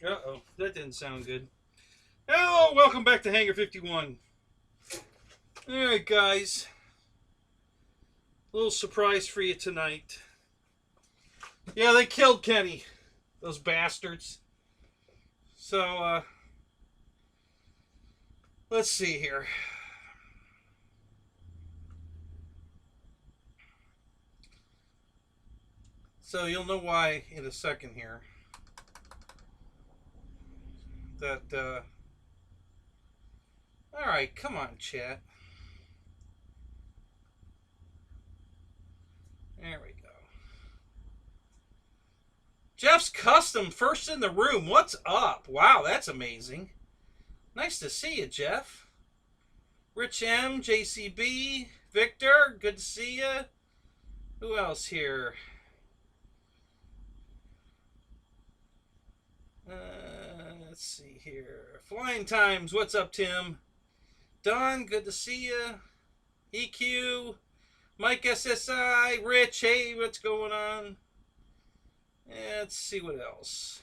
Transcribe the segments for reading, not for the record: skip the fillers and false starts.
Uh-oh, that didn't sound good. Hello, welcome back to Hangar 51. Alright, guys. A little surprise for you tonight. Yeah, they killed Kenny. Those bastards. So, let's see here. So, you'll know why in a second here. That, Alright, come on, chat. There we go. Jeff's Custom, first in the room. What's up? Wow, that's amazing. Nice to see you, Jeff. Rich M, JCB, Victor, good to see you. Who else here? Let's see here. Flying Times, what's up, Tim? Don, good to see you. EQ, Mike SSI, Rich, hey, what's going on? Let's see what else.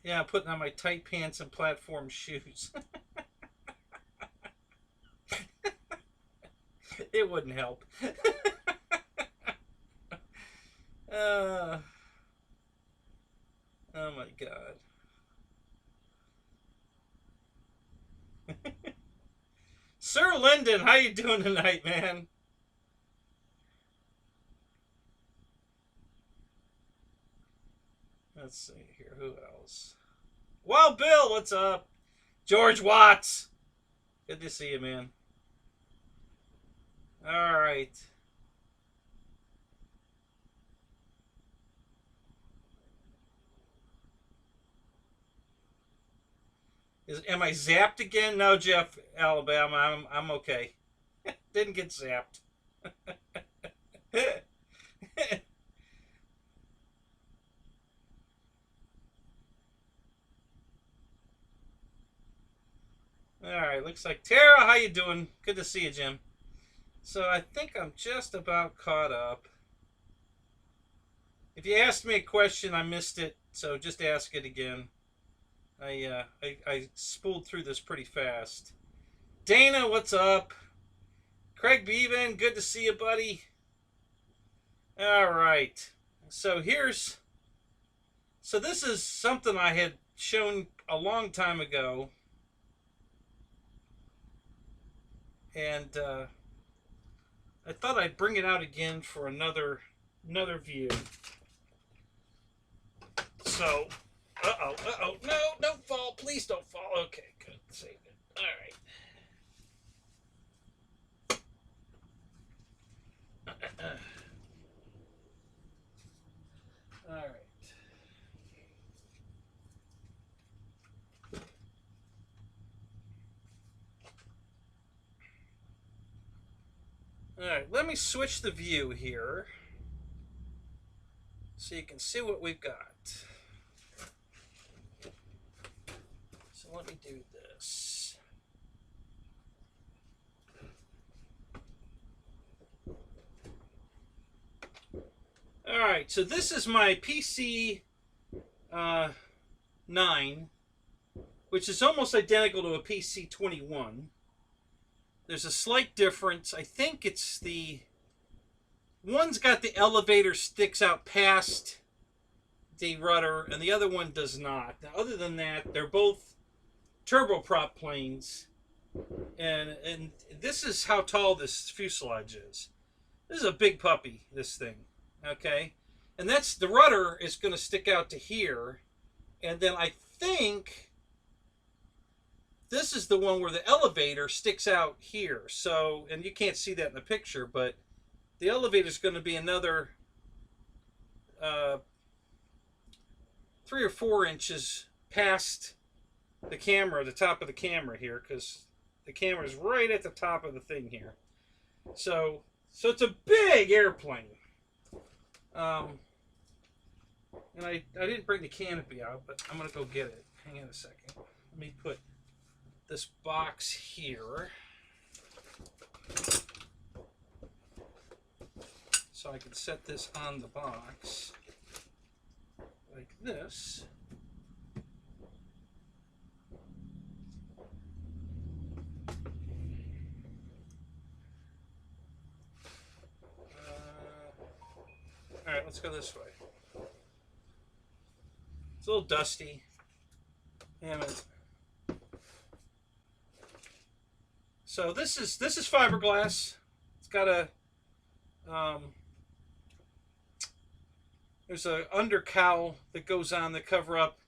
Yeah, I'm putting on my tight pants and platform shoes. It wouldn't help. Oh my God. Sir Linden, how you doing tonight, man? Let's see here. Who else? Well, Bill, what's up? George Watts. Good to see you, man. All right. Am I zapped again? No, Jeff, Alabama. I'm okay. Didn't get zapped. All right, looks like Tara. How you doing? Good to see you, Jim. So I think I'm just about caught up. If you asked me a question, I missed it, so just ask it again. I spooled through this pretty fast. Dana, what's up? Craig Bevan, good to see you, buddy. All right. So this is something I had shown a long time ago. And I thought I'd bring it out again for another view. So, no, don't fall. Please don't fall. Okay, good. Save it. All right. All right. All right, let me switch the view here so you can see what we've got. So let me do this. All right, so this is my PC-9, which is almost identical to a PC-21. There's a slight difference. I think it's the one's got the elevator sticks out past the rudder, and the other one does not. Now, other than that, they're both turboprop planes, and this is how tall this fuselage is. This is a big puppy, this thing, okay? And that's the rudder is going to stick out to here, and then I think this is the one where the elevator sticks out here. So, and you can't see that in the picture, but the elevator is going to be another 3 or 4 inches past the camera, the top of the camera here, because the camera is right at the top of the thing here. So it's a big airplane. And I didn't bring the canopy out, but I'm going to go get it. Hang on a second. Let me put this box here. so I can set this on the box like this. All right, let's go this way. It's a little dusty. Damn it. So this is fiberglass. It's got a there's a under cowl that goes on the cover up.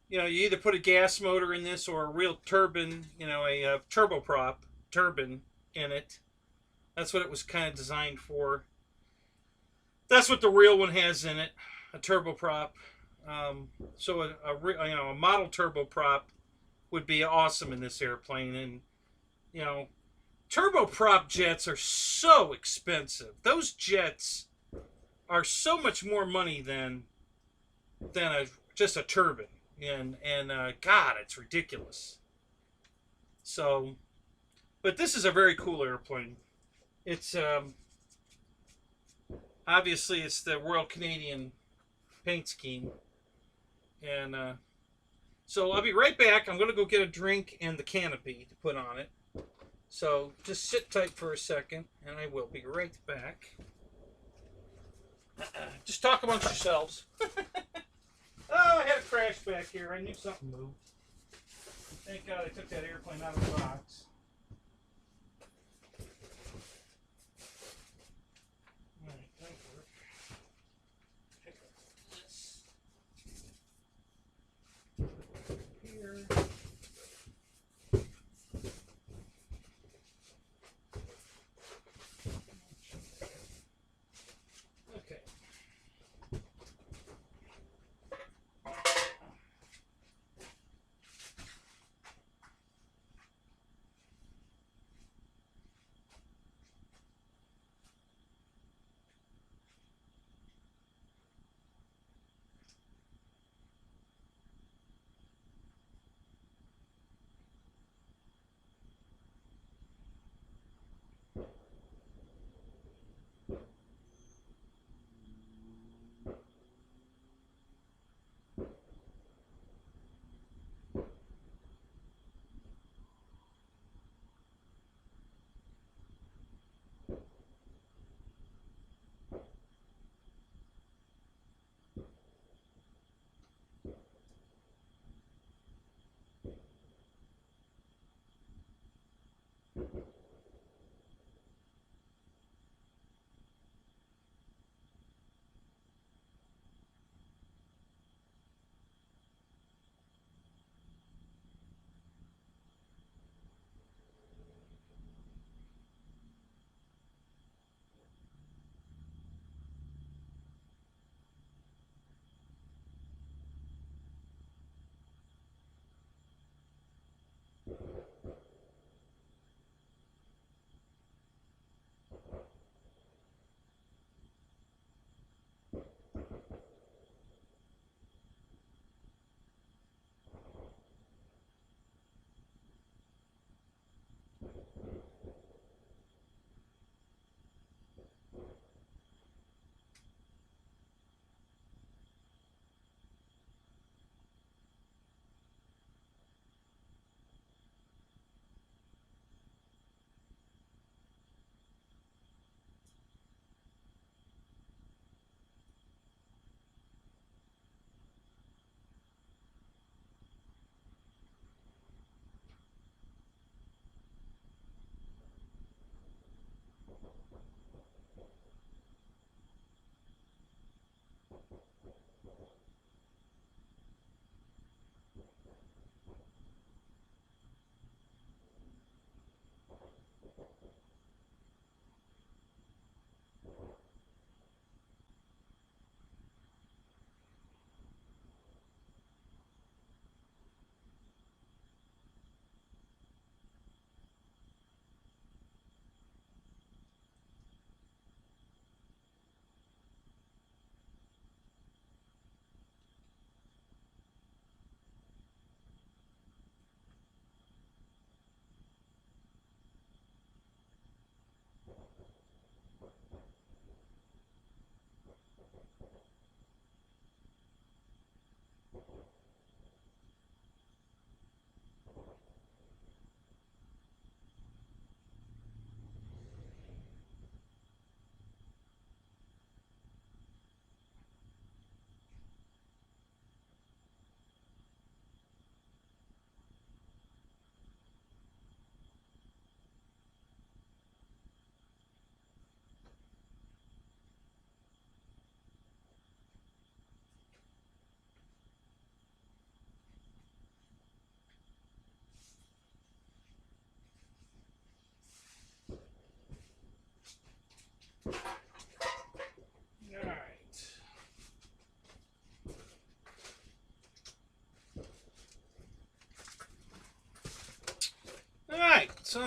You know, you either put a gas motor in this or a real turbine, you know, a turboprop turbine in it. That's what it was kind of designed for. That's what the real one has in it, a turboprop. So a model turboprop would be awesome in this airplane. And you know, turboprop jets are so expensive. Those jets are so much more money than just a turbine. And God, it's ridiculous. So, but this is a very cool airplane. It's obviously it's the Royal Canadian paint scheme, and so I'll be right back. I'm going to go get a drink and the canopy to put on it. So just sit tight for a second, and I will be right back. Just talk amongst yourselves. Oh, I had a crash back here. I knew something moved. Thank God I took that airplane out of the box. All right, that worked. Pick up this. Here. Okay.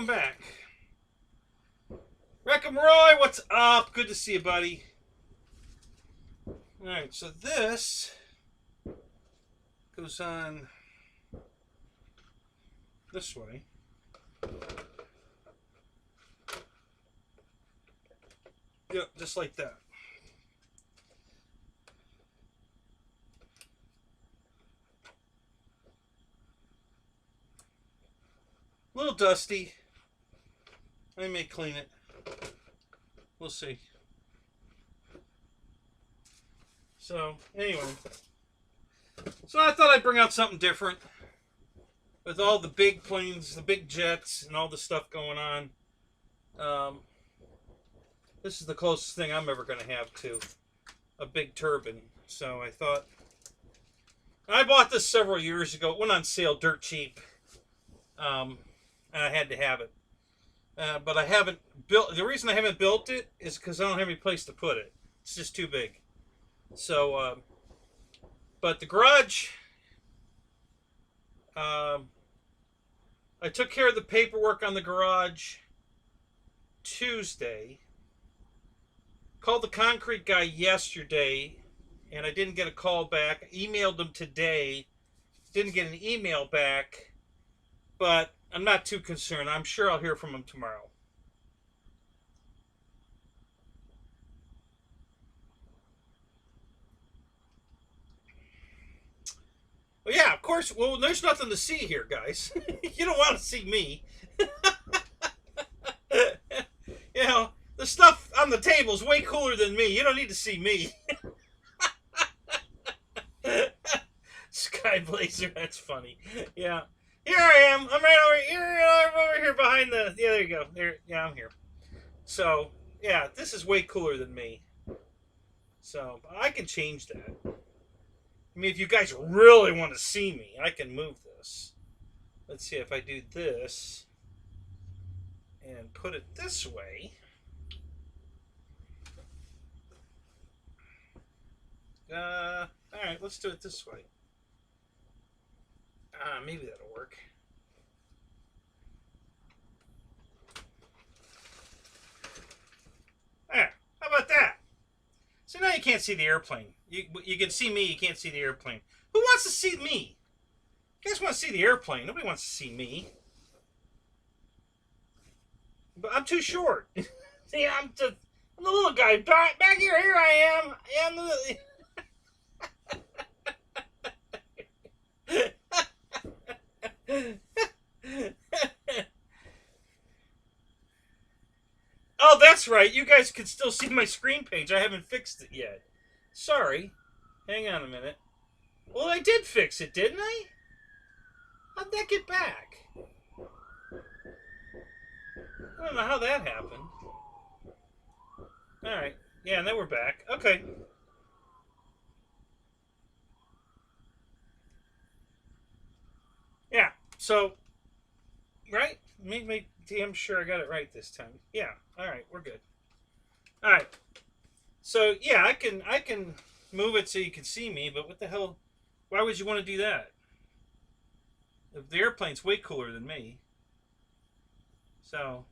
coming back. Wreckham Roy, what's up? Good to see you, buddy. Alright, so this goes on this way. Yep, just like that. A little dusty. I may clean it. We'll see. So, anyway. So I thought I'd bring out something different. With all the big planes, the big jets, and all the stuff going on. This is the closest thing I'm ever going to have to a big turbine. So I thought... I bought this several years ago. It went on sale dirt cheap. And I had to have it. But I haven't built... The reason I haven't built it is because I don't have any place to put it. It's just too big. So, but the garage... I took care of the paperwork on the garage Tuesday. Called the concrete guy yesterday, and I didn't get a call back. I emailed him today. Didn't get an email back, but I'm not too concerned. I'm sure I'll hear from him tomorrow. Well, yeah, of course. Well, there's nothing to see here, guys. You don't want to see me. You know, the stuff on the table is way cooler than me. You don't need to see me. Sky Blazer, that's funny. Yeah. Here I am. I'm right over here. I'm over here behind the... Yeah, there you go. There. Yeah, I'm here. So, yeah, this is way cooler than me. So, I can change that. I mean, if you guys really want to see me, I can move this. Let's see if I do this and put it this way. Alright, let's do it this way. Maybe that'll work. There, how about that? So now you can't see the airplane. You can see me, you can't see the airplane. Who wants to see me? You guys want to see the airplane. Nobody wants to see me. But I'm too short. See, I'm the little guy. Back here, here I am. I am the... Oh, that's right. You guys can still see my screen page. I haven't fixed it yet. Sorry. Hang on a minute. Well, I did fix it, didn't I? How'd that get back? I don't know how that happened. Alright. Yeah, and then we're back. Okay. Yeah, so... Right? Make damn sure I got it right this time. Yeah, alright, we're good. Alright. So, yeah, I can move it so you can see me, but what the hell... Why would you want to do that? The airplane's way cooler than me. So...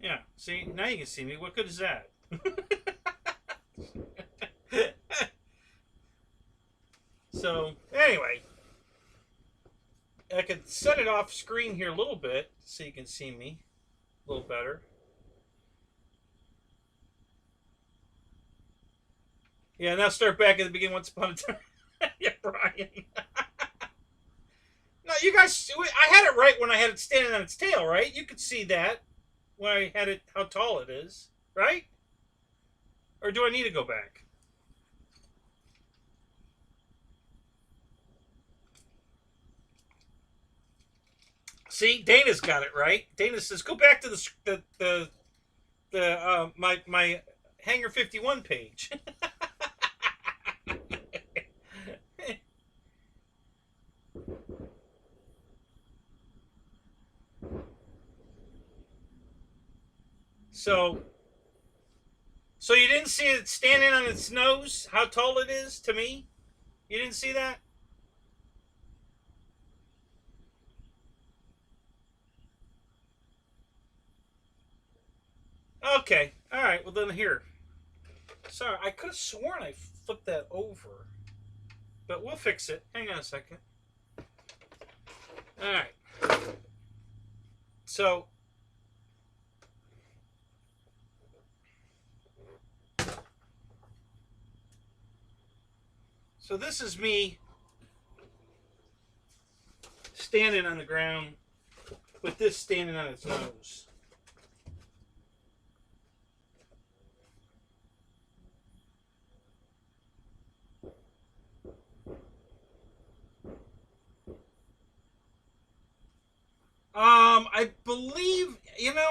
Yeah, see, now you can see me. What good is that? So, anyway. I could set it off screen here a little bit so you can see me a little better. Yeah, now start back at the beginning. Once upon a time. Yeah, Brian. No, you guys, I had it right when I had it standing on its tail, right? You could see that when I had it, how tall it is, right? Or do I need to go back? See, Dana's got it right. Dana says, "Go back to my Hangar 51 page." So you didn't see it standing on its nose? How tall it is to me? You didn't see that? Okay. All right. Well, then here. Sorry, I could have sworn I flipped that over. But we'll fix it. Hang on a second. All right. So this is me standing on the ground with this standing on its nose. I believe,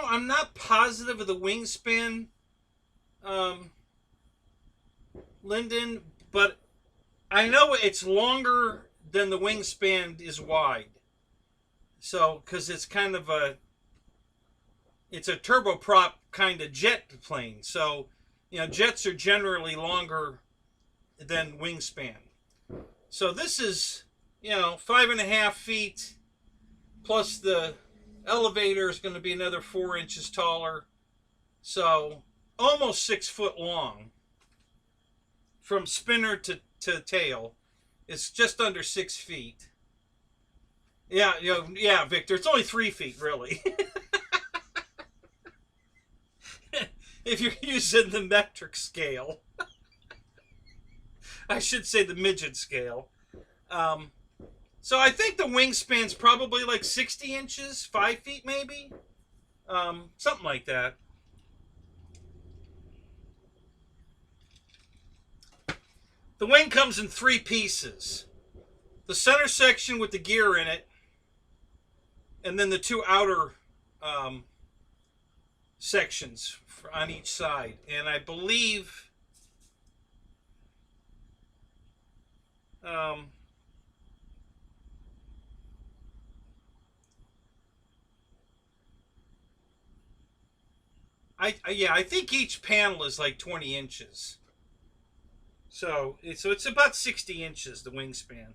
I'm not positive of the wingspan, Lyndon, but I know it's longer than the wingspan is wide. So, because it's kind of it's a turboprop kind of jet plane. So, jets are generally longer than wingspan. So this is, 5.5 feet, plus the elevator is going to be another 4 inches taller. So almost 6 foot long. From spinner to tail. It's just under 6 feet. Yeah, yeah, Victor. It's only 3 feet, really. If you're using the metric scale. I should say the midget scale. So I think the wingspan's probably like 60 inches, 5 feet maybe. Something like that. The wing comes in 3 pieces. The center section with the gear in it, and then the 2 outer sections on each side. And I believe I think each panel is like 20 inches. So it's about 60 inches, the wingspan.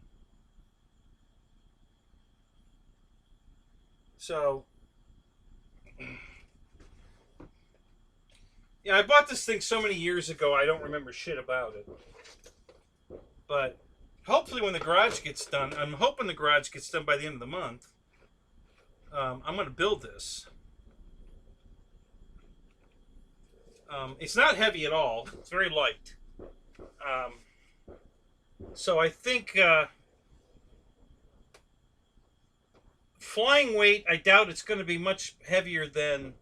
So, yeah, I bought this thing so many years ago, I don't remember shit about it. But hopefully when the garage gets done, I'm hoping the garage gets done by the end of the month. I'm going to build this. It's not heavy at all. It's very light. So I think flying weight, I doubt it's going to be much heavier than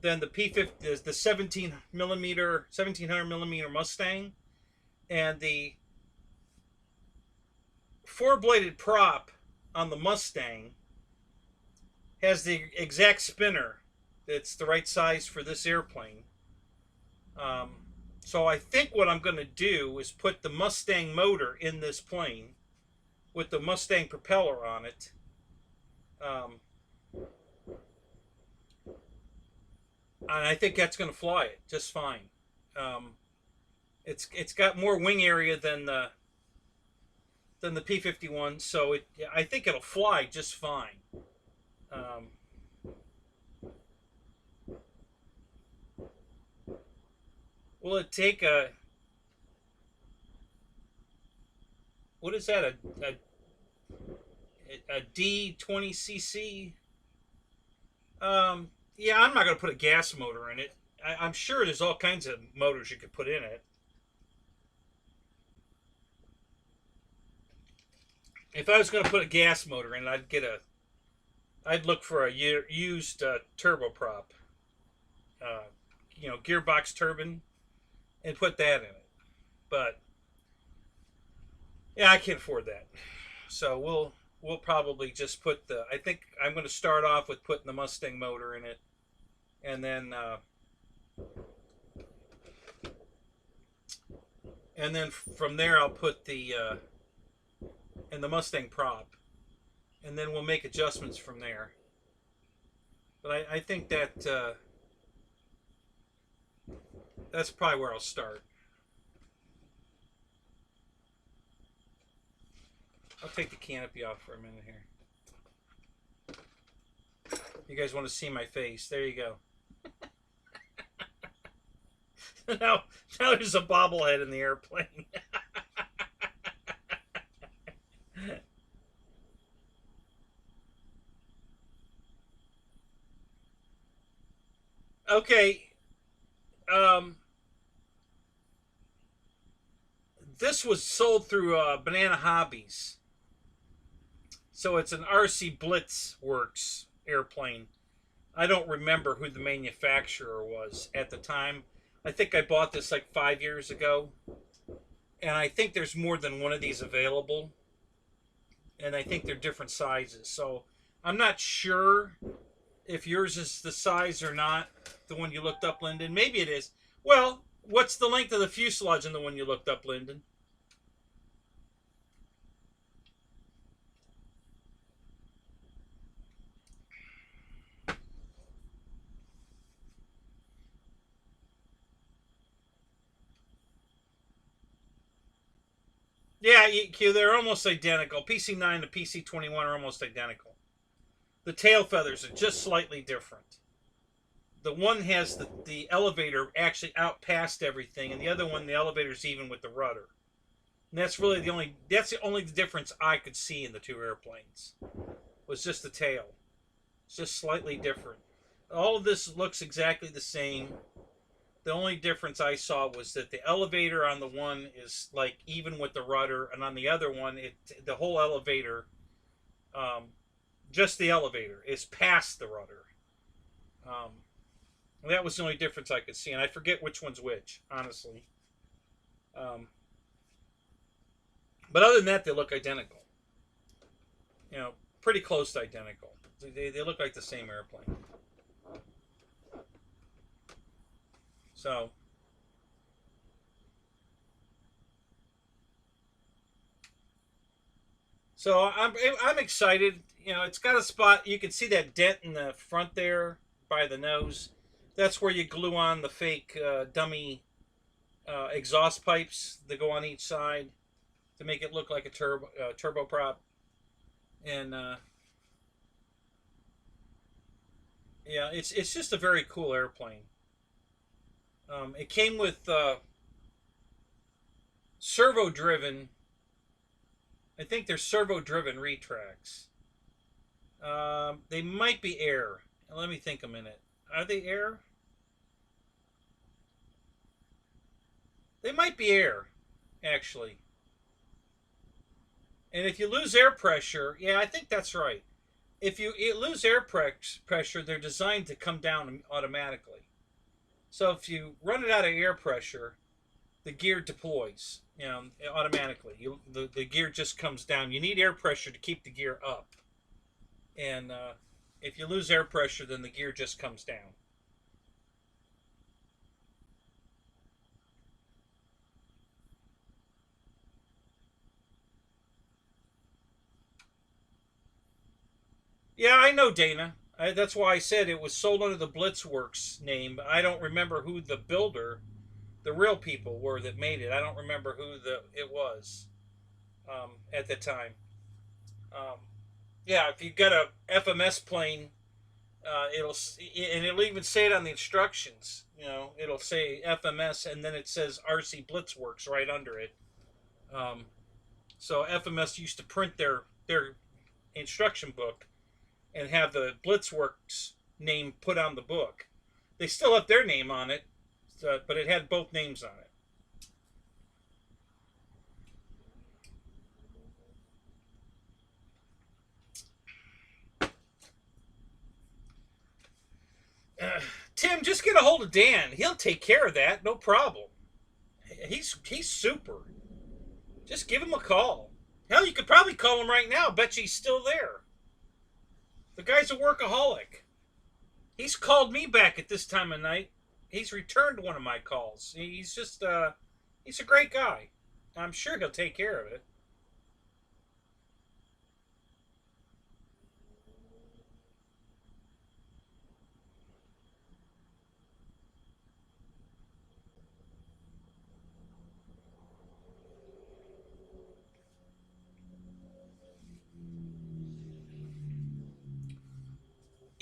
the P50, the 1700 millimeter Mustang, and the 4-bladed prop on the Mustang has the exact spinner that's the right size for this airplane. So I think what I'm going to do is put the Mustang motor in this plane with the Mustang propeller on it. And I think that's going to fly it just fine. It's got more wing area than the P-51, so I think it'll fly just fine. Will it take what is that, a D20cc? Yeah, I'm not going to put a gas motor in it. I'm sure there's all kinds of motors you could put in it. If I was going to put a gas motor in it, I'd look for a used turboprop, gearbox turbine, and put that in it. But yeah, I can't afford that. So we'll probably just put I think I'm going to start off with putting the Mustang motor in it, and then from there I'll put the Mustang prop, and then we'll make adjustments from there. But I think that that's probably where I'll start. I'll take the canopy off for a minute here. You guys want to see my face? There you go. now, now there's a bobblehead in the airplane. Okay, um, this was sold through Banana Hobbies, so it's an RC Blitz Works airplane. I don't remember who the manufacturer was at the time. I think I bought this like 5 years ago, and I think there's more than one of these available, and I think they're different sizes. So I'm not sure if yours is the size or not. The one you looked up, Lyndon. Maybe it is. Well, what's the length of the fuselage in the one you looked up, Lyndon? Yeah, EQ, they're almost identical. PC-9 to PC-21 are almost identical. The tail feathers are just slightly different. The one has the elevator actually out past everything, and the other one, the elevator's even with the rudder. And that's really the only difference I could see in the two airplanes. Was just the tail. It's just slightly different. All of this looks exactly the same. The only difference I saw was that the elevator on the one is like even with the rudder, and on the other one, the whole elevator, just the elevator, is past the rudder. That was the only difference I could see, and I forget which one's which, honestly. But other than that, they look identical. You know, pretty close to identical. They look like the same airplane. So, I'm excited. You know, it's got a spot. You can see that dent in the front there by the nose. That's where you glue on the fake dummy exhaust pipes that go on each side to make it look like a turboprop. And yeah, it's just a very cool airplane. It came with servo driven. I think they're servo driven retracts. They might be air. Let me think a minute. Are they air? They might be air, actually. And if you lose air pressure, yeah, I think that's right. If you lose air pressure, they're designed to come down automatically. So if you run it out of air pressure, the gear deploys, you know, automatically. The gear just comes down. You need air pressure to keep the gear up. And if you lose air pressure, then the gear just comes down. Yeah, I know, Dana. That's why I said it was sold under the Blitzworks name. I don't remember who the builder, the real people were that made it. I don't remember who it was at the time. Um, yeah, if you got a FMS plane, it'll even say it on the instructions. You know, it'll say FMS, and then it says RC Blitzworks right under it. Um, so FMS used to print their instruction book and have the Blitzworks name put on the book. They still have their name on it, but it had both names on it. Tim, just get a hold of Dan. He'll take care of that. No problem. He's super. Just give him a call. Hell, you could probably call him right now. Bet you he's still there. The guy's a workaholic. He's called me back at this time of night. He's returned one of my calls. He's just, he's a great guy. I'm sure he'll take care of it.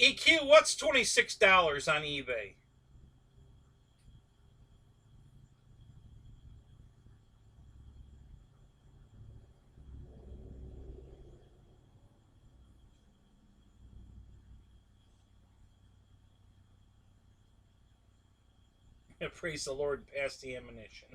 EQ, what's $26 on eBay? Praise the Lord, pass the ammunition.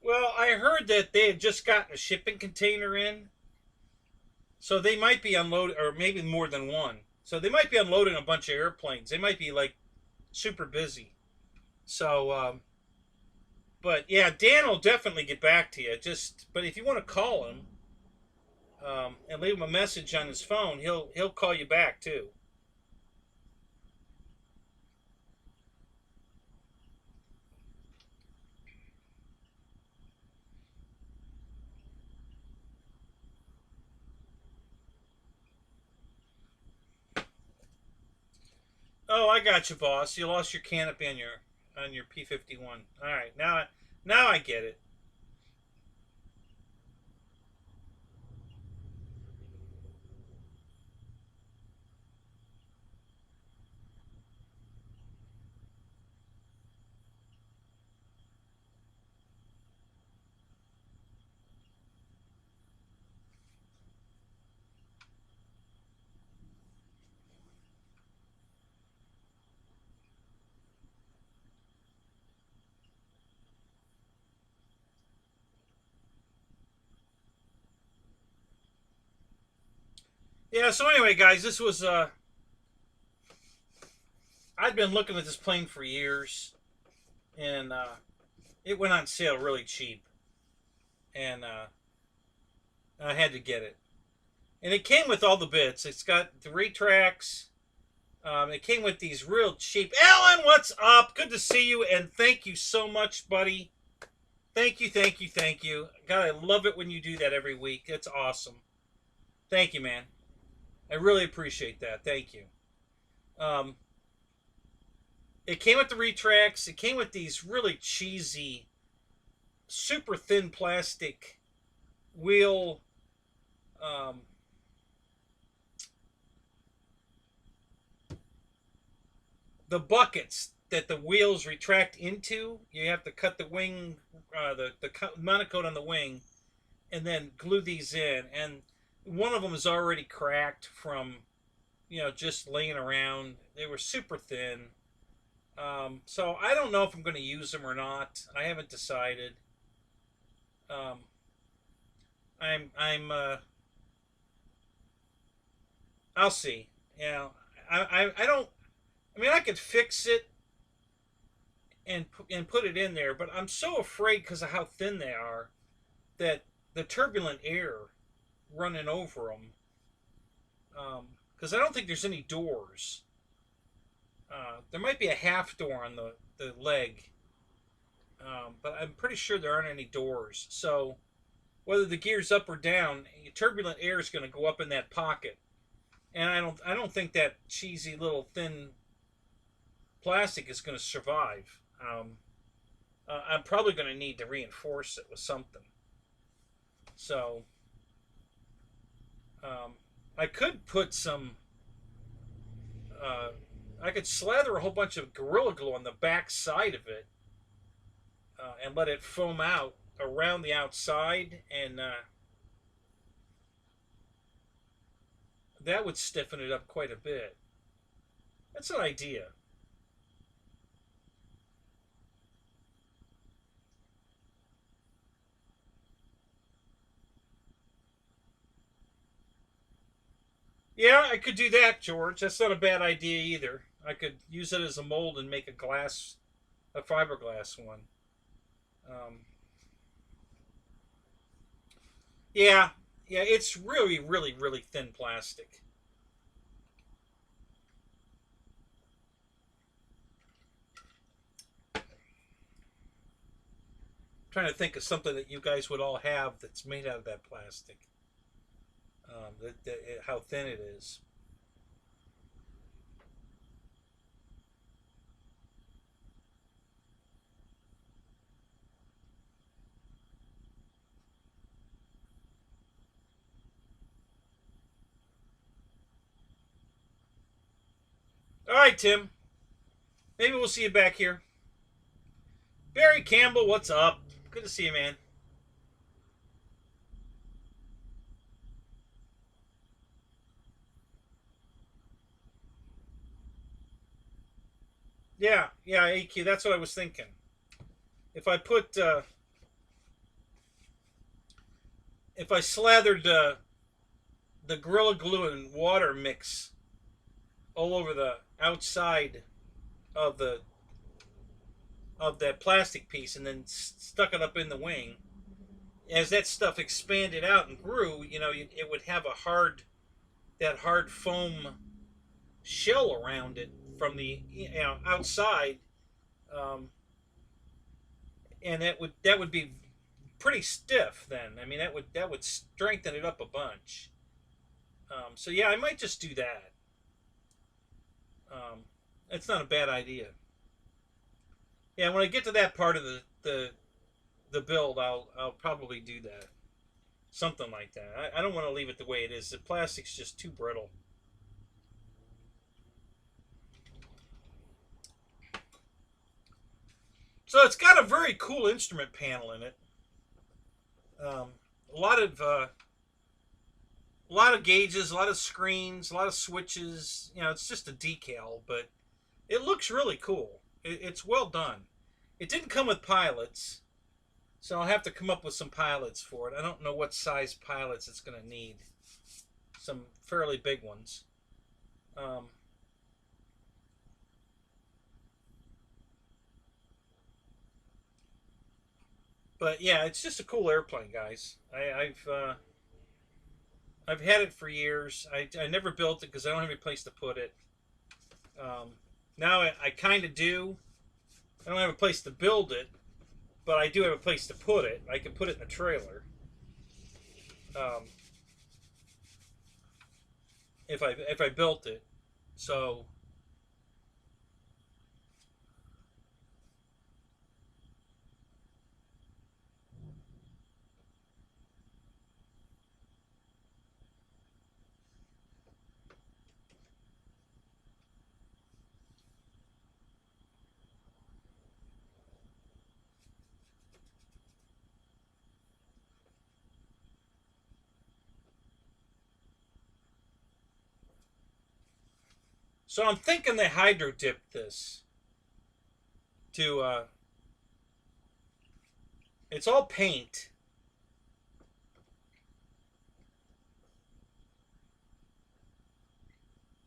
Well, I heard that they had just gotten a shipping container in, so they might be unloading, or maybe more than one. So they might be unloading a bunch of airplanes. They might be like super busy. So, but yeah, Dan will definitely get back to you. But if you want to call him and leave him a message on his phone, he'll call you back too. Oh, I got you, boss. You lost your canopy on your P-51. All right, now I get it. Yeah. So anyway, guys, this was I'd been looking at this plane for years, and it went on sale really cheap, and I had to get it. And it came with all the bits. It's got the retracts. It came with these real cheap. Alan, what's up? Good to see you, and thank you so much, buddy. Thank you, thank you, thank you. God, I love it when you do that every week. It's awesome. Thank you, man. I really appreciate that. Thank you. Um, it came with the retracts. It came with these really cheesy, super thin plastic wheel. Um, the buckets that the wheels retract into. You have to cut the wing, the monocoat on the wing, and then glue these in. And one of them is already cracked from, just laying around. They were super thin. So I don't know if I'm going to use them or not. I haven't decided. Um, I'm I'll see. I don't. I mean, I could fix it and put it in there, but I'm so afraid because of how thin they are that the turbulent air running over them. Because I don't think there's any doors. There might be a half door on the leg, but I'm pretty sure there aren't any doors. So whether the gear's up or down, turbulent air is going to go up in that pocket, and I don't think that cheesy little thin plastic is going to survive. I'm probably going to need to reinforce it with something. So I could put some. I could slather a whole bunch of Gorilla Glue on the back side of it and let it foam out around the outside, and that would stiffen it up quite a bit. That's an idea. Yeah, I could do that, George. That's not a bad idea either. I could use it as a mold and make a fiberglass one. Um, yeah, yeah, it's really, really, really thin plastic. I'm trying to think of something that you guys would all have that's made out of that plastic. How thin it is. All right, Tim. Maybe we'll see you back here. Barry Campbell, what's up? Good to see you, man. Yeah, yeah, AQ. That's what I was thinking. If I put, if I slathered the Gorilla Glue and water mix all over the outside of the of that plastic piece, and then stuck it up in the wing, as that stuff expanded out and grew, it would have that hard foam shell around it from the outside, um, and that would be pretty stiff. Then I mean that would strengthen it up a bunch. So yeah, I might just do that. It's not a bad idea. Yeah, when I get to that part of the build, I'll probably do that. Something like that. I don't want to leave it the way it is. The plastic's just too brittle. So it's got a very cool instrument panel in it. Um, a lot of gauges, a lot of screens, a lot of switches. It's just a decal, but it looks really cool. It's well done. It didn't come with pilots, so I'll have to come up with some pilots for it. I don't know what size pilots it's going to need. Some fairly big ones. Um, but yeah, it's just a cool airplane, guys. I've had it for years. I never built it because I don't have any place to put it. Um, Now I kind of do. I don't have a place to build it, but I do have a place to put it. I can put it in the trailer. Um, if I built it, so I'm thinking they hydro dipped this to. It's all paint,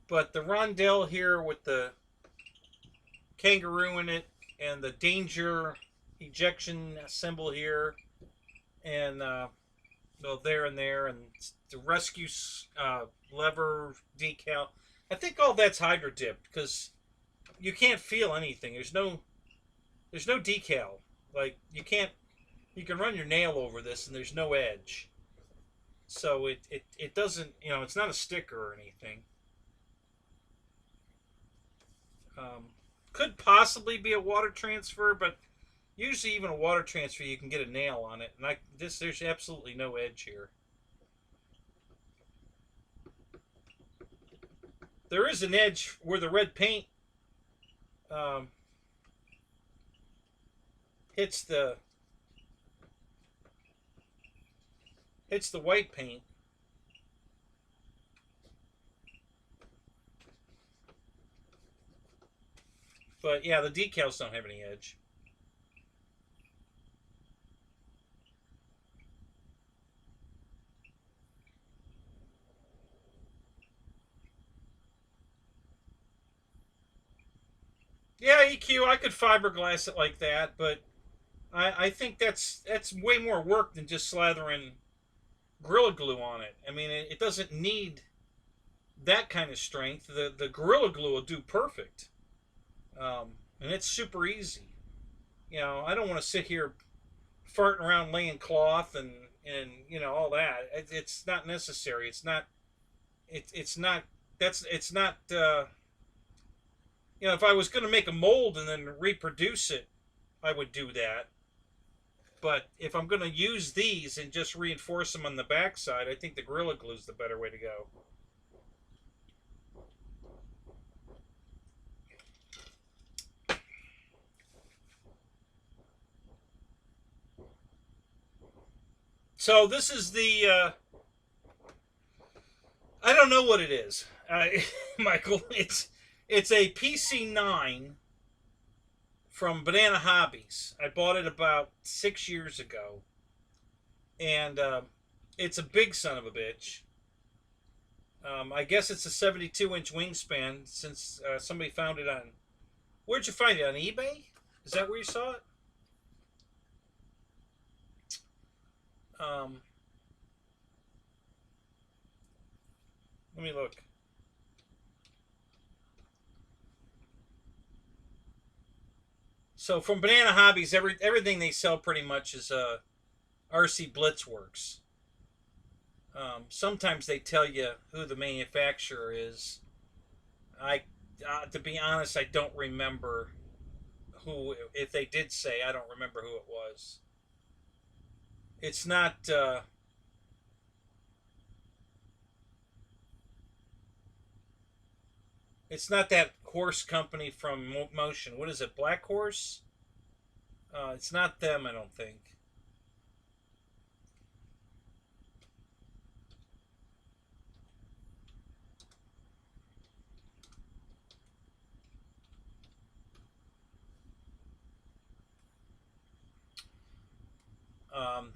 but the rondelle here with the kangaroo in it and the danger ejection symbol here, and there and there, and the rescue lever decal. I think all that's hydro dipped because you can't feel anything. There's no decal. Like you can run your nail over this and there's no edge. So it doesn't, it's not a sticker or anything. Could possibly be a water transfer, but usually even a water transfer you can get a nail on it, and there's absolutely no edge here. There is an edge where the red paint um, hits the white paint. But yeah, the decals don't have any edge. Yeah, EQ, I could fiberglass it like that, but I think that's way more work than just slathering Gorilla Glue on it. I mean, it doesn't need that kind of strength. The Gorilla Glue will do perfect, and it's super easy. I don't want to sit here farting around laying cloth and all that. It's not necessary. It's not. It's not. It's not. If I was going to make a mold and then reproduce it, I would do that. But if I'm going to use these and just reinforce them on the backside, I think the Gorilla Glue is the better way to go. So this is the. I don't know what it is, Michael. It's a PC-9 from Banana Hobbies. I bought it about 6 years ago, and it's a big son of a bitch. I guess it's a 72-inch wingspan since somebody found it on. Where'd you find it? On eBay? Is that where you saw it? Um, Let me look. So from Banana Hobbies, everything they sell pretty much is RC Blitzworks. Sometimes they tell you who the manufacturer is. To be honest, I don't remember who. If they did say, I don't remember who it was. It's not. It's not that horse company from Motion. What is it? Black Horse? It's not them, I don't think.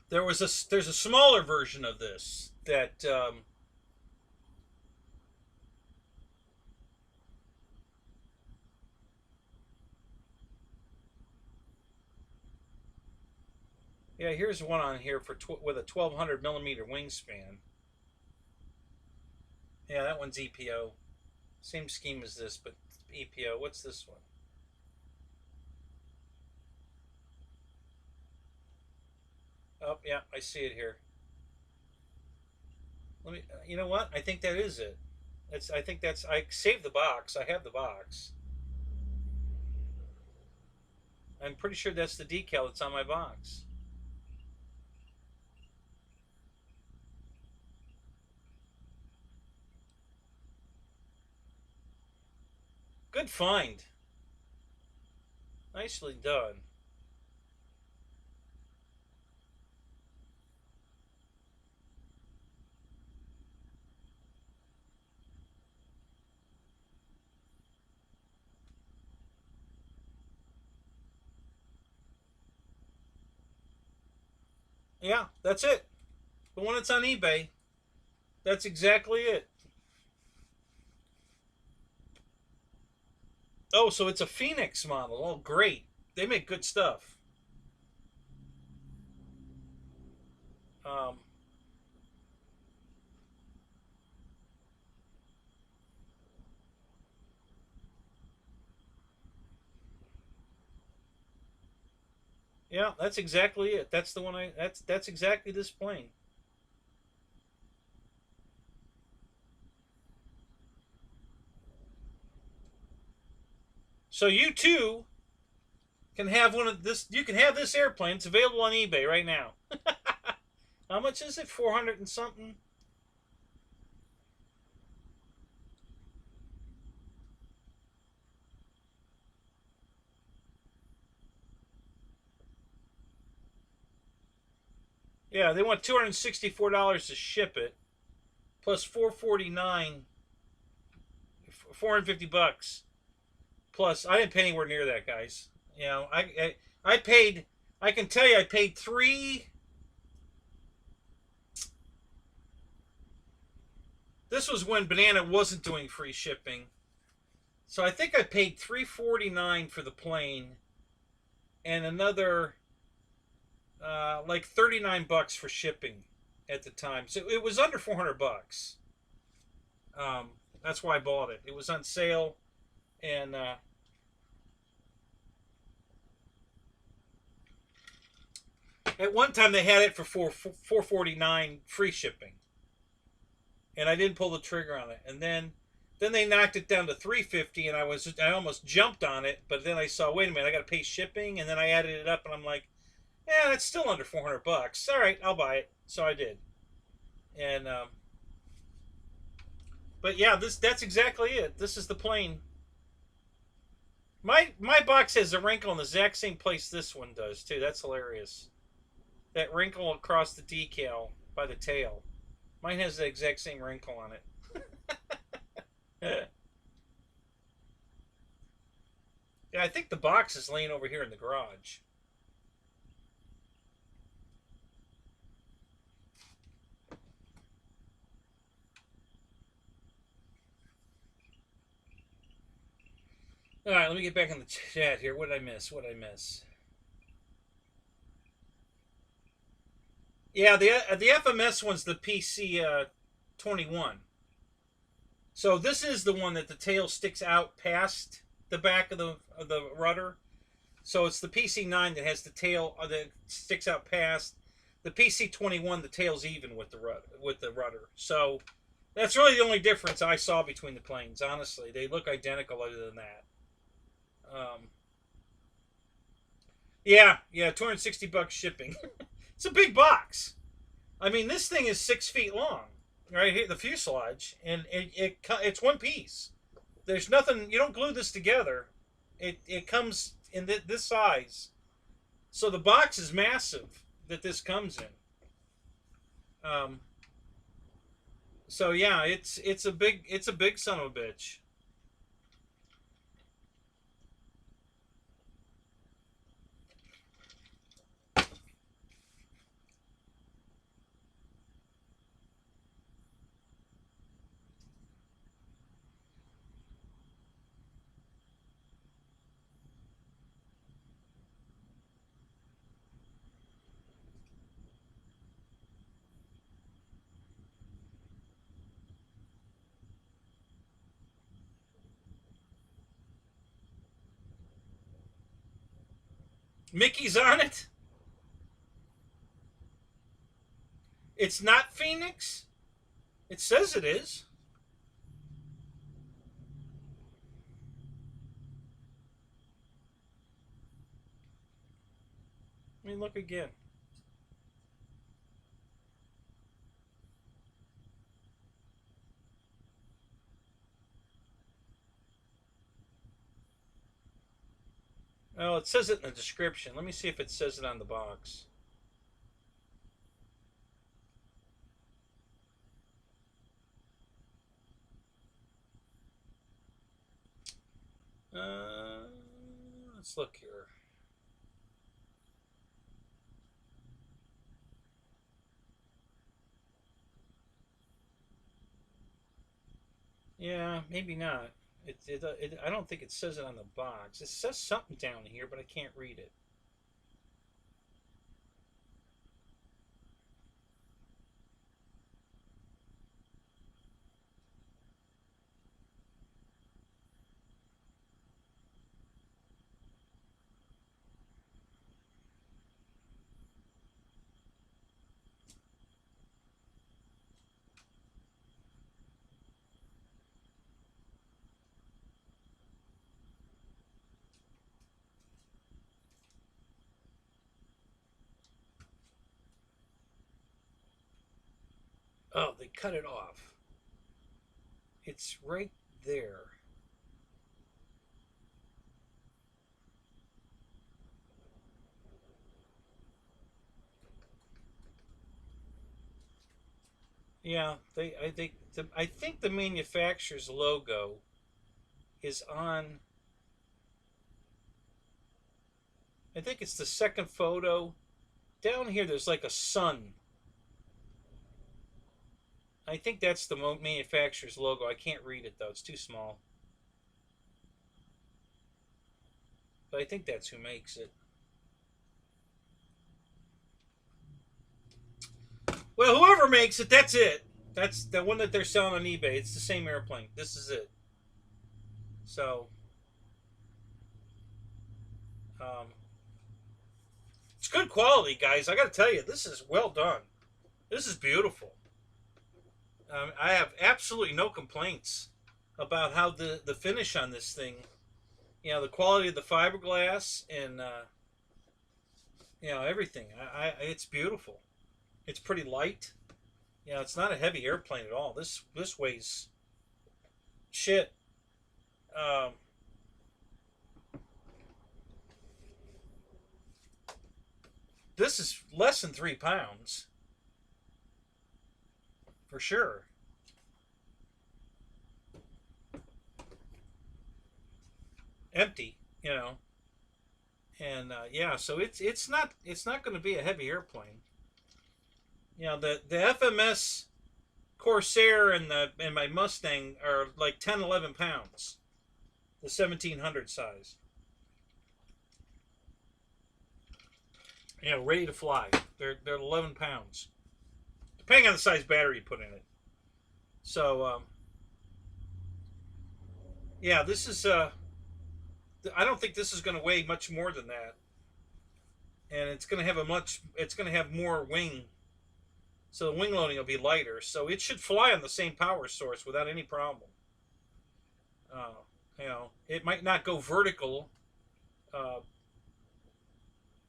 There's a smaller version of this that yeah, here's one on here for with a 1200 millimeter wingspan. Yeah, that one's EPO. Same scheme as this, but EPO. What's this one? Oh, yeah, I see it here. Let me. You know what? I think that is it. I think that's. I saved the box. I have the box. I'm pretty sure that's the decal that's on my box. Good find. Nicely done. Yeah, that's it. The one that's on eBay. That's exactly it. Oh, so it's a Phoenix model. Oh, great. They make good stuff. Um, yeah, that's exactly it. That's the one I. That's exactly this plane. So you too can have one of this. You can have this airplane. It's available on eBay right now. How much is it? 400 and something. Yeah, they want $264 to ship it, plus 449, 450 bucks. Plus, I didn't pay anywhere near that, guys. You know, I paid. I can tell you, I paid three. This was when Banana wasn't doing free shipping, so I think I paid $349 for the plane, and another like 39 bucks for shipping at the time. So it was under 400 bucks. That's why I bought it. It was on sale, and at one time they had it for 449 free shipping, and I didn't pull the trigger on it. And then they knocked it down to 350, and I almost jumped on it, but then I saw, wait a minute, I got to pay shipping, and then I added it up, and I'm like, yeah, that's still under 400 bucks. All right, I'll buy it. So I did, and but yeah, that's exactly it. This is the plane. My box has a wrinkle in the exact same place this one does too. That's hilarious. That wrinkle across the decal by the tail. Mine has the exact same wrinkle on it. Yeah, I think the box is laying over here in the garage. All right, let me get back in the chat here. What did I miss? What did I miss? Yeah, the FMS one's the PC-21. So this is the one that the tail sticks out past the back of the rudder. So it's the PC-9 that has the tail that sticks out past. The PC-21, the tail's even with the rudder. So that's really the only difference I saw between the planes. Honestly, they look identical other than that. Yeah, 260 bucks shipping. It's a big box. I mean, this thing is 6 feet long, right here, the fuselage, and it's one piece. There's nothing. You don't glue this together. It comes in this size, so the box is massive that this comes in. So yeah, it's a big son of a bitch. Mickey's on it. It's not Phoenix. It says it is. I mean, look again. Oh, it says it in the description. Let me see if it says it on the box. Let's look here. Yeah, maybe not. I don't think it says it on the box. It says something down here, but I can't read it. Oh, they cut it off. It's right there. Yeah, I think the manufacturer's logo is on. I think it's the second photo. Down here, there's like a sun. I think that's the manufacturer's logo. I can't read it though; it's too small. But I think that's who makes it. Well, whoever makes it, that's it. That's the one that they're selling on eBay. It's the same airplane. This is it. So, um, it's good quality, guys. I got to tell you, this is well done. This is beautiful. I have absolutely no complaints about how the finish on this thing. You know, the quality of the fiberglass and everything. It's beautiful. It's pretty light. You know, it's not a heavy airplane at all. This weighs shit. Um, this is less than 3 pounds for sure. Empty, you know. And yeah, so it's not going to be a heavy airplane. You know, the FMS Corsair and my Mustang are like 10, 11 pounds, the 1700 size. You know, ready to fly. They're 11 pounds, depending on the size battery you put in it. So yeah, this is I don't think this is going to weigh much more than that, and it's going to have it's going to have more wing, so the wing loading will be lighter. So it should fly on the same power source without any problem. You know, it might not go vertical. Uh,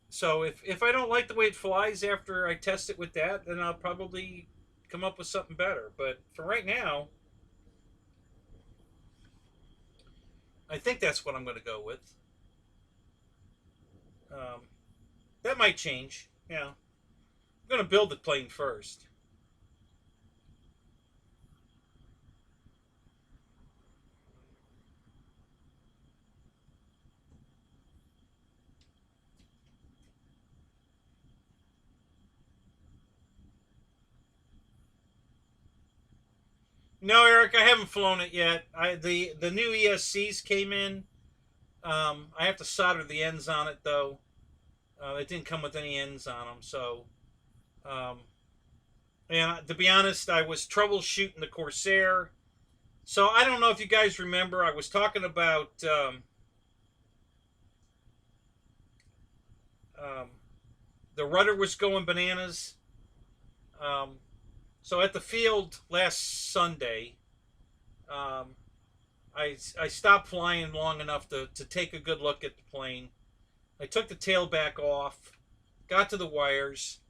so if I don't like the way it flies after I test it with that, then I'll probably come up with something better. But for right now, I think that's what I'm going to go with. That might change. Yeah, I'm going to build the plane first. No, Eric, I haven't flown it yet. The new ESCs came in. I have to solder the ends on it though. It didn't come with any ends on them, so. Um, and to be honest, I was troubleshooting the Corsair. So I don't know if you guys remember, I was talking about um, the rudder was going bananas. Um, so at the field last Sunday, um, I stopped flying long enough to take a good look at the plane. I took the tail back off, got to the wires,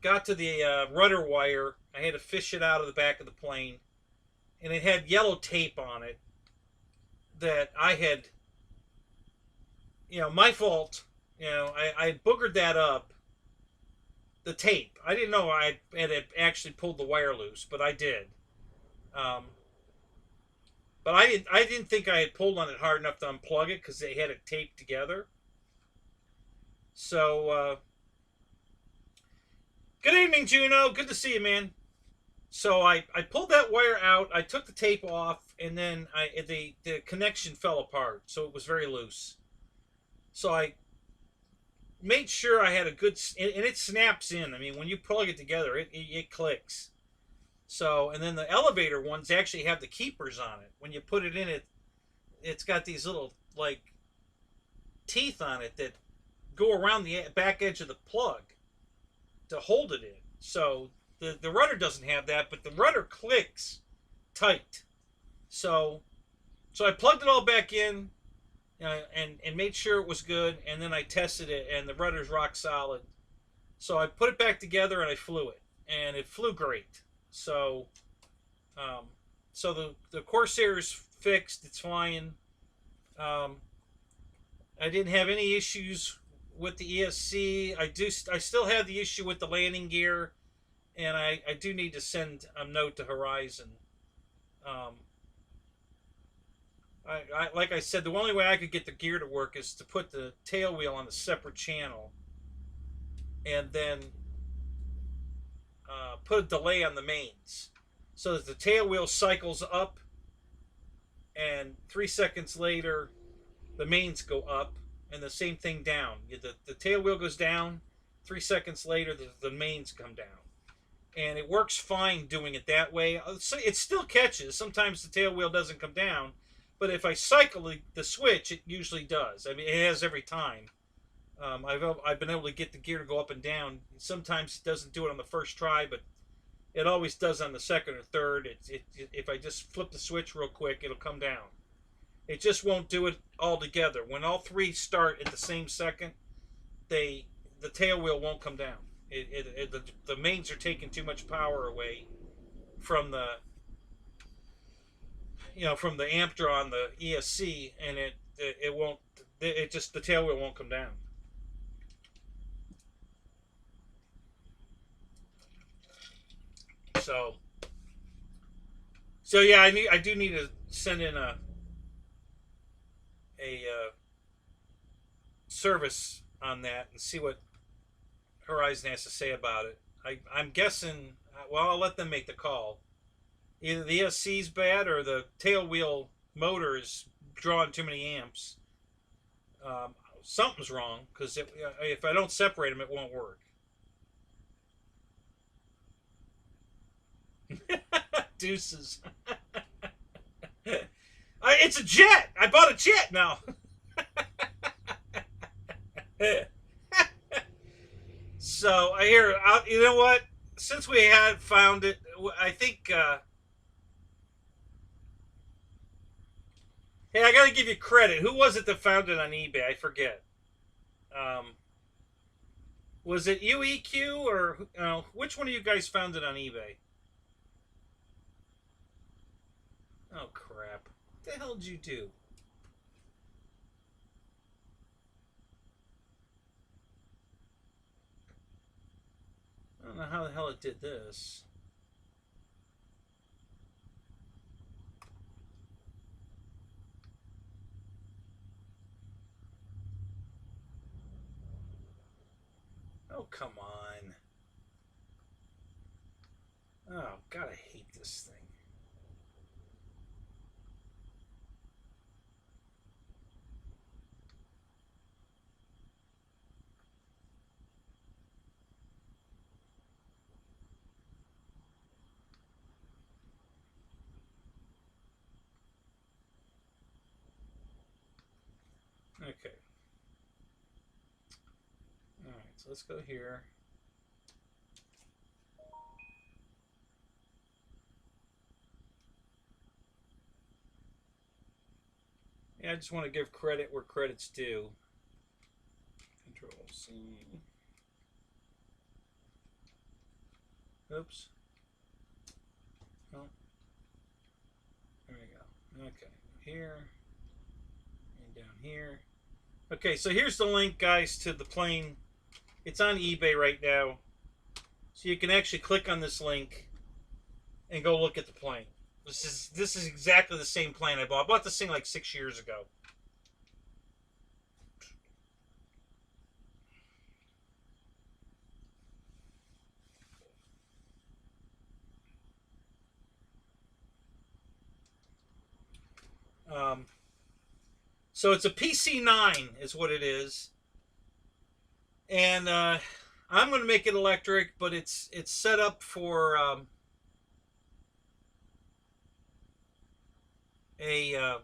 got to the rudder wire. I had to fish it out of the back of the plane, and it had yellow tape on it that I had, you know, my fault. You know, I boogered that up. The tape. I didn't know I had actually pulled the wire loose, but I did. Um, but I didn't think I had pulled on it hard enough to unplug it because they had it taped together. So, good evening, Juno. Good to see you, man. So I pulled that wire out. I took the tape off, and then the connection fell apart, so it was very loose. So I made sure I had a good, and it snaps in. I mean, when you plug it together, it clicks. So, and then the elevator ones actually have the keepers on it. When you put it in, it's got these little like teeth on it that go around the back edge of the plug to hold it in. So the rudder doesn't have that, but the rudder clicks tight. So I plugged it all back in, and made sure it was good, and then I tested it, and the rudder's rock solid. So I put it back together and I flew it, and it flew great. So the Corsair's fixed. It's flying. I didn't have any issues with the ESC. I still have the issue with the landing gear, and I do need to send a note to Horizon. Like I said, the only way I could get the gear to work is to put the tail wheel on a separate channel, and then put a delay on the mains, so that the tail wheel cycles up, and 3 seconds later, the mains go up, and the same thing down. The tail wheel goes down, 3 seconds later, the mains come down. And it works fine doing it that way. So it still catches. Sometimes the tail wheel doesn't come down, but if I cycle the switch, it usually does. I mean, it has every time. I've been able to get the gear to go up and down. Sometimes it doesn't do it on the first try, but it always does on the second or third. If I just flip the switch real quick, it'll come down. It just won't do it all together. When all three start at the same second, the tail wheel won't come down. The mains are taking too much power away from the amp draw on the ESC, and it won't. The tail wheel won't come down. So yeah, I do need to send in a service on that and see what Horizon has to say about it. I'm guessing. Well, I'll let them make the call. Either the ESC's bad or the tail wheel motor is drawing too many amps. Something's wrong because if I don't separate them, it won't work. Deuces. It's a jet. I bought a jet now. So I hear. You know what? Since we had found it, I think. Hey, I gotta give you credit. Who was it that found it on eBay? I forget. Um, was it UEQ or which one of you guys found it on eBay? Oh crap! What the hell did you do? I don't know how the hell it did this. Oh, come on. Oh, God, I hate this thing. Okay. All right, so let's go here. Yeah, I just want to give credit where credit's due. Control C. Oops. Oh. There we go. Okay. Here. And down here. Okay, so here's the link, guys, to the plane. It's on eBay right now. So you can actually click on this link and go look at the plane. This is exactly the same plane I bought. I bought this thing like 6 years ago. So it's a PC-9 is what it is. And I'm going to make it electric, but it's set up for either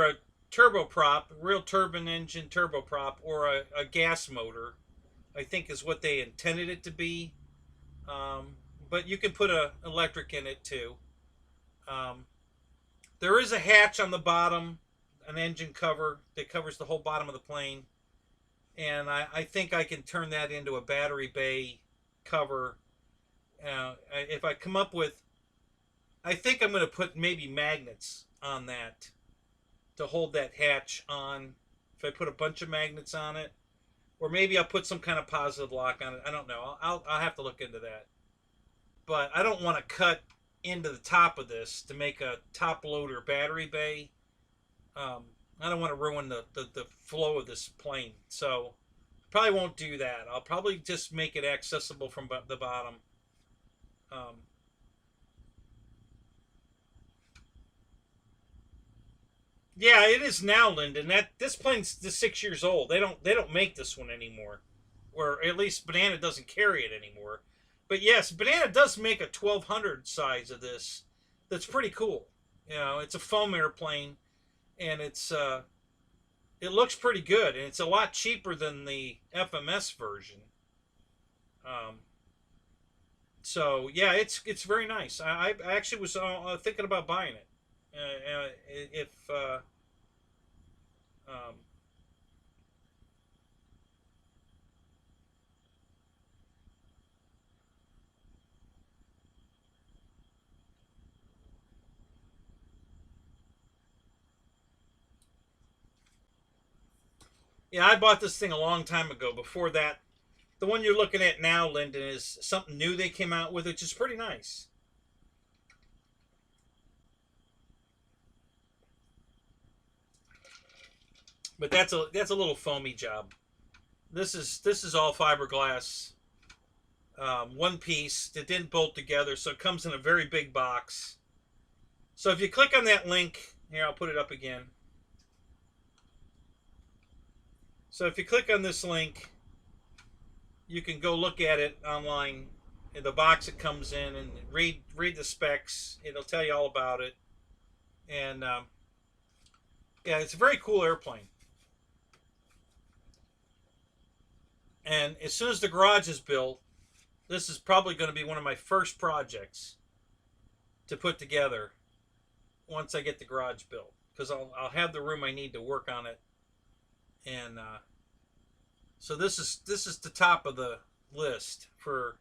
a turboprop, real turbine engine turboprop, or a gas motor. I think is what they intended it to be. But you can put a electric in it too. There is a hatch on the bottom, an engine cover that covers the whole bottom of the plane, and I think I can turn that into a battery bay cover. If I come up with, I think I'm going to put maybe magnets on that to hold that hatch on. If I put a bunch of magnets on it, or maybe I'll put some kind of positive lock on it. I don't know. I'll have to look into that. But I don't want to cut into the top of this to make a top loader battery bay. I don't want to ruin the flow of this plane. So probably won't do that. I'll probably just make it accessible from the bottom. Yeah, it is now, Lyndon. This plane's just 6 years old. They don't make this one anymore, or at least Banana doesn't carry it anymore. But yes, Banana does make a 1200 size of this. That's pretty cool. It's a foam airplane, and it looks pretty good, and it's a lot cheaper than the FMS version. Um, so yeah, it's very nice. I actually was thinking about buying it. If um, yeah, I bought this thing a long time ago. Before that, the one you're looking at now, Lyndon, is something new they came out with, which is pretty nice. But that's a little foamy job. This is all fiberglass, one piece that didn't bolt together, so it comes in a very big box. So if you click on that link here, I'll put it up again. So if you click on this link, you can go look at it online. In the box it comes in, and read the specs. It'll tell you all about it. And yeah, it's a very cool airplane. And as soon as the garage is built, this is probably going to be one of my first projects to put together once I get the garage built, because I'll have the room I need to work on it. And so this is the top of the list for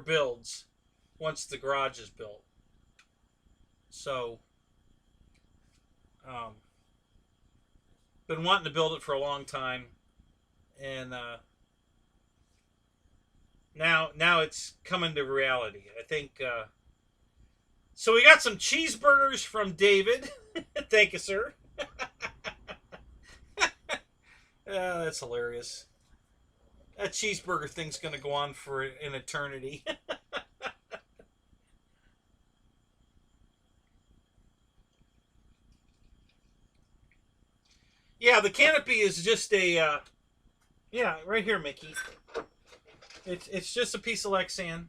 builds once the garage is built. So been wanting to build it for a long time, and now it's coming to reality. I think so. We got some cheeseburgers from David. Thank you, sir. That's hilarious. That cheeseburger thing's going to go on for an eternity. Yeah, the canopy is just a yeah, right here, Mickey. It's just a piece of Lexan.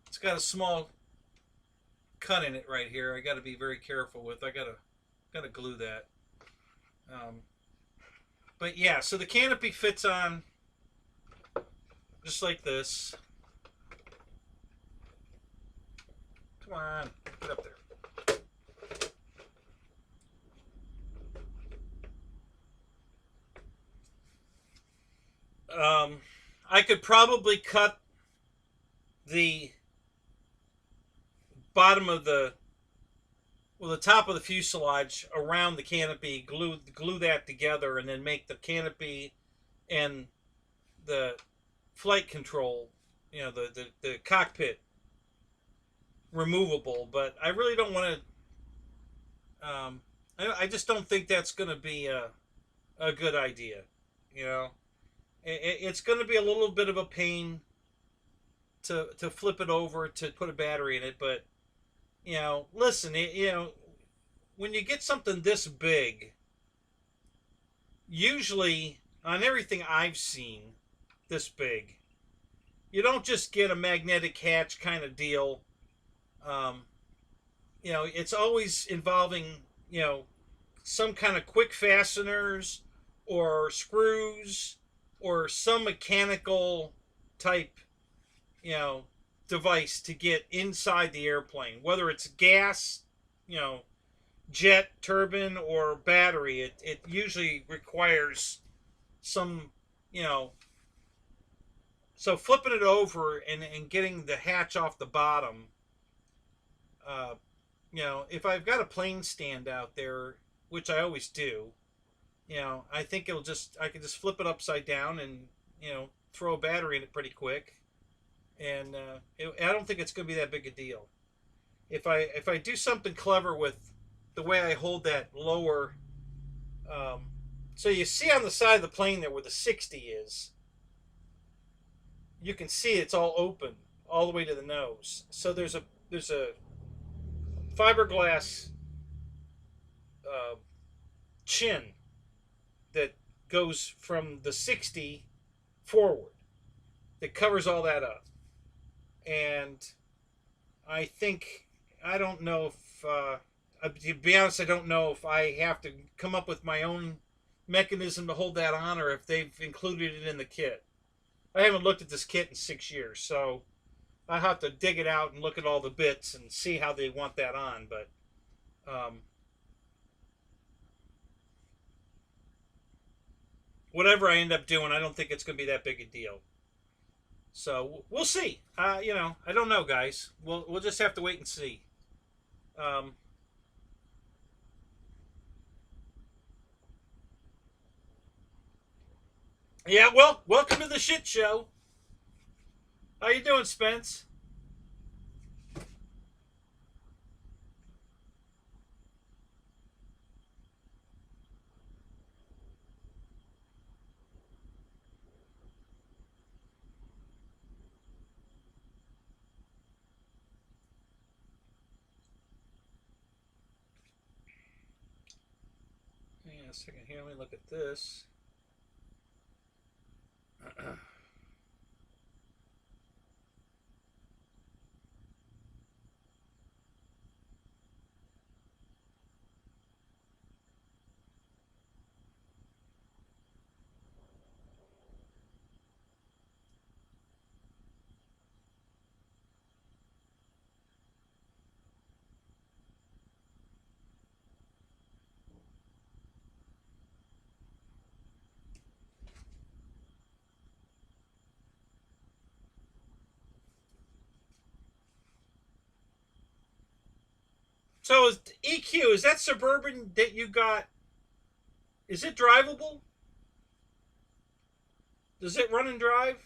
It's got a small cut in it right here. I got to be very careful with. I gotta glue that. But yeah, so the canopy fits on just like this. Come on, get up there. I could probably cut the bottom of the top of the fuselage around the canopy, glue that together, and then make the canopy and the flight control, you know, the cockpit removable. But I really don't want to. I just don't think that's going to be a good idea. You know, it's going to be a little bit of a pain to flip it over to put a battery in it, but you know, listen, you know, when you get something this big, usually on everything I've seen this big, you don't just get a magnetic hatch kind of deal. You know, it's always involving, you know, some kind of quick fasteners or screws or some mechanical type, you know, device to get inside the airplane, whether it's gas, you know, jet, turbine, or battery. It usually requires some, you know, so flipping it over and getting the hatch off the bottom, you know, if I've got a plane stand out there, which I always do, you know, I think I can just flip it upside down and, you know, throw a battery in it pretty quick. And I don't think it's going to be that big a deal. If I do something clever with the way I hold that lower, so you see on the side of the plane there where the 60 is, you can see it's all open all the way to the nose. So there's a fiberglass chin that goes from the 60 forward that covers all that up. And I don't know if, to be honest, I don't know if I have to come up with my own mechanism to hold that on, or if they've included it in the kit. I haven't looked at this kit in 6 years, so I have to dig it out and look at all the bits and see how they want that on. But whatever I end up doing, I don't think it's going to be that big a deal. So we'll see. You know, I don't know, guys. We'll just have to wait and see. Yeah, well, welcome to the shit show. How you doing, Spence? Hang on a second here. Let me look at this. So is EQ, is that Suburban that you got? Is it drivable? Does it run and drive?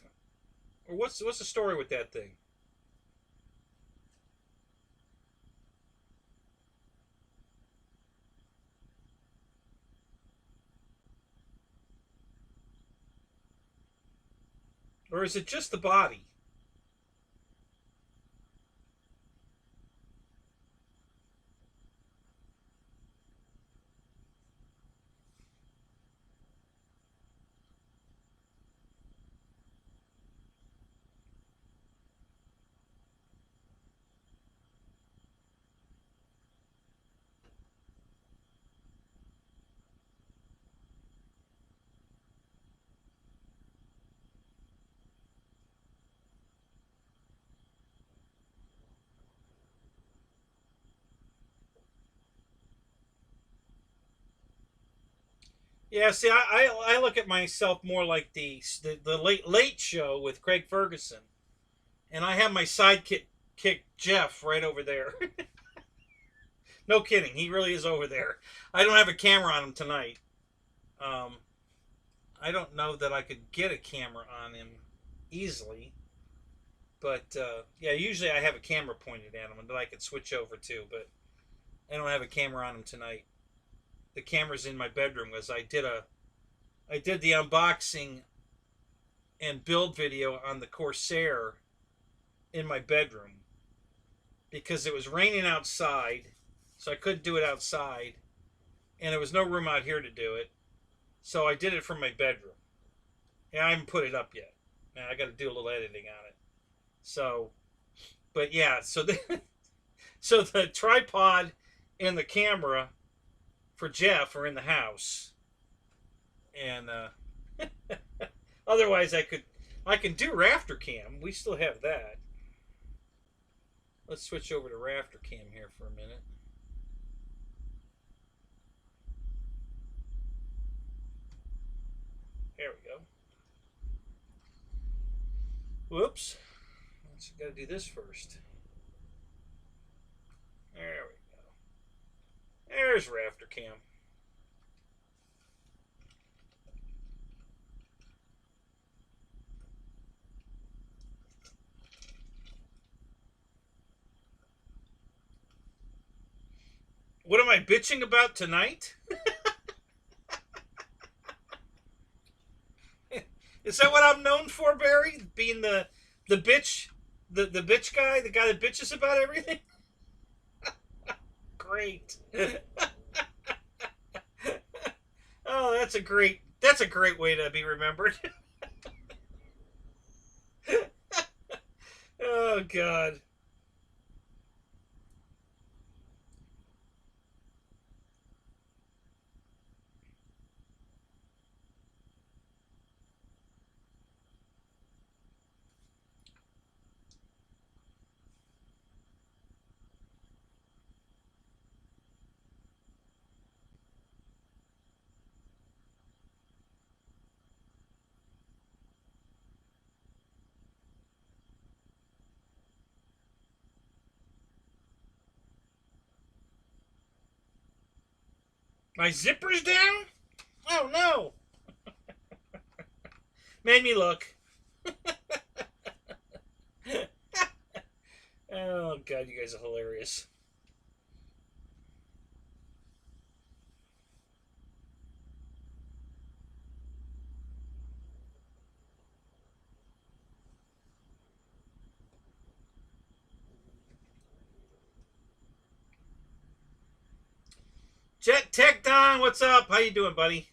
Or what's the story with that thing? Or is it just the body? Yeah, see, I look at myself more like the late show with Craig Ferguson, and I have my sidekick kick Jeff right over there. No kidding, he really is over there. I don't have a camera on him tonight. Um, I don't know that I could get a camera on him easily, but yeah, usually I have a camera pointed at him and that I could switch over to, but I don't have a camera on him tonight. The camera's in my bedroom because I did the unboxing and build video on the Corsair in my bedroom because it was raining outside, so I couldn't do it outside, and there was no room out here to do it, so I did it from my bedroom. And I haven't put it up yet. Now I got to do a little editing on it. So, but yeah, so the tripod and the camera for Jeff are in the house, and otherwise I can do rafter cam. We still have that. Let's switch over to rafter cam here for a minute. There we go. Whoops. Let's got to do this first. There we go. There's rafter cam. What am I bitching about tonight? Is that what I'm known for, Barry? Being the bitch, the bitch guy, the guy that bitches about everything? Great. Oh, that's a great way to be remembered. Oh God. My zipper's down? Oh no. Made me look. Oh, God, you guys are hilarious. Jet Tech Don, what's up? How you doing, buddy?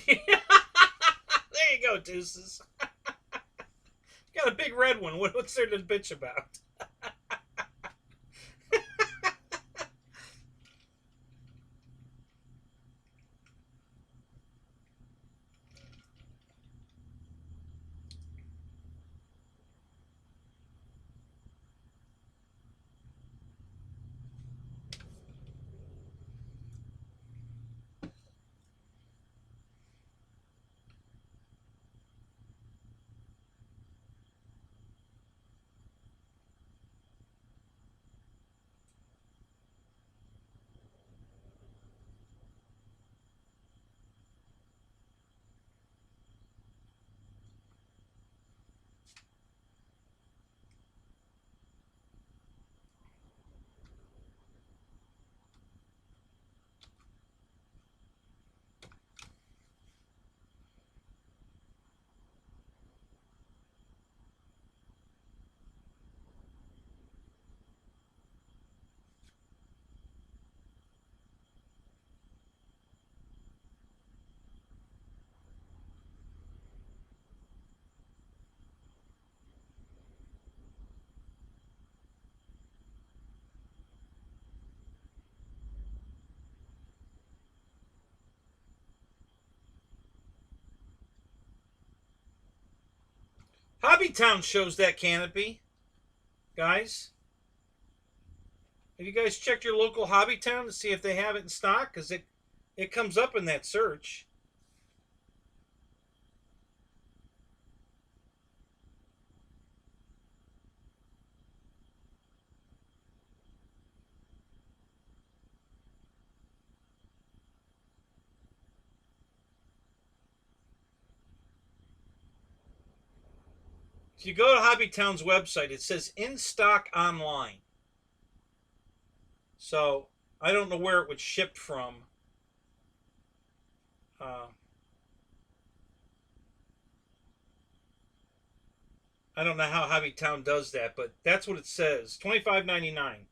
There you go, Deuces. Got a big red one. What's there to bitch about? Hobbytown shows that canopy, guys. Have you guys checked your local Hobbytown to see if they have it in stock? Because it comes up in that search. If you go to Hobbytown's website, it says in stock online. So I don't know where it would ship from. I don't know how Hobbytown does that, but that's what it says. $25.99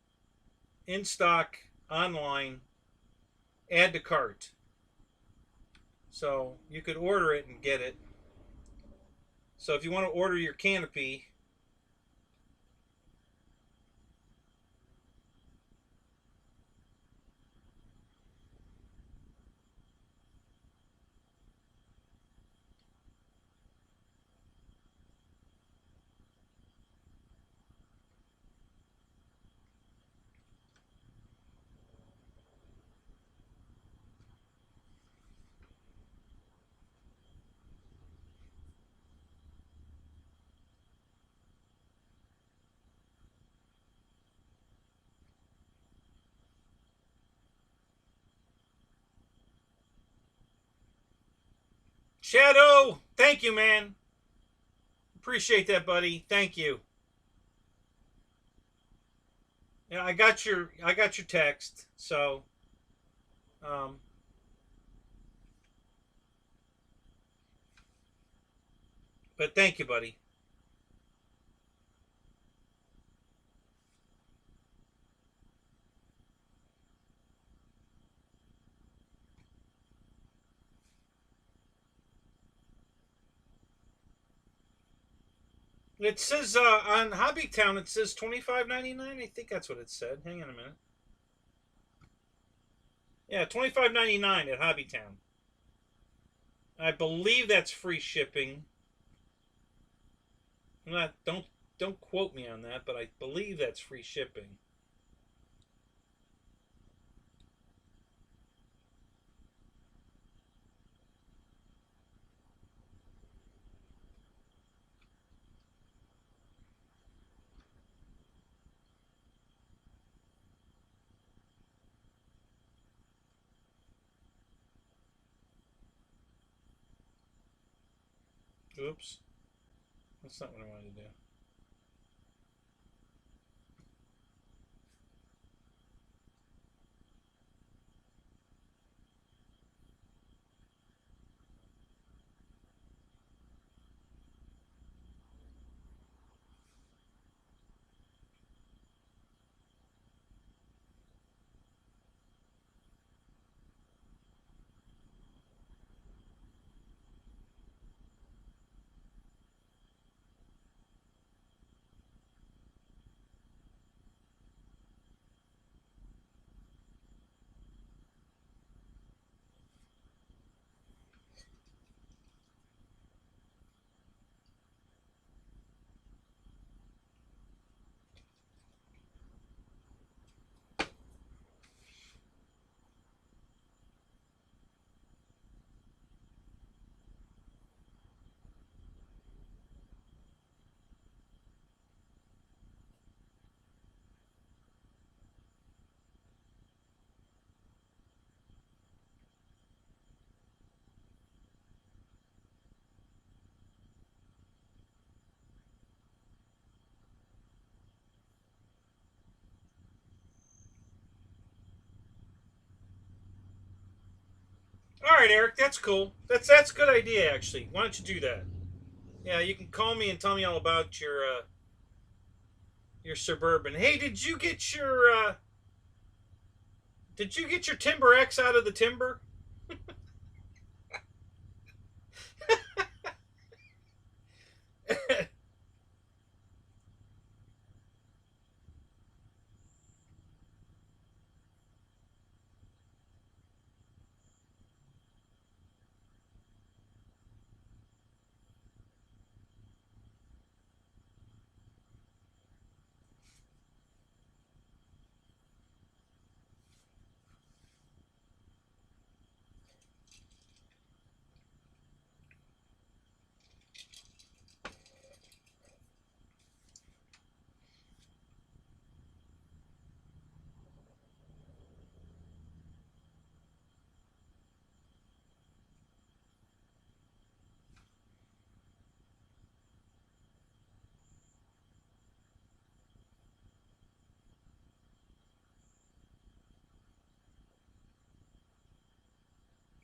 in stock online. Add to cart. So you could order it and get it. So if you want to order your canopy, Shadow, thank you, man. Appreciate that, buddy. Thank you. Yeah, I got your text. So, um, but thank you, buddy. It says on Hobbytown, it says $25.99. I think that's what it said. Hang on a minute. Yeah, $25.99 at Hobbytown. I believe that's free shipping. I'm not don't quote me on that, but I believe that's free shipping. Oops. That's not what I wanted to do. All right, Eric, that's cool. That's a good idea, actually. Why don't you do that? Yeah, you can call me and tell me all about your Suburban. Hey, did you get your Timber X out of the timber?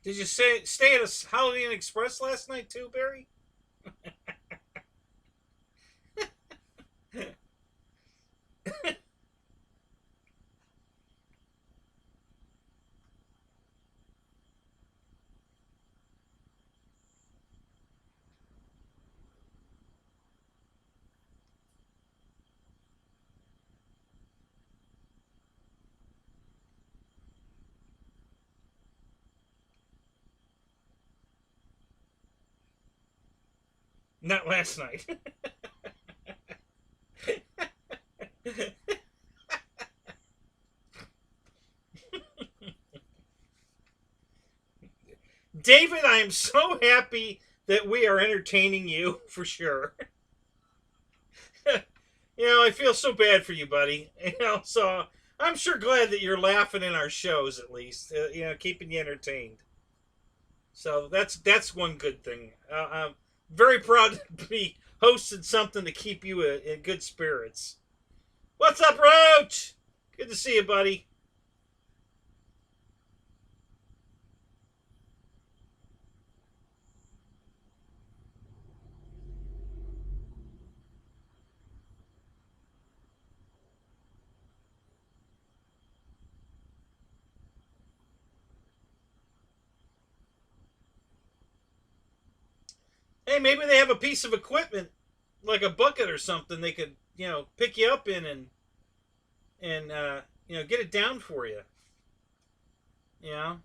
Did you stay at a Holiday Inn Express last night too, Barry? Not last night. David, I am so happy that we are entertaining you for sure. I feel so bad for you, buddy. So I'm sure glad that you're laughing in our shows at least. Keeping you entertained. So that's one good thing. I'm very proud to be hosting something to keep you in good spirits. What's up, Roach? Good to see you, buddy. Hey, maybe they have a piece of equipment like a bucket or something they could pick you up in and get it down for you. You know,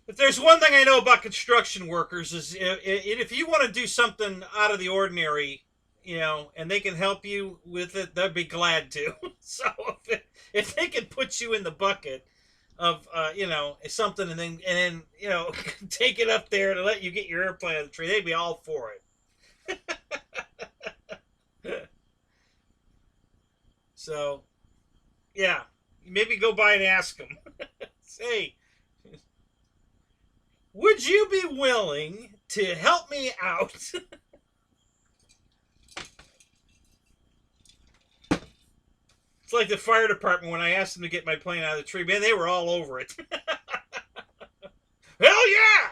if there's one thing I know about construction workers is if you want to do something out of the ordinary, and they can help you with it, they'd be glad to. So if they can put you in the bucket of something and then take it up there to let you get your airplane out of the tree, they'd be all for it. So yeah, maybe go by and ask them. Say, would you be willing to help me out. It's like the fire department when I asked them to get my plane out of the tree. Man, they were all over it. Hell yeah!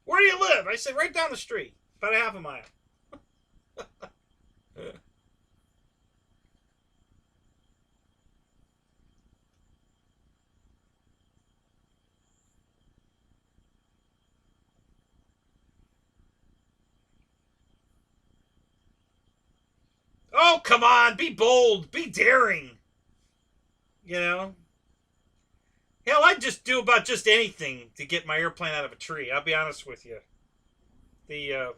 Where do you live? I said, right down the street. About a half a mile. Oh, come on. Be bold. Be daring. You know? Hell, I'd just do about just anything to get my airplane out of a tree. I'll be honest with you. The,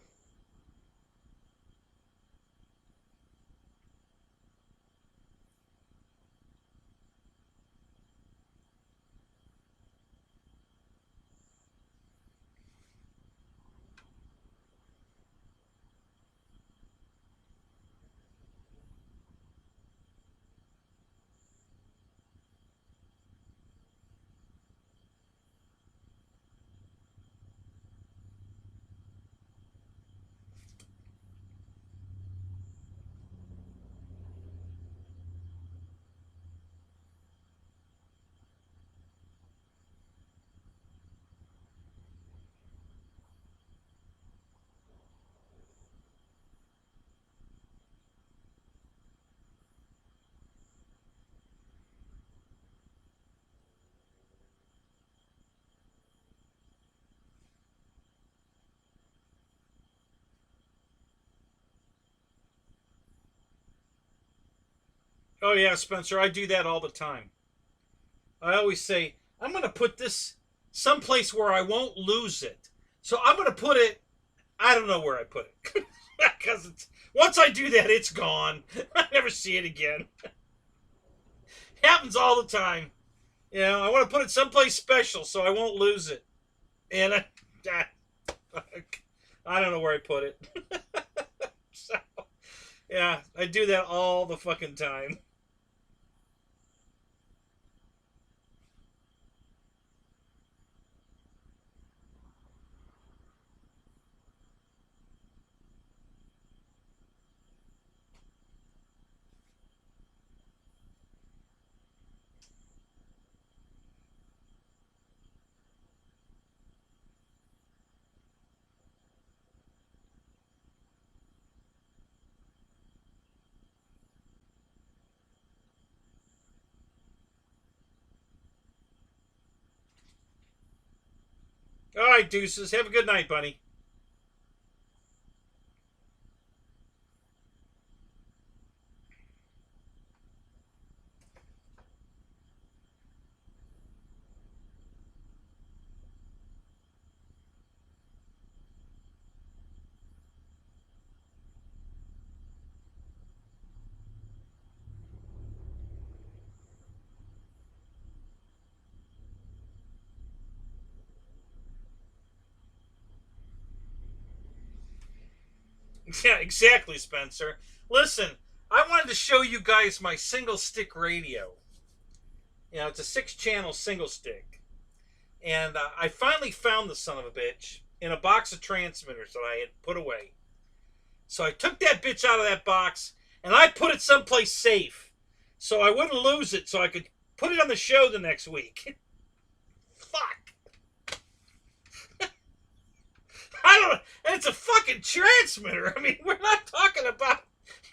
oh, yeah, Spencer, I do that all the time. I always say, I'm going to put this someplace where I won't lose it. So I'm going to put it, I don't know where I put it. Because once I do that, it's gone. I never see it again. It happens all the time. You know, I want to put it someplace special so I won't lose it. And I don't know where I put it. So, yeah, I do that all the fucking time. All right, deuces. Have a good night, buddy. Yeah, exactly, Spencer. Listen, I wanted to show you guys my single stick radio. You know, it's a 6-channel single stick. And I finally found the son of a bitch in a box of transmitters that I had put away. So I took that bitch out of that box and I put it someplace safe so I wouldn't lose it so I could put it on the show the next week. Fuck. I don't know. And it's a fucking transmitter. I mean, we're not talking about,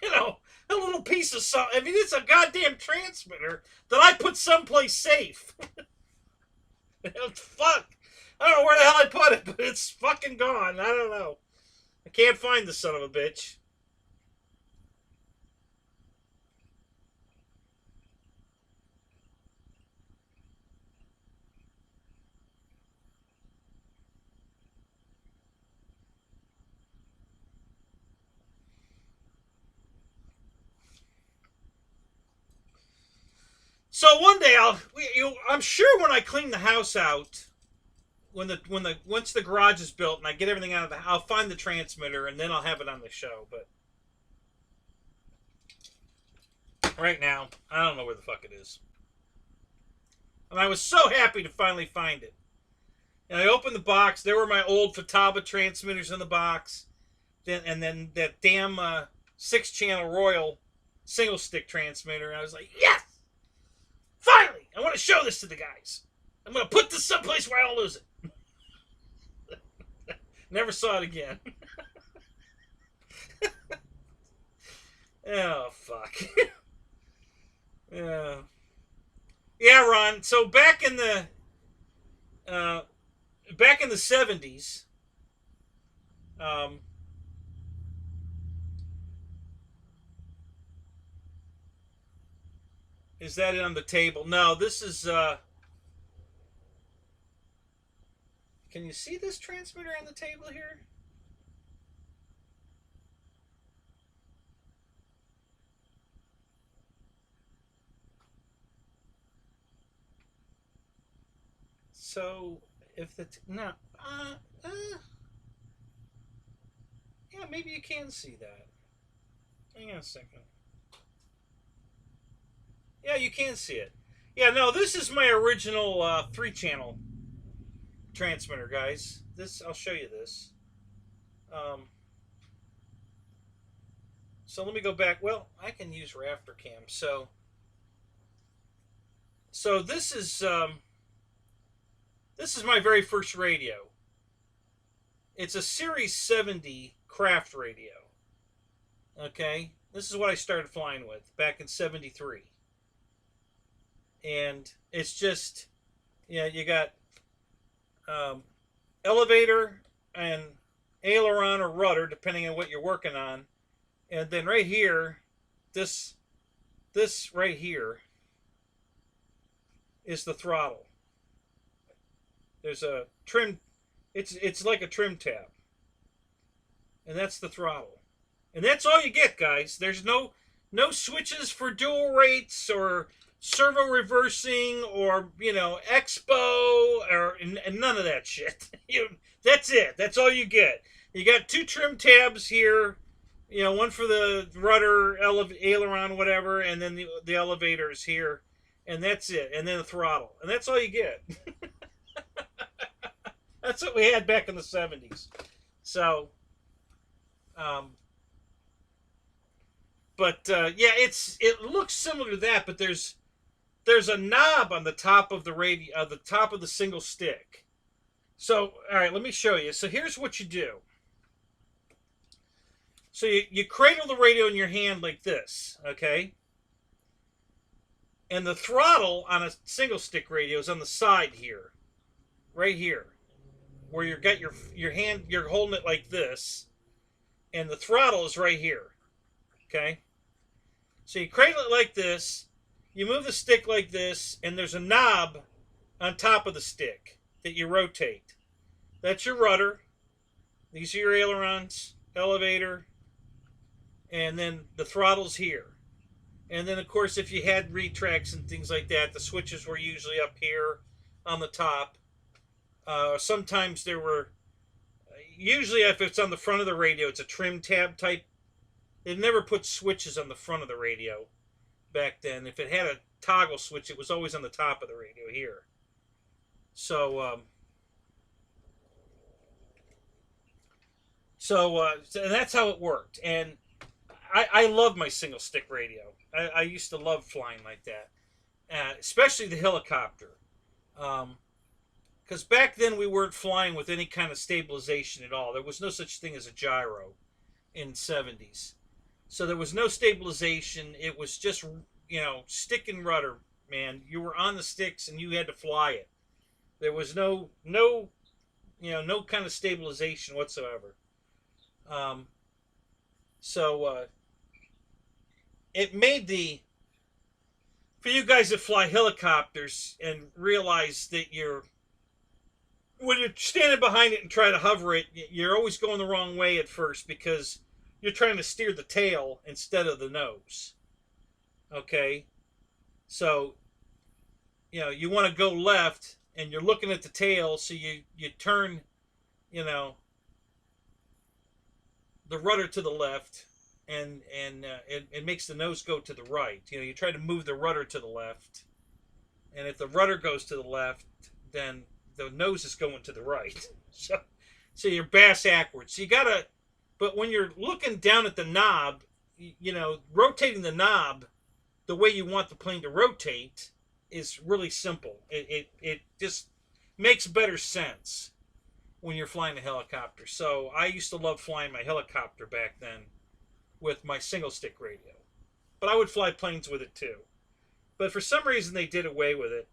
you know, a little piece of something. I mean, it's a goddamn transmitter that I put someplace safe. Fuck. I don't know where the hell I put it, but it's fucking gone. I don't know. I can't find the son of a bitch. So one day I'm sure when I clean the house out, once the garage is built and I get everything out of the, I'll find the transmitter and then I'll have it on the show. But right now, I don't know where the fuck it is. And I was so happy to finally find it. And I opened the box. There were my old Futaba transmitters in the box. And then that damn 6-channel Royal single stick transmitter. And I was like, yes! Finally! I want to show this to the guys. I'm going to put this someplace where I don't lose it. Never saw it again. Oh, fuck. Yeah. Yeah, Ron. So back in the 70s, is that it on the table? No, this is can you see this transmitter on the table here? So if the no, yeah, maybe you can see that. Hang on a second. Yeah, you can see it. Yeah, no, this is my original 3-channel transmitter, guys. This, I'll show you this. So let me go back. Well, I can use Rafter Cam. So this is my very first radio. It's a Series 70 Craft radio. Okay, this is what I started flying with back in '73, and it's just, yeah, you got elevator and aileron or rudder depending on what you're working on, and then right here, this right here is the throttle. There's a trim, it's like a trim tab, and that's the throttle, and that's all you get, guys. There's no switches for dual rates or servo reversing or, you know, expo or and none of that shit. That's it. That's all you get. You got 2 trim tabs here, you know, one for the rudder, aileron, whatever, and then the elevators here, and that's it. And then the throttle, and that's all you get. That's what we had back in the 70s. So, yeah, it looks similar to that, but there's a knob on the top of the radio, the top of the single stick. So, all right, let me show you. So here's what you do. So you cradle the radio in your hand like this, okay? And the throttle on a single stick radio is on the side here, right here, where you got your hand, you're holding it like this, and the throttle is right here, okay? So you cradle it like this, you move the stick like this, and there's a knob on top of the stick that you rotate. That's your rudder. These are your ailerons, elevator, and then the throttle's here. And then, of course, if you had retracts and things like that, the switches were usually up here on the top. Sometimes there were, usually if it's on the front of the radio, it's a trim tab type. They never put switches on the front of the radio back then. If it had a toggle switch, it was always on the top of the radio here. So, and that's how it worked. And I love my single stick radio. I used to love flying like that, especially the helicopter. Because back then we weren't flying with any kind of stabilization at all. There was no such thing as a gyro in the 70s. So there was no stabilization. It was just, you know, stick and rudder, man. You were on the sticks and you had to fly it. There was no kind of stabilization whatsoever. It made for you guys that fly helicopters and realize that when you're standing behind it and try to hover it, you're always going the wrong way at first because you're trying to steer the tail instead of the nose. Okay? So, you know, you want to go left and you're looking at the tail, so you turn, you know, the rudder to the left, and it makes the nose go to the right. You know, you try to move the rudder to the left, and if the rudder goes to the left, then the nose is going to the right. So you're bass backwards. So you gotta, but when you're looking down at the knob, you know, rotating the knob the way you want the plane to rotate is really simple. It just makes better sense when you're flying a helicopter. So I used to love flying my helicopter back then with my single stick radio. But I would fly planes with it too. But for some reason they did away with it.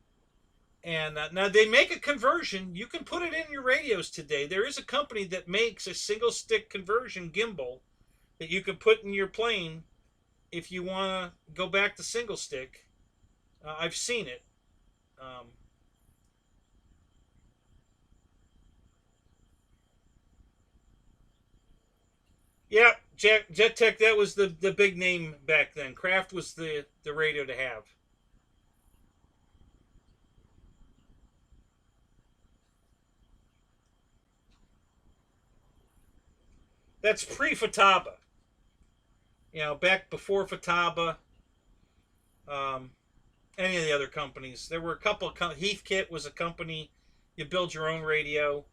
And now they make a conversion. You can put it in your radios today. There is a company that makes a single stick conversion gimbal that you can put in your plane if you want to go back to single stick. I've seen it. Yeah, Jet Tech, that was the big name back then. Kraft was the radio to have. That's pre-Fataba. You know, back before Fataba, any of the other companies. There were a couple. Heathkit was a company. You build your own radio.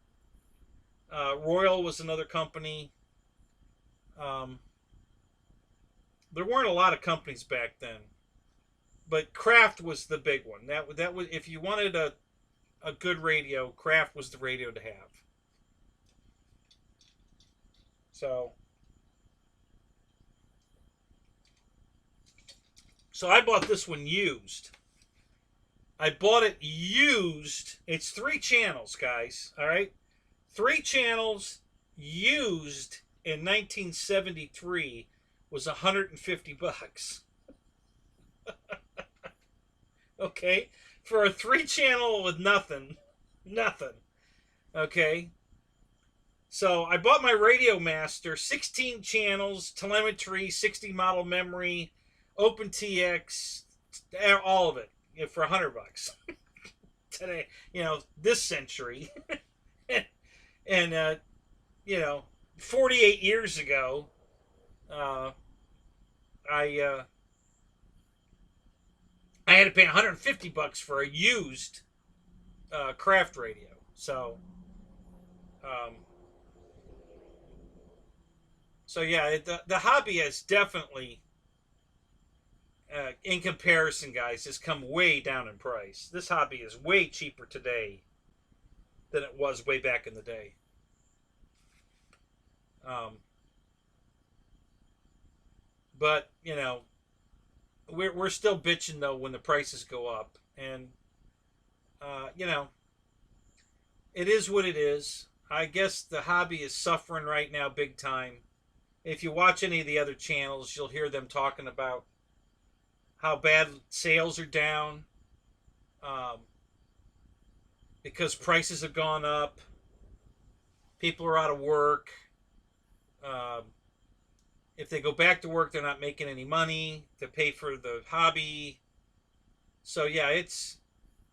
Royal was another company. Um, there weren't a lot of companies back then, but Kraft was the big one. That was, if you wanted a good radio, Kraft was the radio to have. So I bought this one used. I bought it used. It's 3 channels, guys. All right, 3 channels used in 1973 was $150. Okay, for a 3 channel with nothing. Okay, so I bought my Radio Master, 16 channels, telemetry, 60 model memory, OpenTX, all of it, for $100 today. You know, this century, and you know, 48 years ago, I had to pay $150 for a used Kraft radio. So, so yeah, the hobby has definitely, in comparison, guys, has come way down in price. This hobby is way cheaper today than it was way back in the day. But you know, we're still bitching though when the prices go up, and you know, it is what it is. I guess the hobby is suffering right now big time. If you watch any of the other channels, you'll hear them talking about how bad sales are down, because prices have gone up. People are out of work. If they go back to work, they're not making any money to pay for the hobby. So yeah, it's,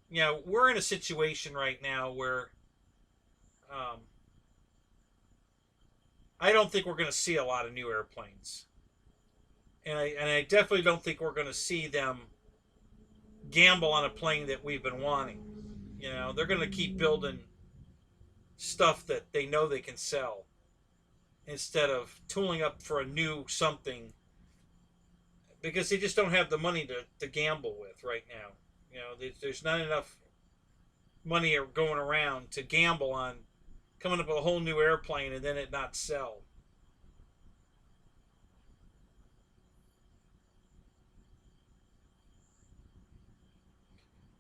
you know, we're in a situation right now where I don't think we're going to see a lot of new airplanes, and I definitely don't think we're going to see them gamble on a plane that we've been wanting. You know, they're going to keep building stuff that they know they can sell, instead of tooling up for a new something, because they just don't have the money to gamble with right now. You know, there's not enough money going around to gamble on coming up with a whole new airplane and then it not sell.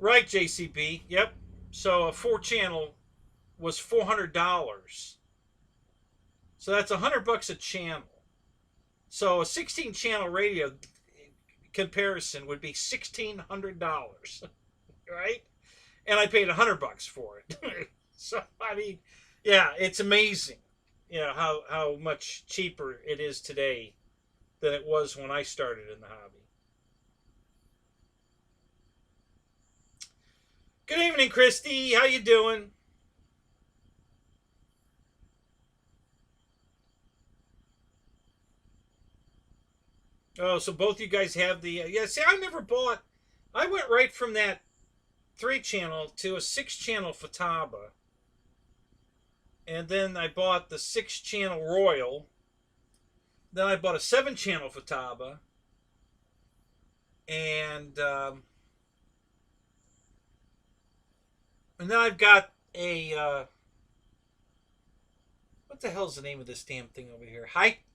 Right, JCB. Yep. So a 4-channel was $400. So that's $100 a channel. So a 16-channel radio comparison would be $1,600, right? And I paid $100 for it. So I mean, yeah, it's amazing, you know, how much cheaper it is today than it was when I started in the hobby. Good evening, Christy. How you doing? Oh, so both you guys have the... yeah, see, I never bought... I went right from that 3-channel to a 6-channel Futaba. And then I bought the 6-channel Royal. Then I bought a 7-channel Futaba. And then I've got a what the hell's the name of this damn thing over here?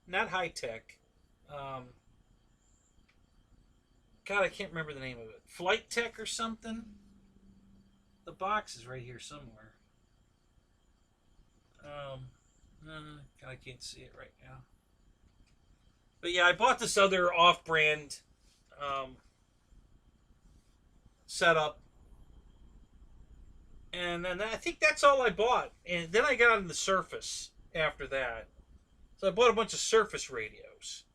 Not high tech. God, I can't remember the name of it. Flight Tech or something. The box is right here somewhere. God, I can't see it right now. But yeah, I bought this other off-brand setup. And then I think that's all I bought. And then I got on the Surface after that. So I bought a bunch of Surface radios.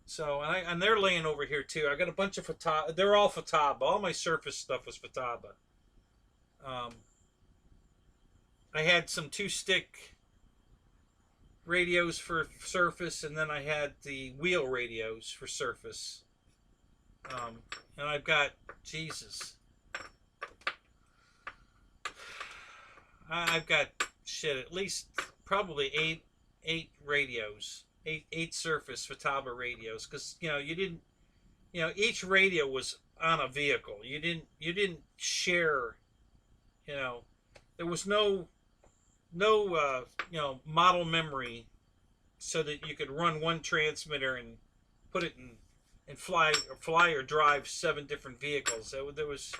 So, and they're laying over here too. I got a bunch of Futaba. They're all Futaba. All my Surface stuff was Futaba. I had some 2-stick radios for Surface, and then I had the wheel radios for Surface. And I've got, Jesus, I've got shit, at least probably eight radios, eight Surface Futaba radios, because you didn't, each radio was on a vehicle. You didn't share. There was no model memory, so that you could run one transmitter and put it in and fly or drive 7 different vehicles. There was,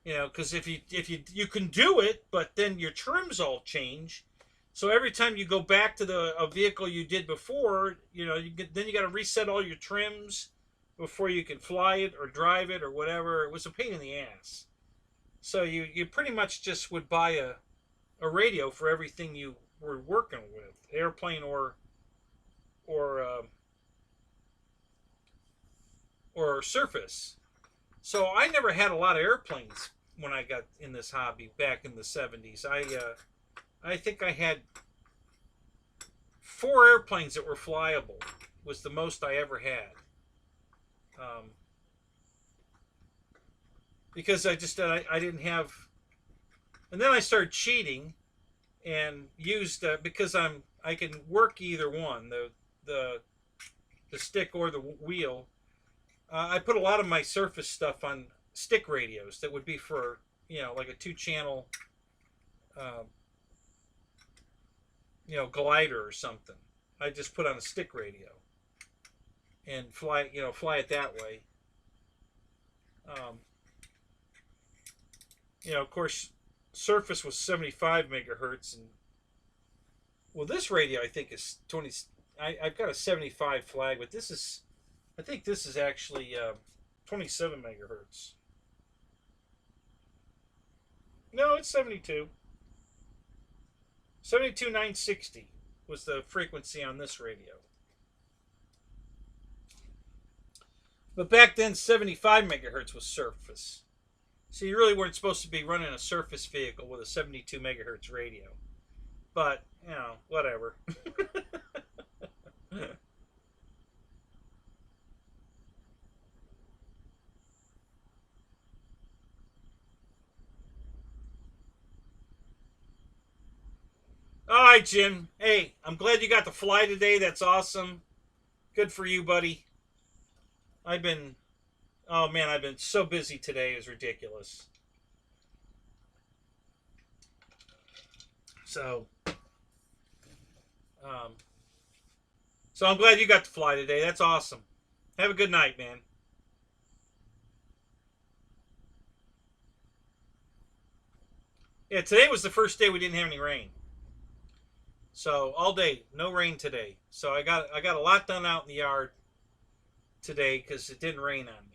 because if you can do it, but then your trims all change. So every time you go back to a vehicle you did before, then you got to reset all your trims before you can fly it or drive it or whatever. It was a pain in the ass. So you pretty much just would buy a radio for everything you were working with, airplane or Surface. So I never had a lot of airplanes when I got in this hobby back in the 70s. I think I had 4 airplanes that were flyable. Was the most I ever had. Because I didn't have, and then I started cheating and used because I can work either one, the stick or the wheel. I put a lot of my Surface stuff on stick radios that would be for like a 2-channel glider or something. I just put on a stick radio and fly it that way. Of course, Surface was 75 megahertz, and well, this radio I think is 20. I've got a 75 flag, but I think this is actually 27 megahertz. No, it's 72. 72960 was the frequency on this radio. But back then, 75 megahertz was Surface. So you really weren't supposed to be running a Surface vehicle with a 72 megahertz radio. But, whatever. All right, Jim. Hey, I'm glad you got to fly today. That's awesome. Good for you, buddy. I've been so busy today. It's ridiculous. So I'm glad you got to fly today. That's awesome. Have a good night, man. Yeah, today was the first day we didn't have any rain. So all day, no rain today. So I got a lot done out in the yard today because it didn't rain on me.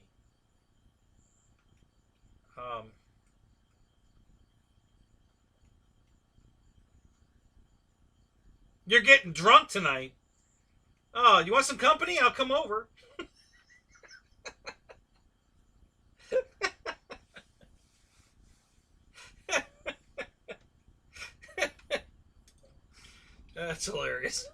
You're getting drunk tonight. Oh, you want some company? I'll come over. That's hilarious.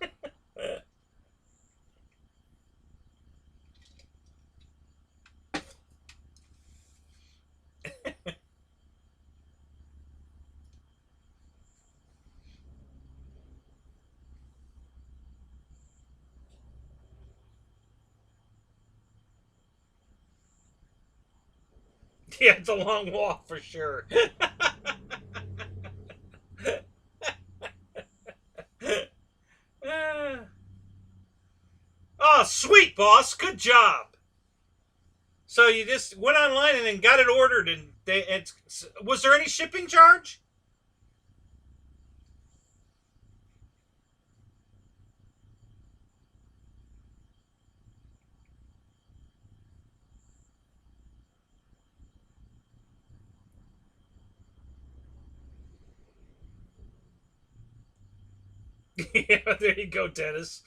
Yeah, it's a long walk for sure. Oh, sweet, boss. Good job. So you just went online and then got it ordered, and was there any shipping charge? Yeah, there you go, Dennis.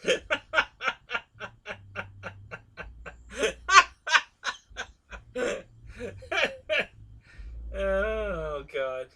Oh God.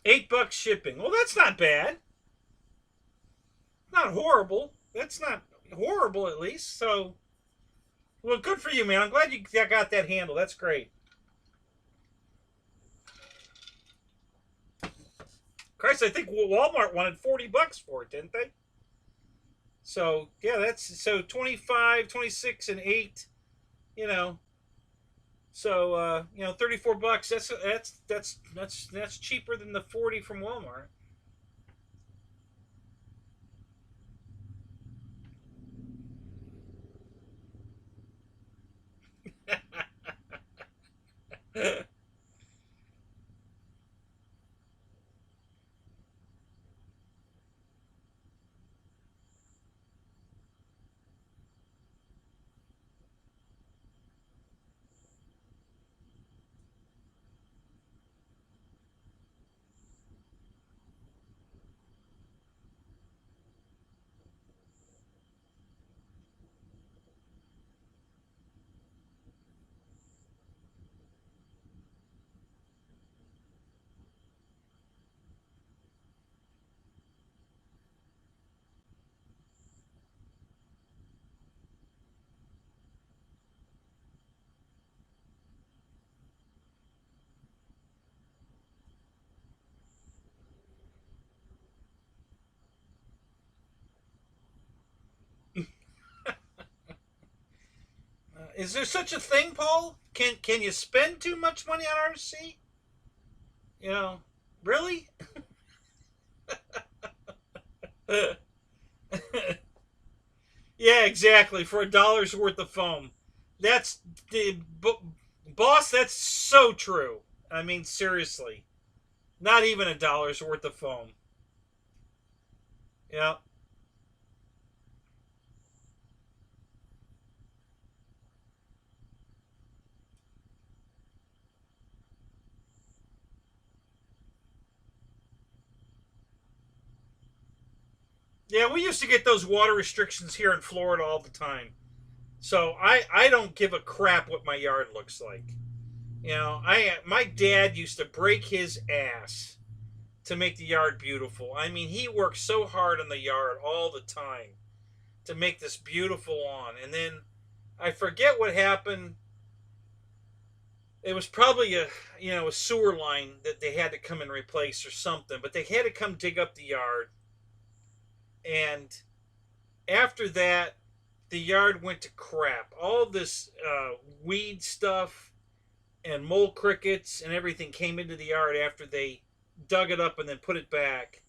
$8 shipping. Well, that's not bad. Not horrible. That's not horrible, at least. So, well, good for you, man. I'm glad you got that handle. That's great. Christ, I think Walmart wanted $40 for it, didn't they? So yeah, that's so 25, 26, and 8. You know, so $34. That's cheaper than the 40 from Walmart. Is there such a thing, Paul? Can you spend too much money on RC? You know, really? Yeah, exactly. For $1 worth of foam, that's the boss. That's so true. I mean, seriously, not even $1 worth of foam. Yeah. Yeah, we used to get those water restrictions here in Florida all the time. So I don't give a crap what my yard looks like. My dad used to break his ass to make the yard beautiful. I mean, he worked so hard on the yard all the time to make this beautiful lawn. And then I forget what happened. It was probably a sewer line that they had to come and replace or something, but they had to come dig up the yard. And after that, the yard went to crap. All this weed stuff and mole crickets and everything came into the yard after they dug it up and then put it back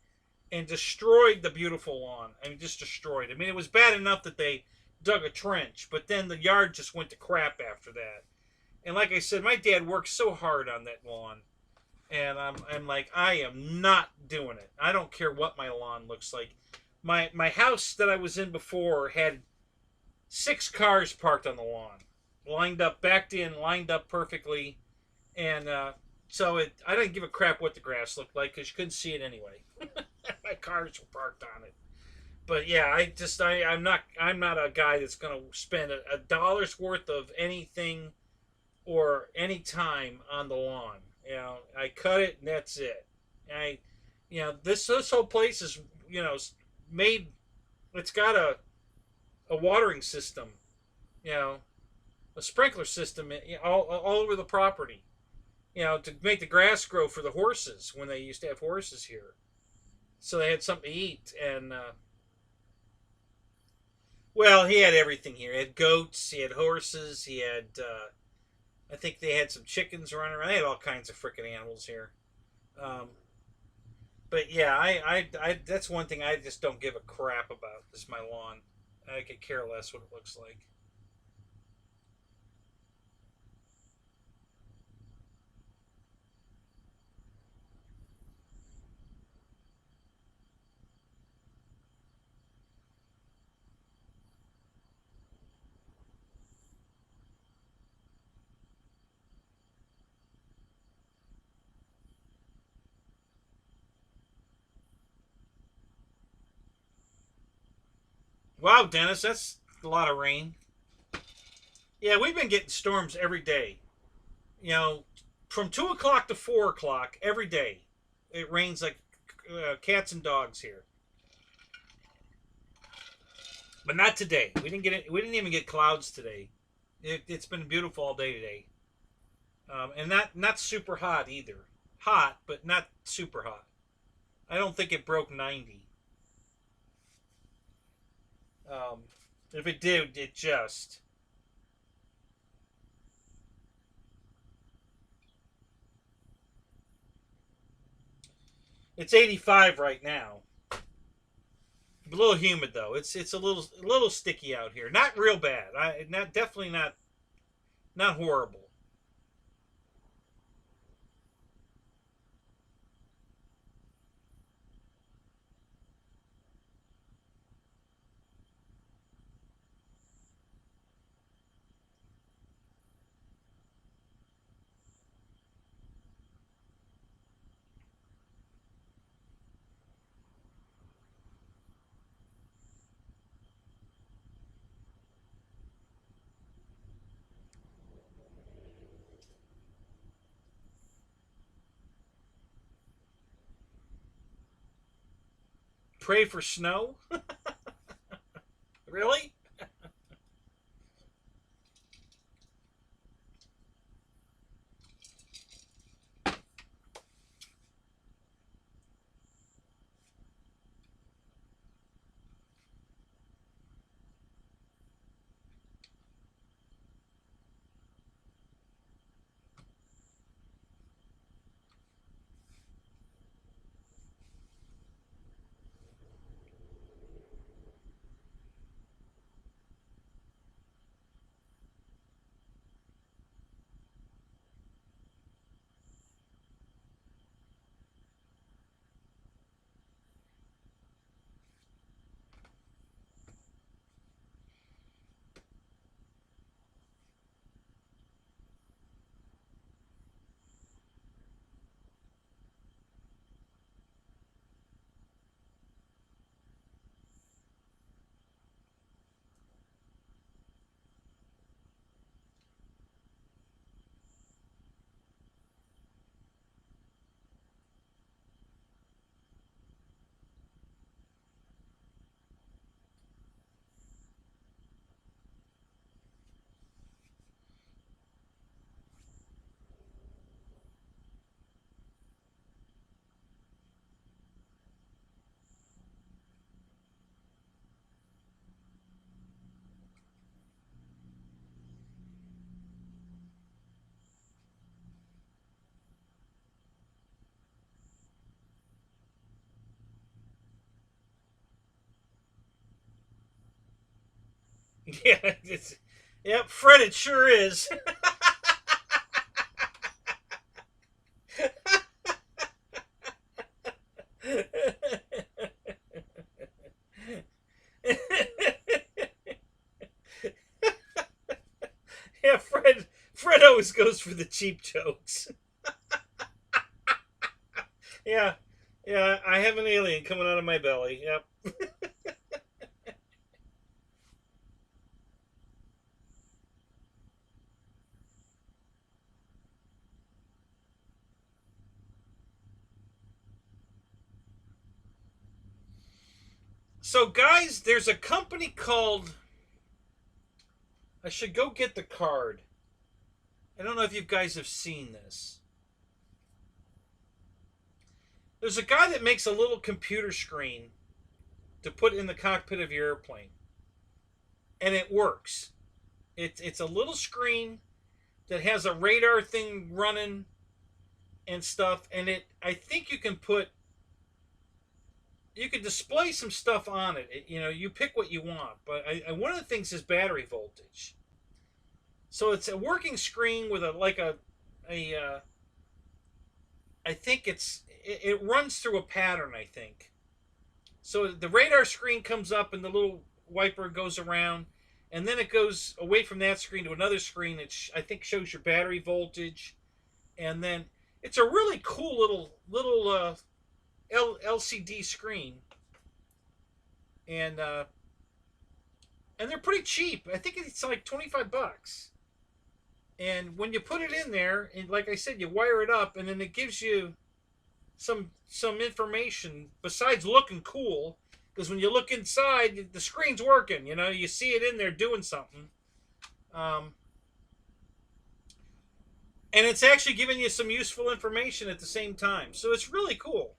and destroyed the beautiful lawn. I mean, just destroyed. I mean, it was bad enough that they dug a trench, but then the yard just went to crap after that. And like I said, my dad worked so hard on that lawn. And I'm like, I am not doing it. I don't care what my lawn looks like. My house that I was in before had 6 cars parked on the lawn, lined up, backed in, lined up perfectly, and So I didn't give a crap what the grass looked like because you couldn't see it anyway. My cars were parked on it. But yeah, I'm not a guy that's gonna spend a dollar's worth of anything or any time on the lawn. You know, I cut it and that's it. I, you know, this whole place is, you know, made. It's got a watering system. You know, a sprinkler system all over the property. You know, to make the grass grow for the horses when they used to have horses here, so they had something to eat. And well, he had everything here. He had goats, he had horses, he had. I think they had some chickens running around. They had all kinds of freaking animals here. Um, but yeah, I that's one thing I just don't give a crap about. Is my lawn. I could care less what it looks like. Wow, Dennis, that's a lot of rain. Yeah, we've been getting storms every day. You know, from 2 o'clock to 4 o'clock every day. It rains like cats and dogs here, but not today. We didn't get it. We didn't even get clouds today. It's been beautiful all day today, and not super hot either. Hot, but not super hot. I don't think it broke 90. Um, if it did, it just. It's 85 right now. A little humid though. It's a little sticky out here. Not real bad. Not definitely not horrible. Pray for snow. Really? Yeah. Yep, Fred. It sure is. Yeah, Fred. Fred always goes for the cheap jokes. Yeah, yeah, I have an alien coming out of my belly. Yep. So, guys, there's a company called. I should go get the card. I don't know if you guys have seen this. There's a guy that makes a little computer screen to put in the cockpit of your airplane, and it works. It's a little screen that has a radar thing running and stuff, and it. I think you can display some stuff on it. You pick what you want, but one of the things is battery voltage. So it's a working screen with a I think it runs through a pattern. I think so. The radar screen comes up, and the little wiper goes around, and then it goes away from that screen to another screen that I think shows your battery voltage, and then it's a really cool little LCD screen, and and they're pretty cheap. I think it's like $25. And when you put it in there, and like I said, you wire it up, and then it gives you some information besides looking cool. Because when you look inside, the screen's working. You see it in there doing something, um, and it's actually giving you some useful information at the same time. So it's really cool.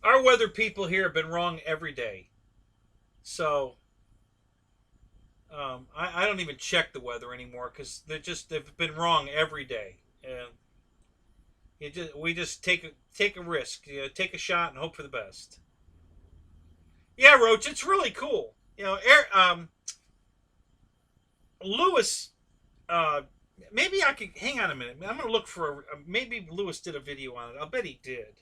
Our weather people here have been wrong every day. So I don't even check the weather anymore because they've been wrong every day. And we just take a risk, take a shot and hope for the best. Yeah, Roach, it's really cool. Lewis. Uh, Maybe I could hang on a minute. I'm gonna look for maybe Lewis did a video on it. I'll bet he did.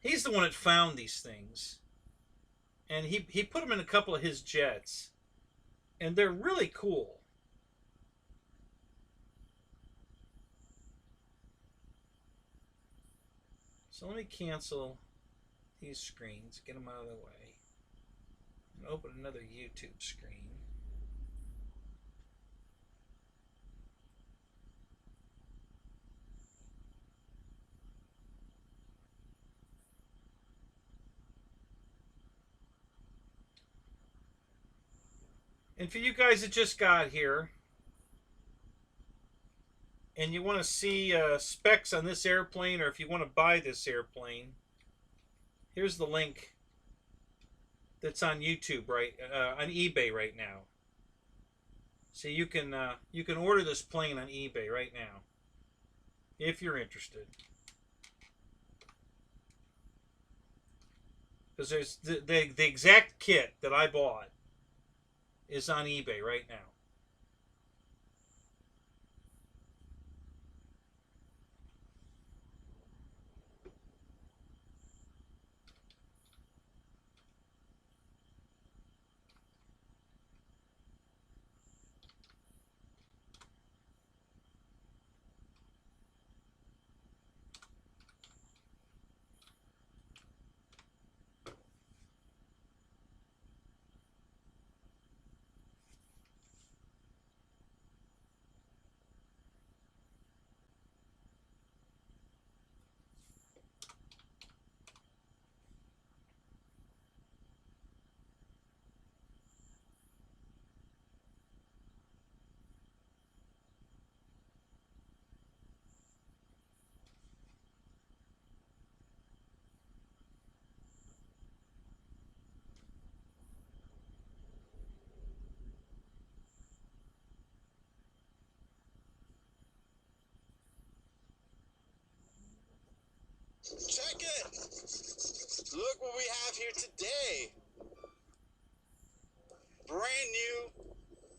He's the one that found these things, and he put them in a couple of his jets, and they're really cool. So let me cancel these screens, get them out of the way, and open another YouTube screen. And for you guys that just got here, and you want to see specs on this airplane, or if you want to buy this airplane, here's the link that's on YouTube on eBay right now. So you can order this plane on eBay right now if you're interested. Because there's the exact kit that I bought is on eBay right now. Check it! Look what we have here today. Brand new.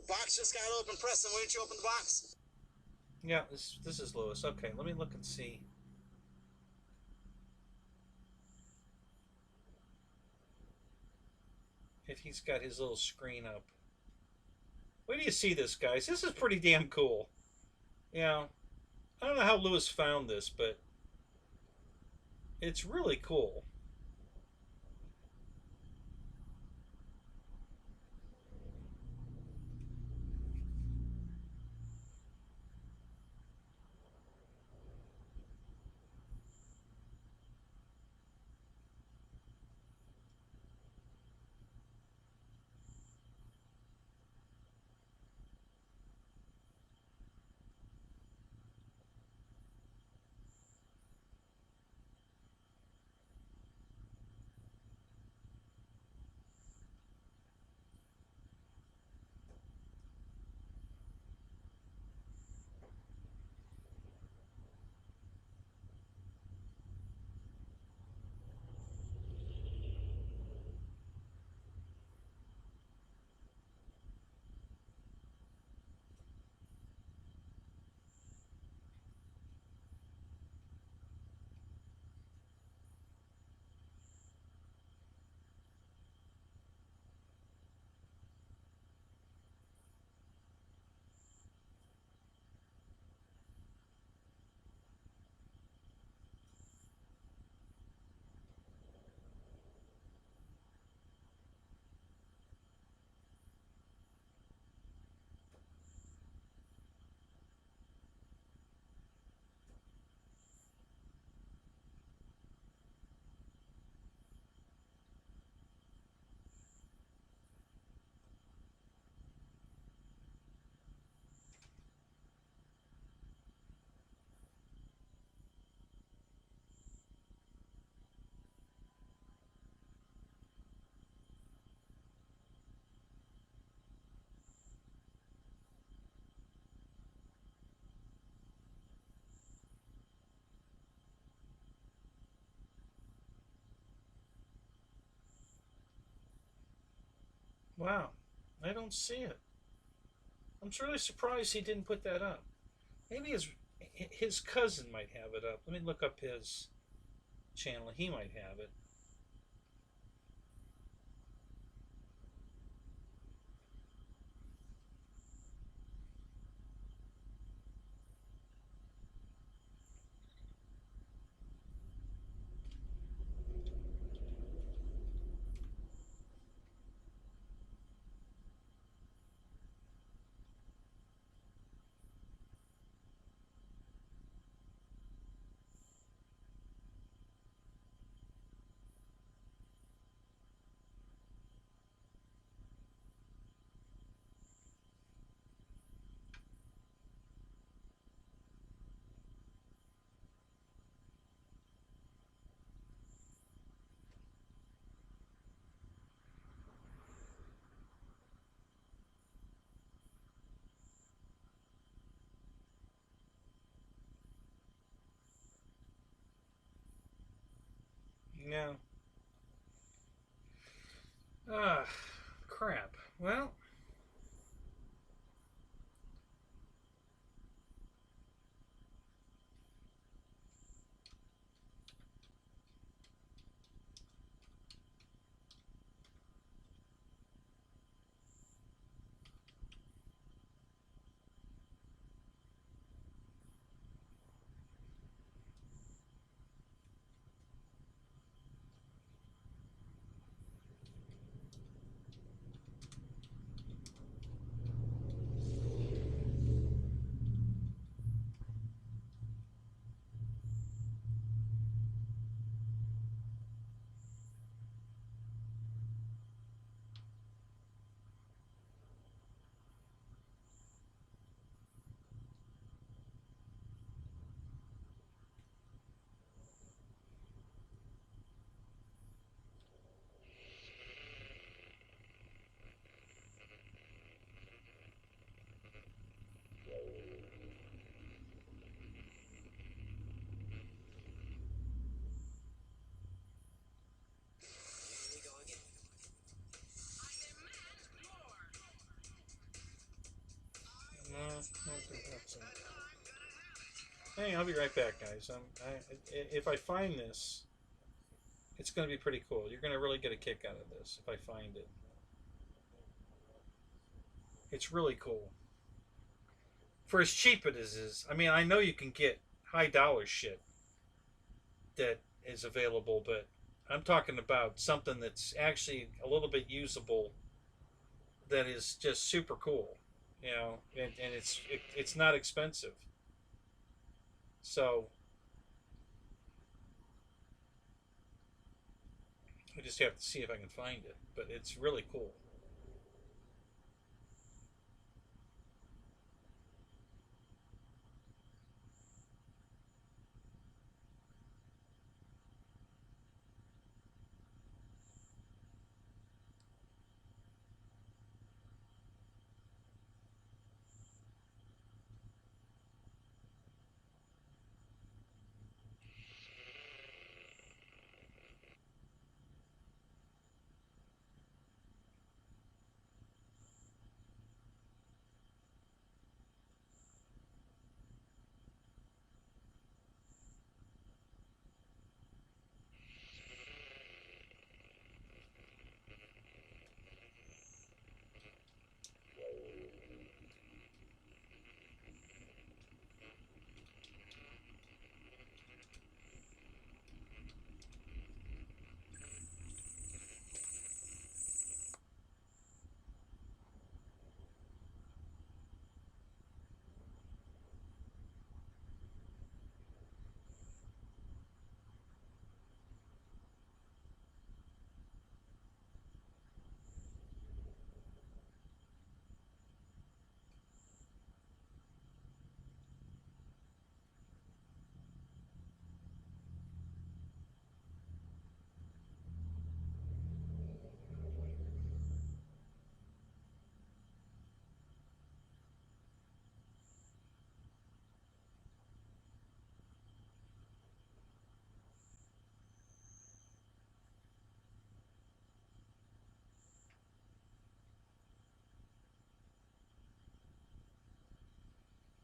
Box just got open. Preston, why don't you open the box? Yeah, this is Lewis. Okay, let me look and see. If he's got his little screen up. Wait do you see this, guys? This is pretty damn cool. Yeah, I don't know how Lewis found this, but it's really cool. Wow, I don't see it. I'm really surprised he didn't put that up. Maybe his cousin might have it up. Let me look up his channel. He might have it. No. Ah, crap. Well, Hey, I'll be right back, guys. If I find this, it's going to be pretty cool. You're going to really get a kick out of this if I find it. It's really cool. For as cheap it is, I mean, I know you can get high dollar shit that is available, but I'm talking about something that's actually a little bit usable, that is just super cool, you know, and it's not expensive. So I just have to see if I can find it, but it's really cool.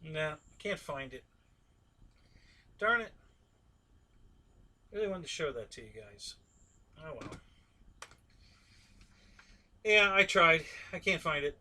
No, can't find it. Darn it. I really wanted to show that to you guys. Oh well. Yeah, I tried. I can't find it.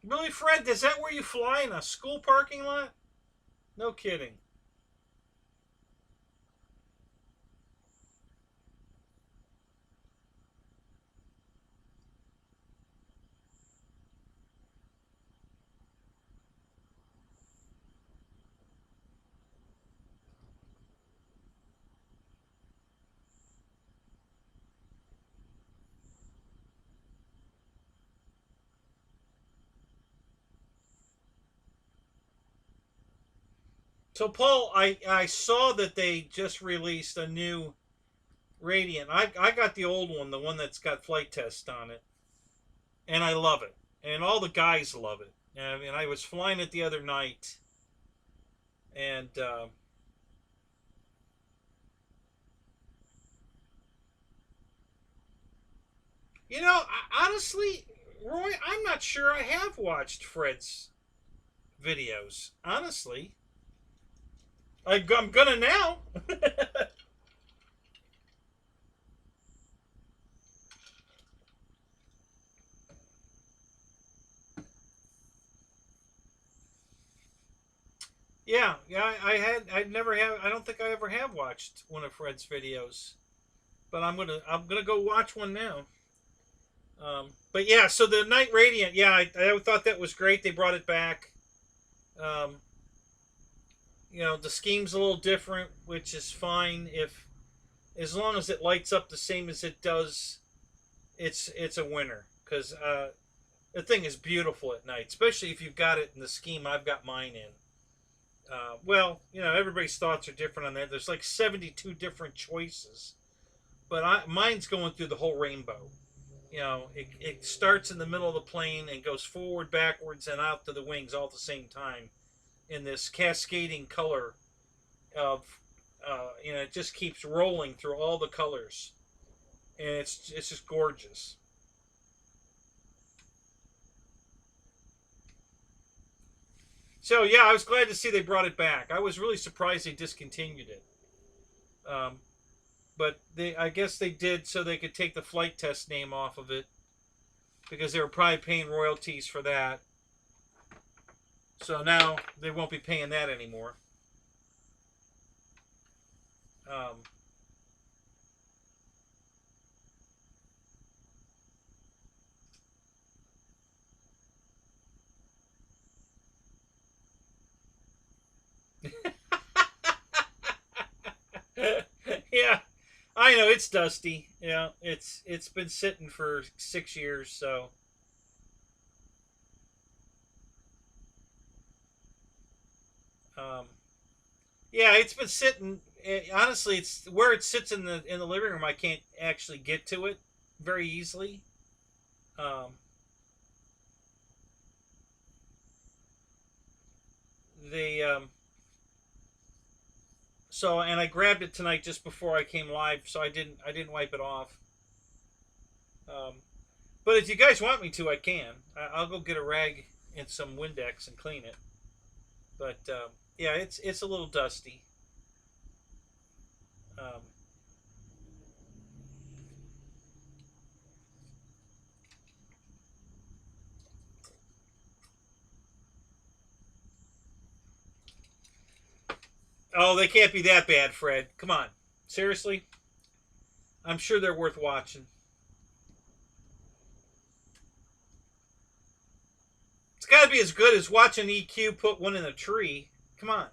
Really, Fred? Is that where you fly, in a school parking lot? No kidding. So, Paul, I saw that they just released a new Radiant. I got the old one, the one that's got flight test on it, and I love it. And all the guys love it. I mean, I was flying it the other night, and you know, honestly, Roy, I'm not sure I have watched Fred's videos. Honestly, I'm gonna now. Yeah, yeah. I never have. I don't think I ever have watched one of Fred's videos, but I'm gonna go watch one now. But yeah, so the Night Radiant, yeah, I thought that was great. They brought it back. Um, the scheme's a little different, which is fine if as long as it lights up the same as it does. It's a winner because the thing is beautiful at night, especially if you've got it in the scheme I've got mine in. Well, everybody's thoughts are different on that. There's like 72 different choices, but mine's going through the whole rainbow. It starts in the middle of the plane and goes forward, backwards, and out to the wings all at the same time in this cascading color of, it just keeps rolling through all the colors, and it's just gorgeous. So yeah, I was glad to see they brought it back. I was really surprised they discontinued it. Um, but I guess they did so they could take the flight test name off of it because they were probably paying royalties for that. So now they won't be paying that anymore. Um, yeah, I know it's dusty. It's been sitting for 6 years, so um, yeah, it's been sitting. Honestly, it's where it sits in the living room. I can't actually get to it very easily. Um, they so and I grabbed it tonight just before I came live, so I didn't wipe it off. Um, but if you guys want me to, I can. I'll go get a rag and some Windex and clean it. But yeah, it's a little dusty. Um, oh, they can't be that bad, Fred. Come on, seriously. I'm sure they're worth watching. It's got to be as good as watching EQ put one in a tree. Come on,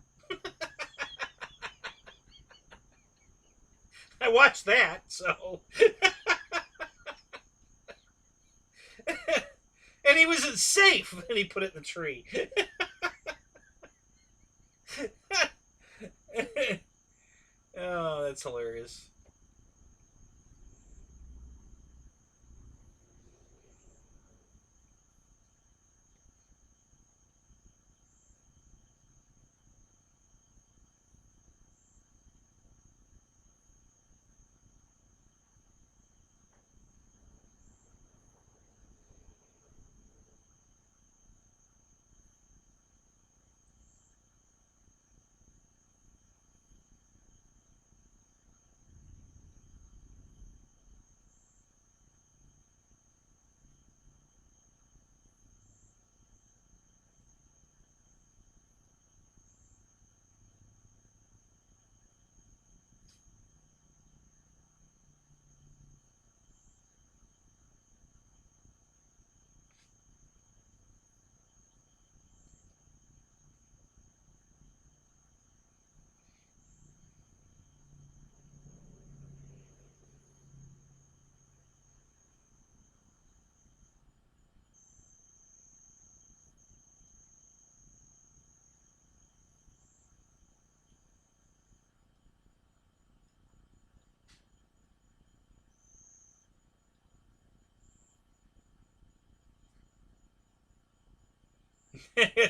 I watched that. So, and he wasn't safe, and he put it in the tree. Oh, that's hilarious.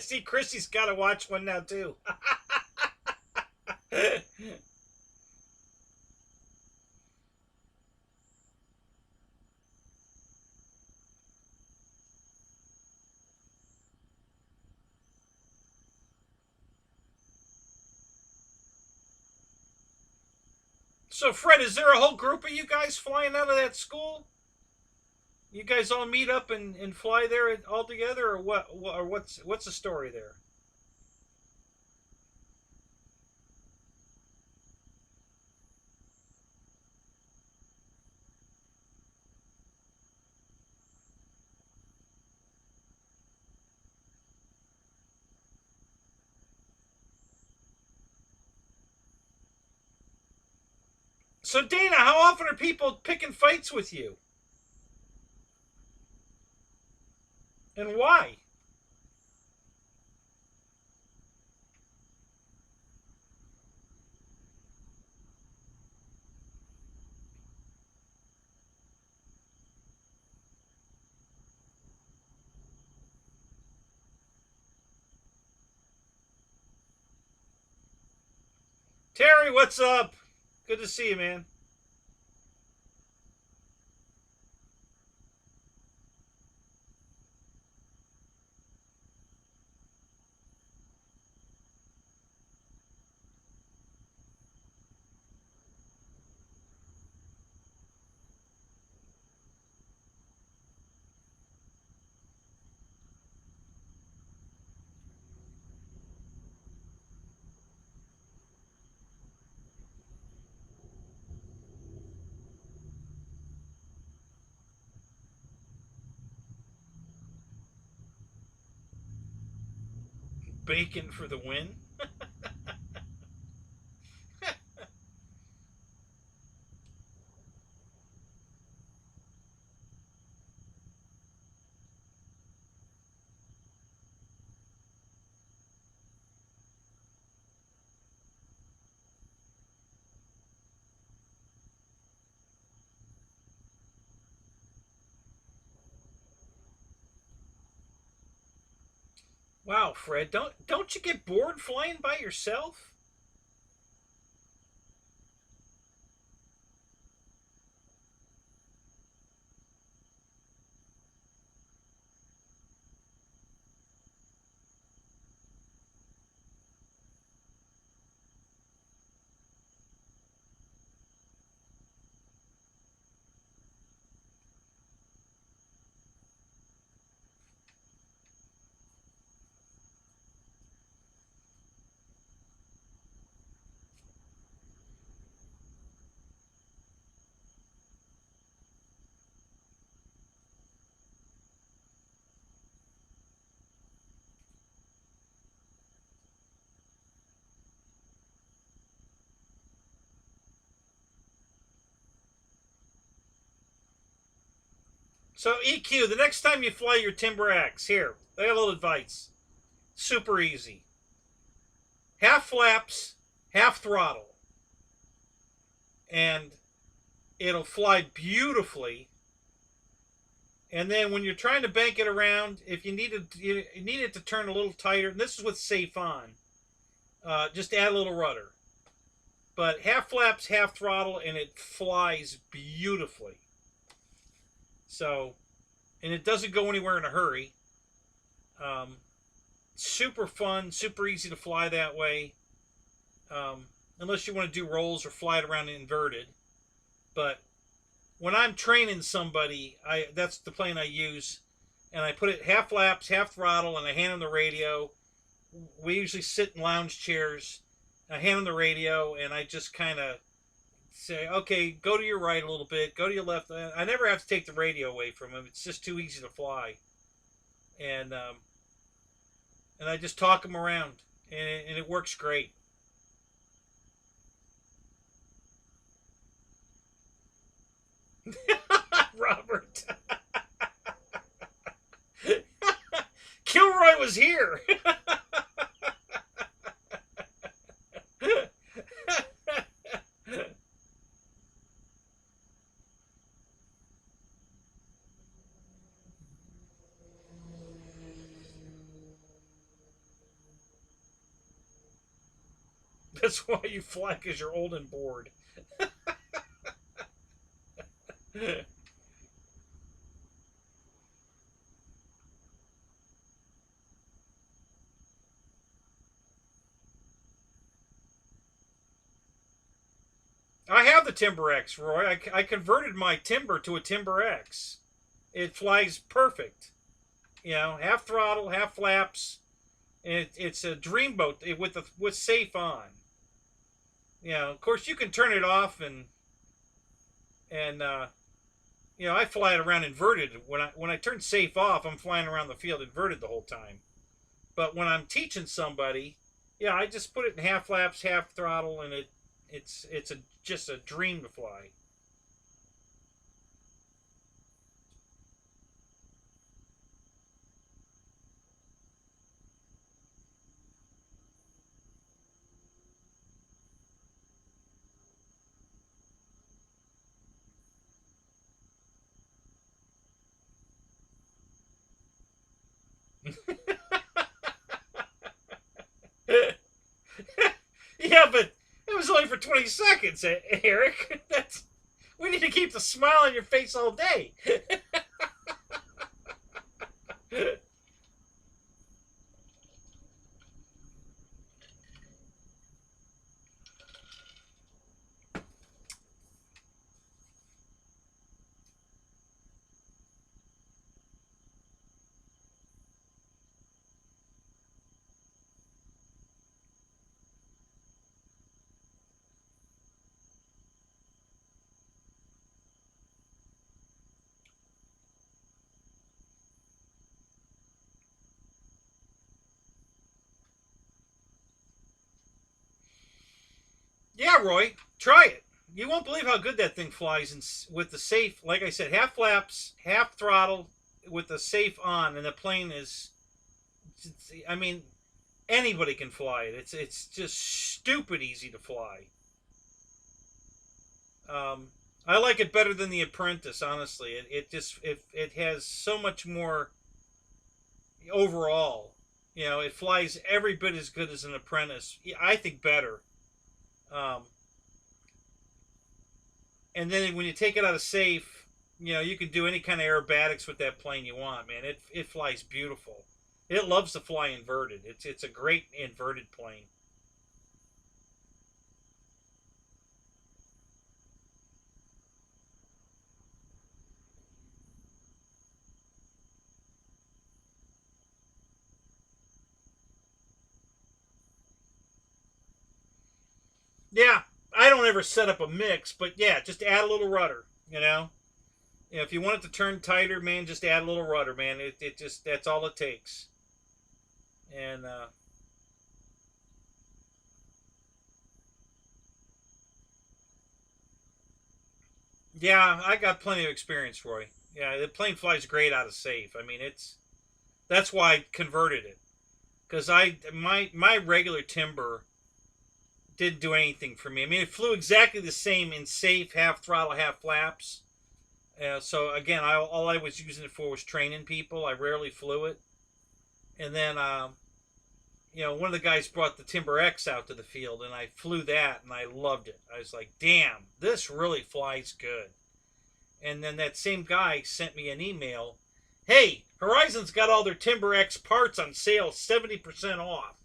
See, Chrissy's got to watch one now too. So, Fred, is there a whole group of you guys flying out of that school? You guys all meet up and fly there all together, or what? Or what's the story there? So Dana, how often are people picking fights with you? And why? Terry, what's up? Good to see you, man. Bacon for the win. Wow, Fred, don't you get bored flying by yourself? So EQ, the next time you fly your Timber X, here, I got a little advice. Super easy. Half flaps, half throttle. And it'll fly beautifully. And then when you're trying to bank it around, if you need it to turn a little tighter, and this is with safe on, just add a little rudder. But half flaps, half throttle, and it flies beautifully. So, and it doesn't go anywhere in a hurry. Super fun, super easy to fly that way. Unless you want to do rolls or fly it around inverted. But when I'm training somebody, that's the plane I use. And I put it half flaps, half throttle, and I hand them the radio. We usually sit in lounge chairs. I hand them the radio, and I just kind of say, okay, go to your right a little bit, go to your left. I never have to take the radio away from them. It's just too easy to fly. And I just talk them around, and it works great. Robert. Kilroy was here. That's why you fly, because you're old and bored. I have the Timber X, Roy. I converted my Timber to a Timber X. It flies perfect. You know, half throttle, half flaps. And it's a dreamboat with safe on. You know, of course, you can turn it off and I fly it around inverted. When I turn safe off, I'm flying around the field inverted the whole time. But when I'm teaching somebody, yeah, I just put it in half flaps, half throttle, and It's just a dream to fly. Yeah, but it was only for 20 seconds, Eric. We need to keep the smile on your face all day. Yeah, Roy, try it. You won't believe how good that thing flies with the safe. Like I said, half flaps, half throttle, with the safe on, and the plane is. I mean, anybody can fly it. It's just stupid easy to fly. I like it better than the Apprentice. Honestly, it has so much more overall. You know, it flies every bit as good as an Apprentice. I think better. Um, and then when you take it out of safe, you know, you can do any kind of aerobatics with that plane you want, man. It flies beautiful. It loves to fly inverted. It's a great inverted plane. Yeah, I don't ever set up a mix, but yeah, just add a little rudder. If you want it to turn tighter, man, just add a little rudder, man. It just that's all it takes. And yeah, I got plenty of experience, Roy. Yeah, the plane flies great out of safe. I mean, that's why I converted it, because my regular timber didn't do anything for me. I mean, it flew exactly the same in safe, half throttle, half flaps. So again, all I was using it for was training people. I rarely flew it. And then, one of the guys brought the Timber X out to the field, and I flew that, and I loved it. I was like, damn, this really flies good. And then that same guy sent me an email. Hey, Horizon's got all their Timber X parts on sale, 70% off.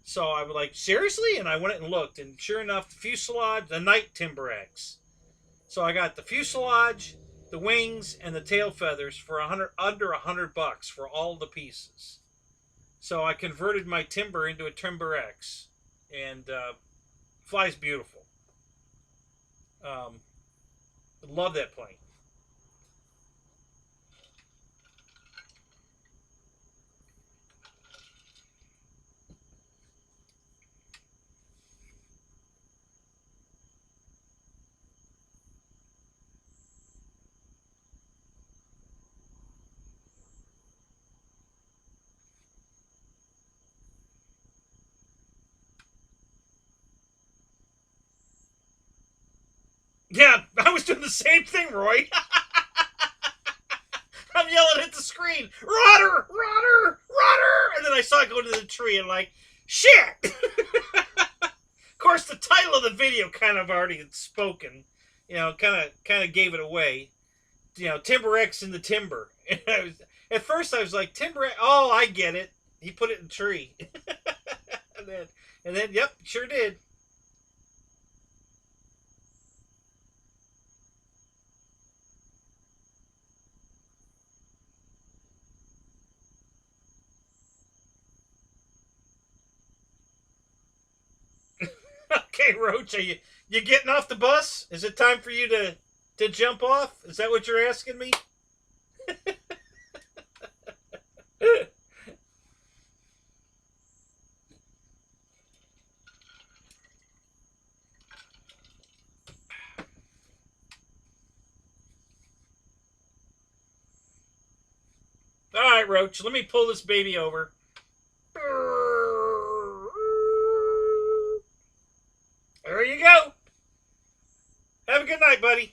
So I was like, seriously? And I went and looked, and sure enough, the fuselage, the Night Timber X. So I got the fuselage, the wings, and the tail feathers for under $100 for all the pieces. So I converted my timber into a Timber X, and flies beautiful. Love that plane. Yeah, I was doing the same thing, Roy. I'm yelling at the screen, rudder, rudder, rudder, and then I saw it go to the tree, and like, shit. Of course, the title of the video kind of already had spoken. Kind of gave it away. Timber X in the timber. And at first, I was like, Timber X. Oh, I get it. He put it in the tree. and then, yep, sure did. Okay, Roach, are you getting off the bus? Is it time for you to jump off? Is that what you're asking me? right, Roach. Let me pull this baby over. There you go. Have a good night, buddy.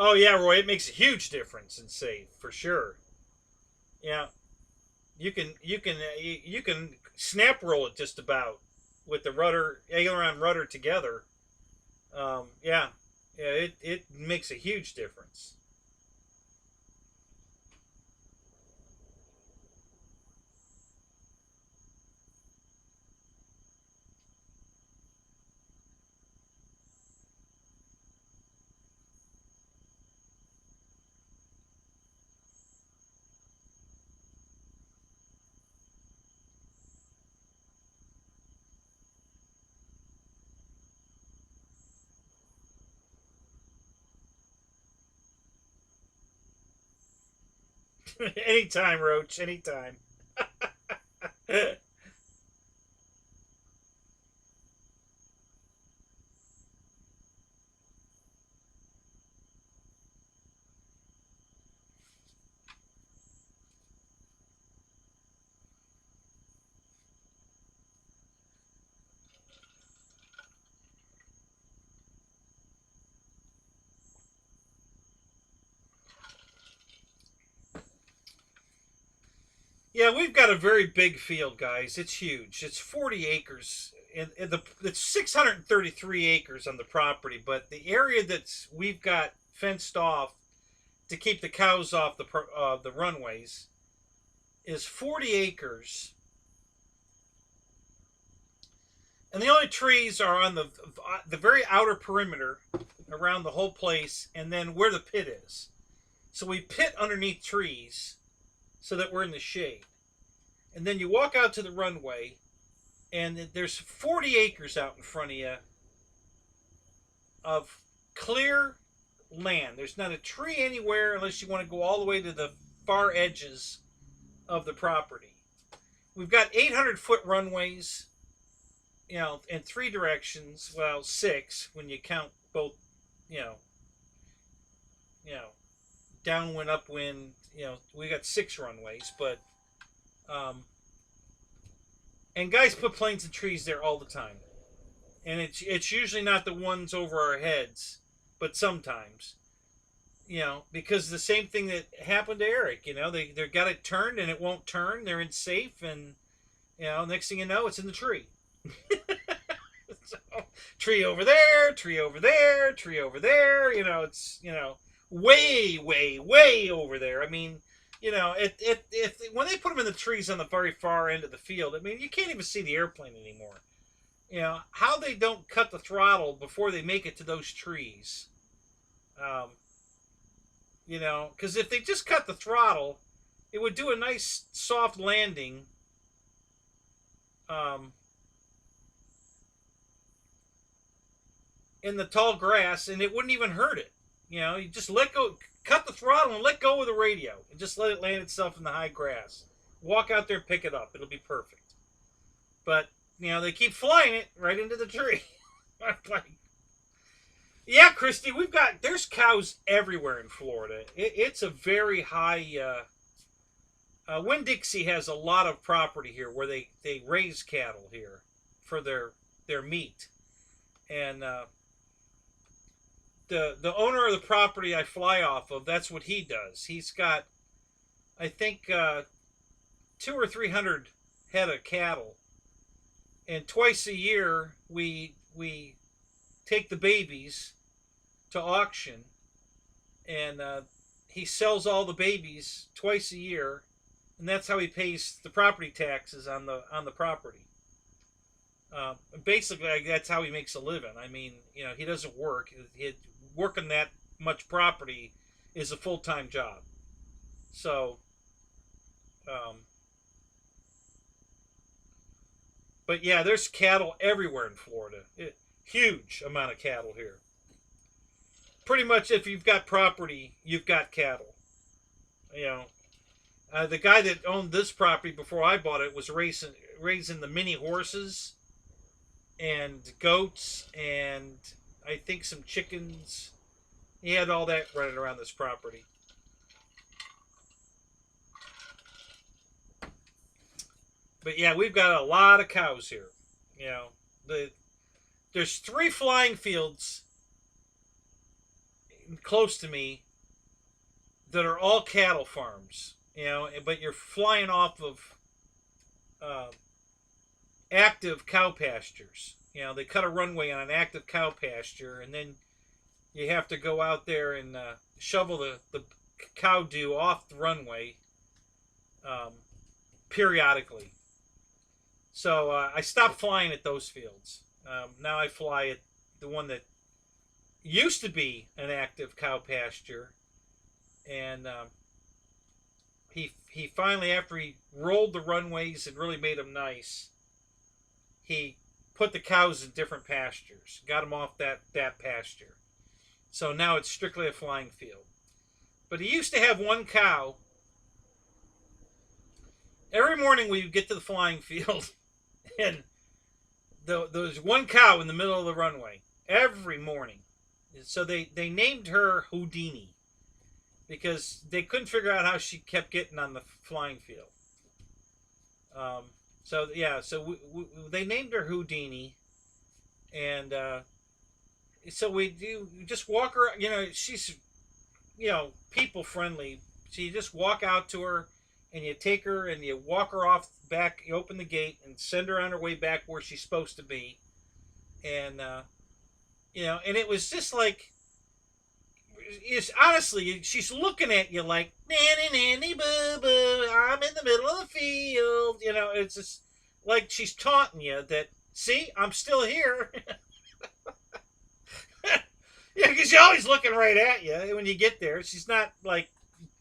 Oh yeah, Roy, it makes a huge difference in save for sure. Yeah, you can snap roll it just about with the rudder aileron rudder together. Yeah, yeah, it makes a huge difference. Anytime, Roach. Anytime. Yeah, we've got a very big field, guys. It's huge. It's 40 acres. And it's 633 acres on the property, but the area that's we've got fenced off to keep the cows off the runways is 40 acres, and the only trees are on the very outer perimeter around the whole place, and then where the pit is. So we pit underneath trees so that we're in the shade. And then you walk out to the runway, and there's 40 acres out in front of you of clear land. There's not a tree anywhere unless you want to go all the way to the far edges of the property. We've got 800-foot runways, in 3 directions. Well, 6 when you count both, you know, downwind, upwind. We got 6 runways, but and guys put planes and trees there all the time, and it's usually not the ones over our heads, but sometimes, because the same thing that happened to Eric. They got it turned and it won't turn. They're in safe, and next thing you know, it's in the tree. So, tree over there, tree over there, tree over there. It's way, way, way over there. I mean, when they put them in the trees on the very far end of the field, I mean, you can't even see the airplane anymore. How they don't cut the throttle before they make it to those trees. Because if they just cut the throttle, it would do a nice soft landing. In the tall grass, and it wouldn't even hurt it. You just let go, cut the throttle, and let go of the radio, and just let it land itself in the high grass. Walk out there and pick it up; it'll be perfect. But they keep flying it right into the tree. Yeah, Christy, there's cows everywhere in Florida. It's a very high. Winn-Dixie has a lot of property here where they raise cattle here for their meat, and the owner of the property I fly off of, that's what he does. He's got, I think, 200 or 300 head of cattle, and twice a year we take the babies to auction, and he sells all the babies twice a year, and that's how he pays the property taxes on the property. Basically, that's how he makes a living. I mean, he doesn't work. Working that much property is a full-time job. So, um, but yeah, there's cattle everywhere in Florida. Huge amount of cattle here. Pretty much, if you've got property, you've got cattle. You know, the guy that owned this property before I bought it was raising the mini horses and goats and I think some chickens. He had all that running around this property. But yeah, we've got a lot of cows here. You know, there's 3 flying fields close to me that are all cattle farms. You know, but you're flying off of active cow pastures. You know, they cut a runway on an active cow pasture, and then you have to go out there and shovel the cow dew off the runway periodically. So I stopped flying at those fields. Now I fly at the one that used to be an active cow pasture, and he finally, after he rolled the runways and really made them nice, he put the cows in different pastures, got them off that pasture. So now it's strictly a flying field. But he used to have one cow. Every morning we would get to the flying field, and there was one cow in the middle of the runway every morning. So they named her Houdini because they couldn't figure out how she kept getting on the flying field. So they named her Houdini, and so we just walk her. You know, she's people friendly. So you just walk out to her, and you take her and you walk her off back. You open the gate and send her on her way back where she's supposed to be, and and it was just like. Is honestly, she's looking at you like nanny boo boo. I'm in the middle of the field. You know, it's just like she's taunting you that. See, I'm still here. Yeah, because she's always looking right at you when you get there. She's not like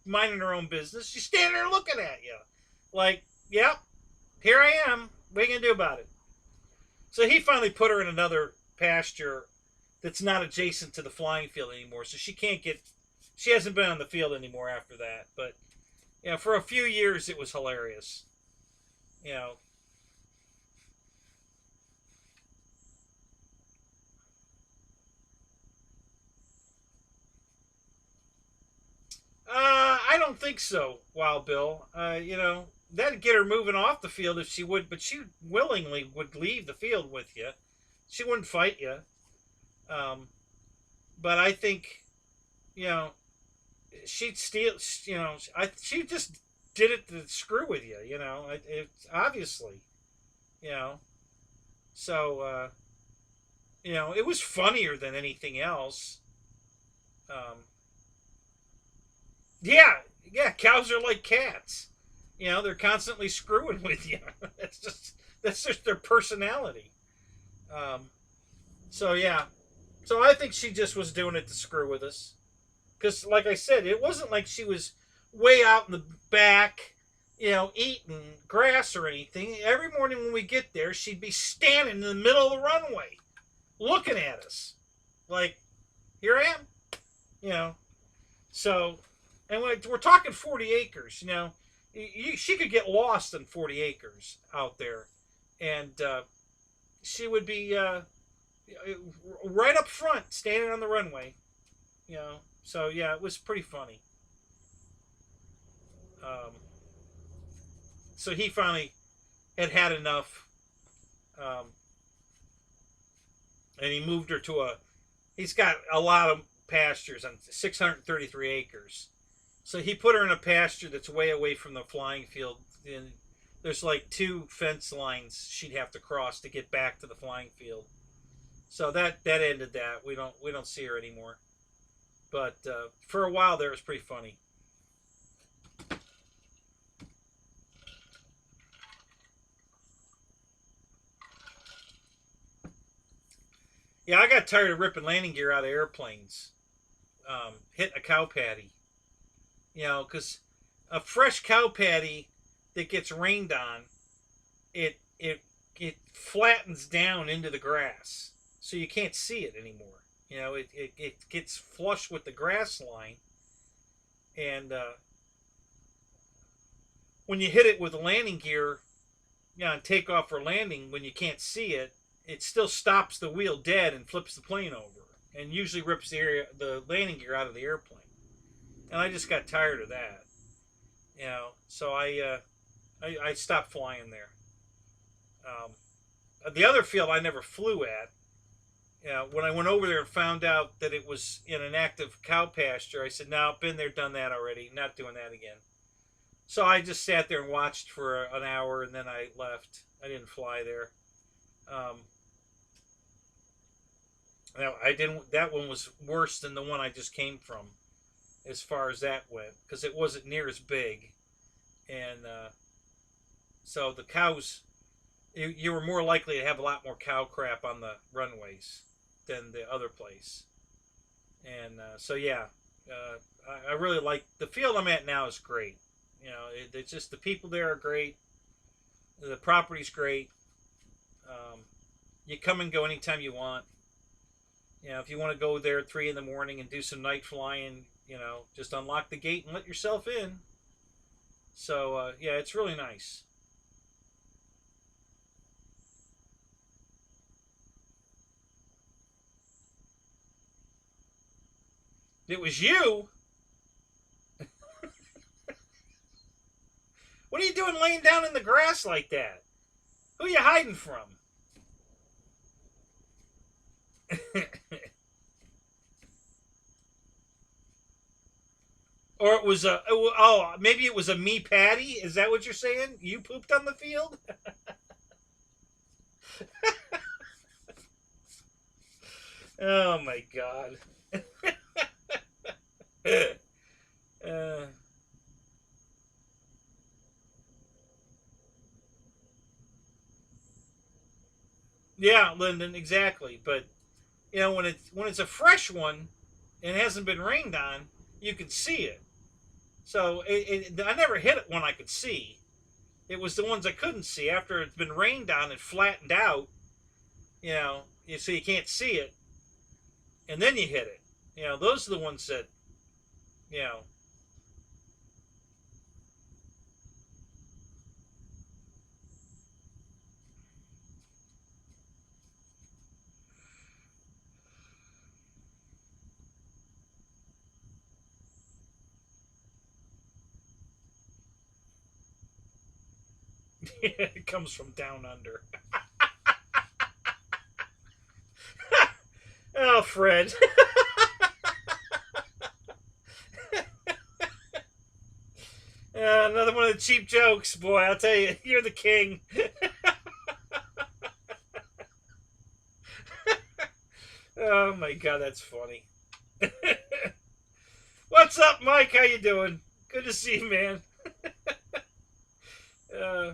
minding her own business. She's standing there looking at you, like, yep, here I am. What are you gonna do about it? So he finally put her in another pasture that's not adjacent to the flying field anymore, so she hasn't been on the field anymore after that. But for a few years it was hilarious. I don't think so, Wild Bill. That'd get her moving off the field if she would, but she willingly would leave the field with you. She wouldn't fight you. But I think, she'd steal. She just did it to screw with you. It's obviously, So, it was funnier than anything else. Yeah, cows are like cats. They're constantly screwing with you. that's just their personality. So yeah. So I think she just was doing it to screw with us. Because, like I said, it wasn't like she was way out in the back, eating grass or anything. Every morning when we get there, she'd be standing in the middle of the runway, looking at us. Like, here I am. So, and we're talking 40 acres, she could get lost in 40 acres out there. And she would be... right up front, standing on the runway, So yeah, it was pretty funny. So he finally had enough, and he moved her to he's got a lot of pastures on 633 acres. So he put her in a pasture that's way away from the flying field. And there's like 2 fence lines she'd have to cross to get back to the flying field. So that ended that. We don't see her anymore. But for a while there, it was pretty funny. Yeah, I got tired of ripping landing gear out of airplanes. Hitting a cow patty. You know, because a fresh cow patty that gets rained on, it flattens down into the grass, so you can't see it anymore. You know, it gets flush with the grass line, and when you hit it with the landing gear, you know, on takeoff or landing, when you can't see it, it still stops the wheel dead and flips the plane over, and usually rips the landing gear out of the airplane. And I just got tired of that, you know. So I stopped flying there. The other field I never flew at. You know, when I went over there and found out that it was in an active cow pasture, I said, "No, been there, done that already. Not doing that again." So I just sat there and watched for an hour, and then I left. I didn't fly there. Now I didn't. That one was worse than the one I just came from, as far as that went, because it wasn't near as big, and so the cows, you were more likely to have a lot more cow crap on the runways than the other place, and so yeah, I really like the field I'm at now. Is great. You know, it's just the people there are great. The property's great. You come and go anytime you want. You know, if you want to go there at 3 in the morning and do some night flying, you know, just unlock the gate and let yourself in. So yeah, it's really nice. It was you. What are you doing laying down in the grass like that? Who are you hiding from? Or it was maybe it was a me patty. Is that what you're saying? You pooped on the field? Oh my god. uh, yeah, Lyndon, exactly. But you know, when it's a fresh one and it hasn't been rained on, you can see it. So I never hit it when I could see. It was the ones I couldn't see after it's been rained on and flattened out. You know, so you can't see it, and then you hit it. You know, those are the ones that, you know. It comes from down under. Oh, Fred. Another one of the cheap jokes, boy. I'll tell you, you're the king. Oh my god, that's funny. What's up, Mike? How you doing? Good to see you, man. uh,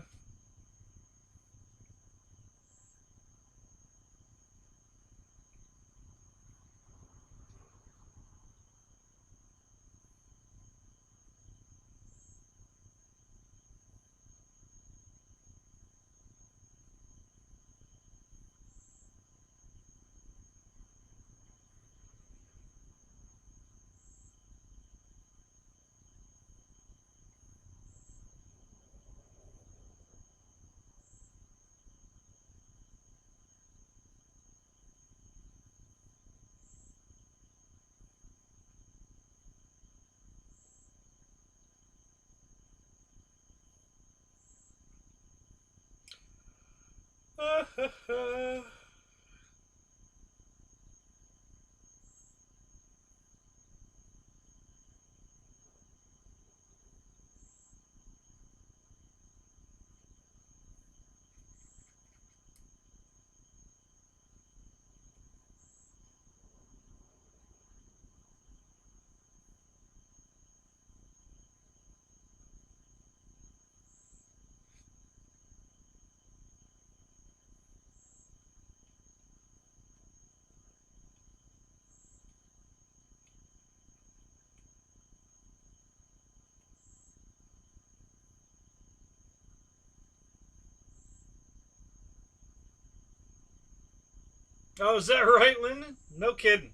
Oh, is that right, Lyndon? No kidding.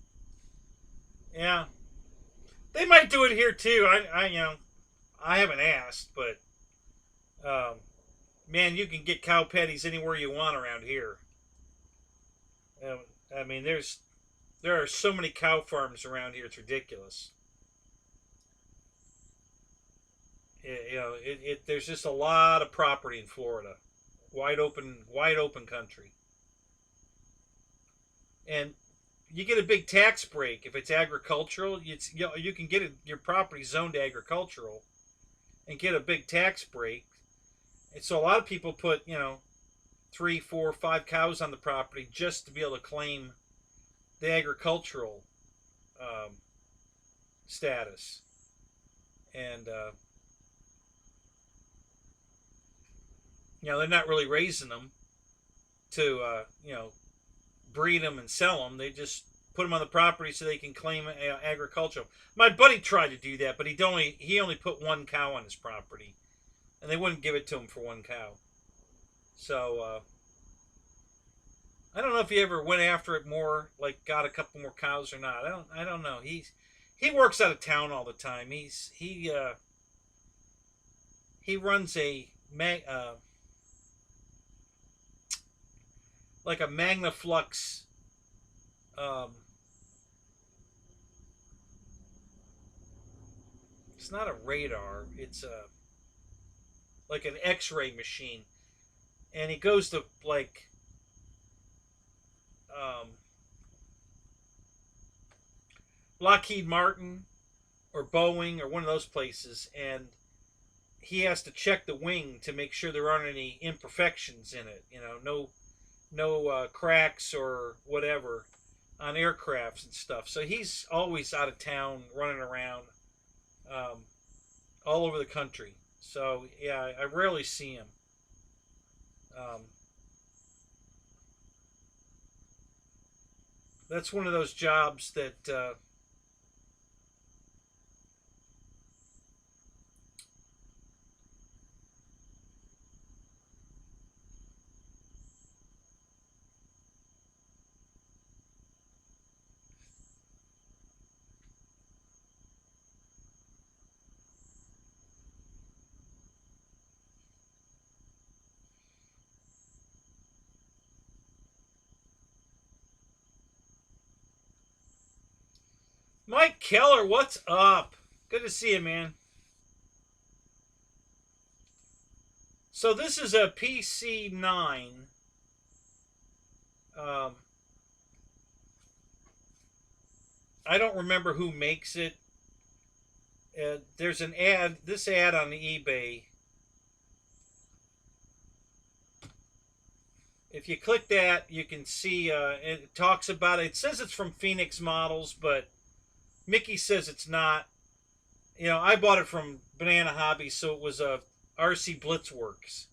Yeah, they might do it here too. I haven't asked, but um, man, you can get cow patties anywhere you want around here. Um, I mean, there are so many cow farms around here. It's ridiculous. There's just a lot of property in Florida, wide open country, and you get a big tax break if it's agricultural. You can get your property zoned agricultural and get a big tax break. And so a lot of people put 3, 4, 5 cows on the property just to be able to claim the agricultural um, status. And they're not really raising them to breed them and sell them. They just put them on the property so they can claim agricultural. My buddy tried to do that, but he only put 1 cow on his property, and they wouldn't give it to him for 1 cow. So I don't know if he ever went after it more, like got a couple more cows or not. I don't know. He works out of town all the time. He runs like a Magnaflux um, it's not a radar, it's like an X-ray machine, and he goes to like um, Lockheed Martin or Boeing or one of those places, and he has to check the wing to make sure there aren't any imperfections in it. No cracks or whatever on aircrafts and stuff. So he's always out of town, running around um, all over the country. So yeah, I rarely see him. Um, that's one of those jobs that Mike Keller, what's up? Good to see you, man. So this is a PC-9. Um, I don't remember who makes it. There's an ad. This ad on eBay. If you click that, you can see it talks about it. It says it's from Phoenix Models, but Mickey says it's not. I bought it from Banana Hobby, so it was a RC Blitzworks.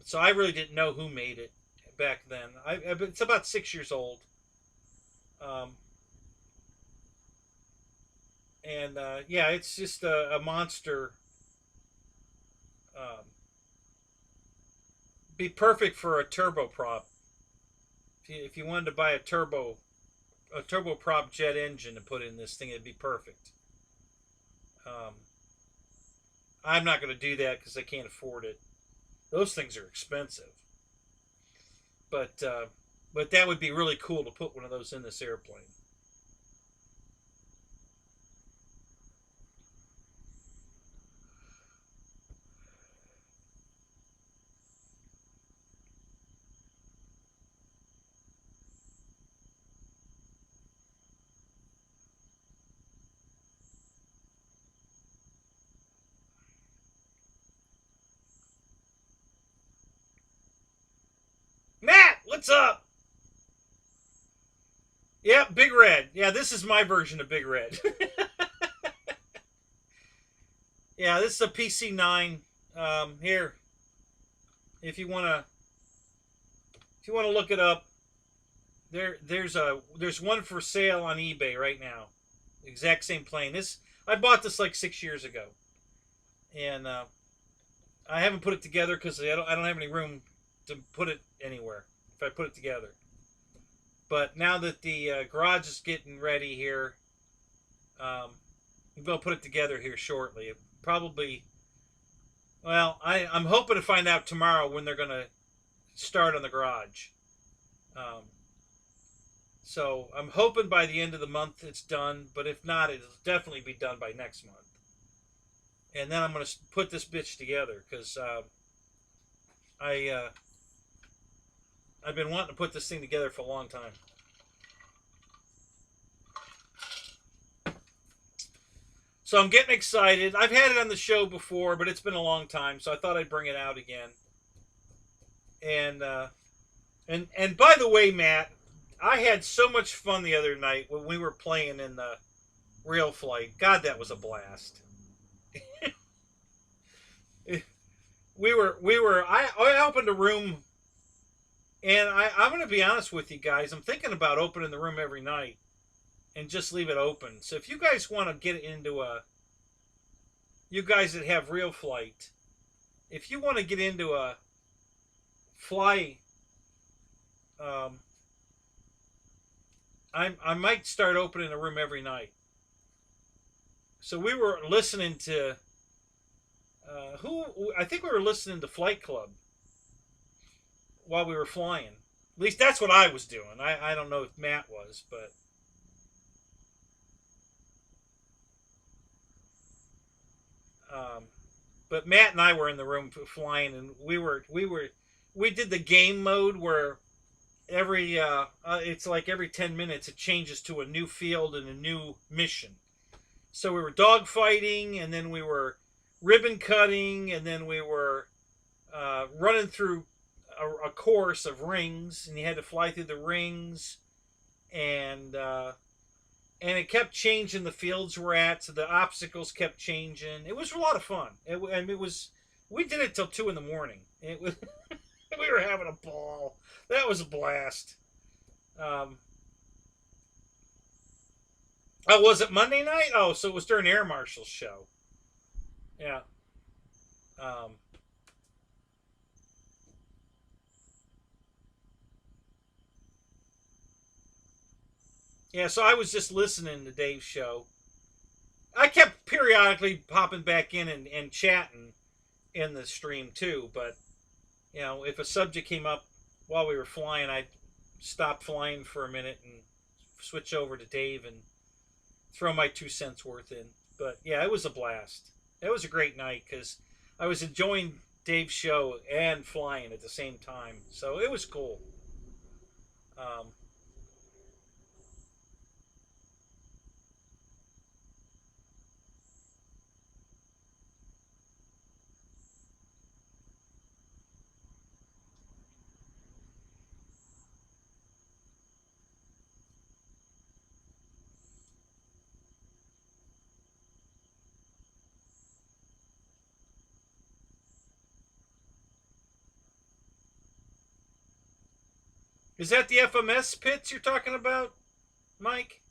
So I really didn't know who made it back then. It's about 6 years old. Um, and yeah, it's just a monster. Um, be perfect for a turboprop. If you wanted to buy a turboprop jet engine to put in this thing, it'd be perfect. Um, I'm not going to do that because I can't afford it. Those things are expensive. But that would be really cool to put one of those in this airplane. Matt, what's up? Yeah, Big Red. Yeah, this is my version of Big Red. Yeah, this is a PC-9. Here, if you wanna look it up, there's one for sale on eBay right now. Exact same plane. I bought this like 6 years ago, and I haven't put it together because I don't have any room to put it anywhere if I put it together. But now that the garage is getting ready here, I'm going to put it together here shortly. Probably, well, I'm hoping to find out tomorrow when they're going to start on the garage. Um, so I'm hoping by the end of the month it's done, but if not, it'll definitely be done by next month. And then I'm going to put this bitch together because I've been wanting to put this thing together for a long time. So I'm getting excited. I've had it on the show before, but it's been a long time, so I thought I'd bring it out again. And by the way, Matt, I had so much fun the other night when we were playing in the real flight. God, that was a blast. I opened a room, and I'm going to be honest with you guys. I'm thinking about opening the room every night and just leave it open. So if you guys want to get into you guys that have real flight, if you want to get into a fly, I might start opening a room every night. So we were listening to I think we were listening to Flight Club while we were flying. At least that's what I was doing. I don't know if Matt was, but Matt and I were in the room flying, and we did the game mode where every it's like every 10 minutes it changes to a new field and a new mission. So we were dogfighting, and then we were ribbon cutting, and then we were running through a course of rings, and you had to fly through the rings, and it kept changing the fields we're at, so the obstacles kept changing. It was a lot of fun. We did it till 2 in the morning. It was we were having a ball. That was a blast. Oh, was it Monday night? Oh, so it was during Air Marshal's show. Yeah. Um, yeah, so I was just listening to Dave's show. I kept periodically popping back in and chatting in the stream too, but if a subject came up while we were flying, I'd stop flying for a minute and switch over to Dave and throw my 2 cents worth in. But yeah, it was a blast. It was a great night because I was enjoying Dave's show and flying at the same time, so it was cool. Um, is that the FMS pits you're talking about, Mike?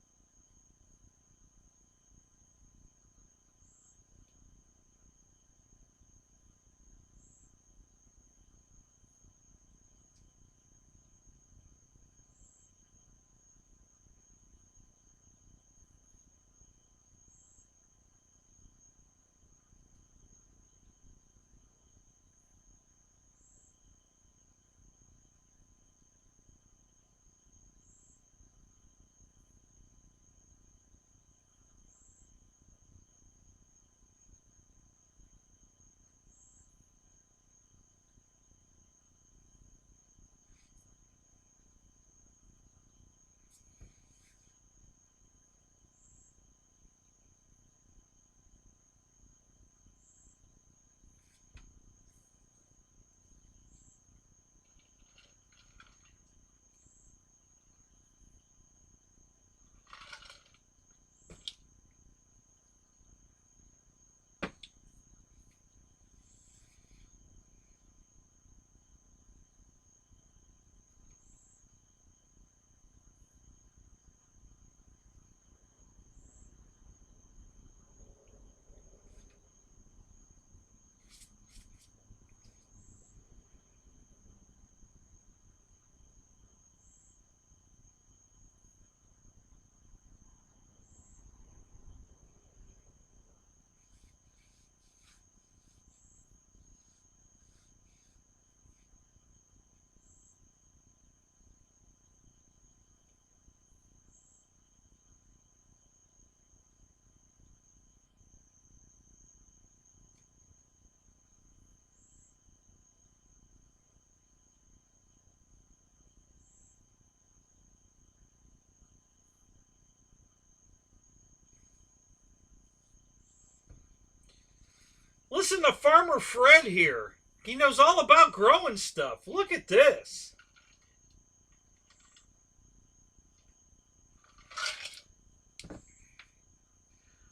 listen to Farmer Fred here. He knows all about growing stuff. Look at this.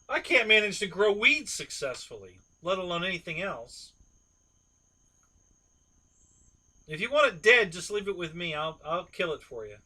I can't manage to grow weeds successfully, let alone anything else. If you want it dead, just leave it with me. I'll kill it for you.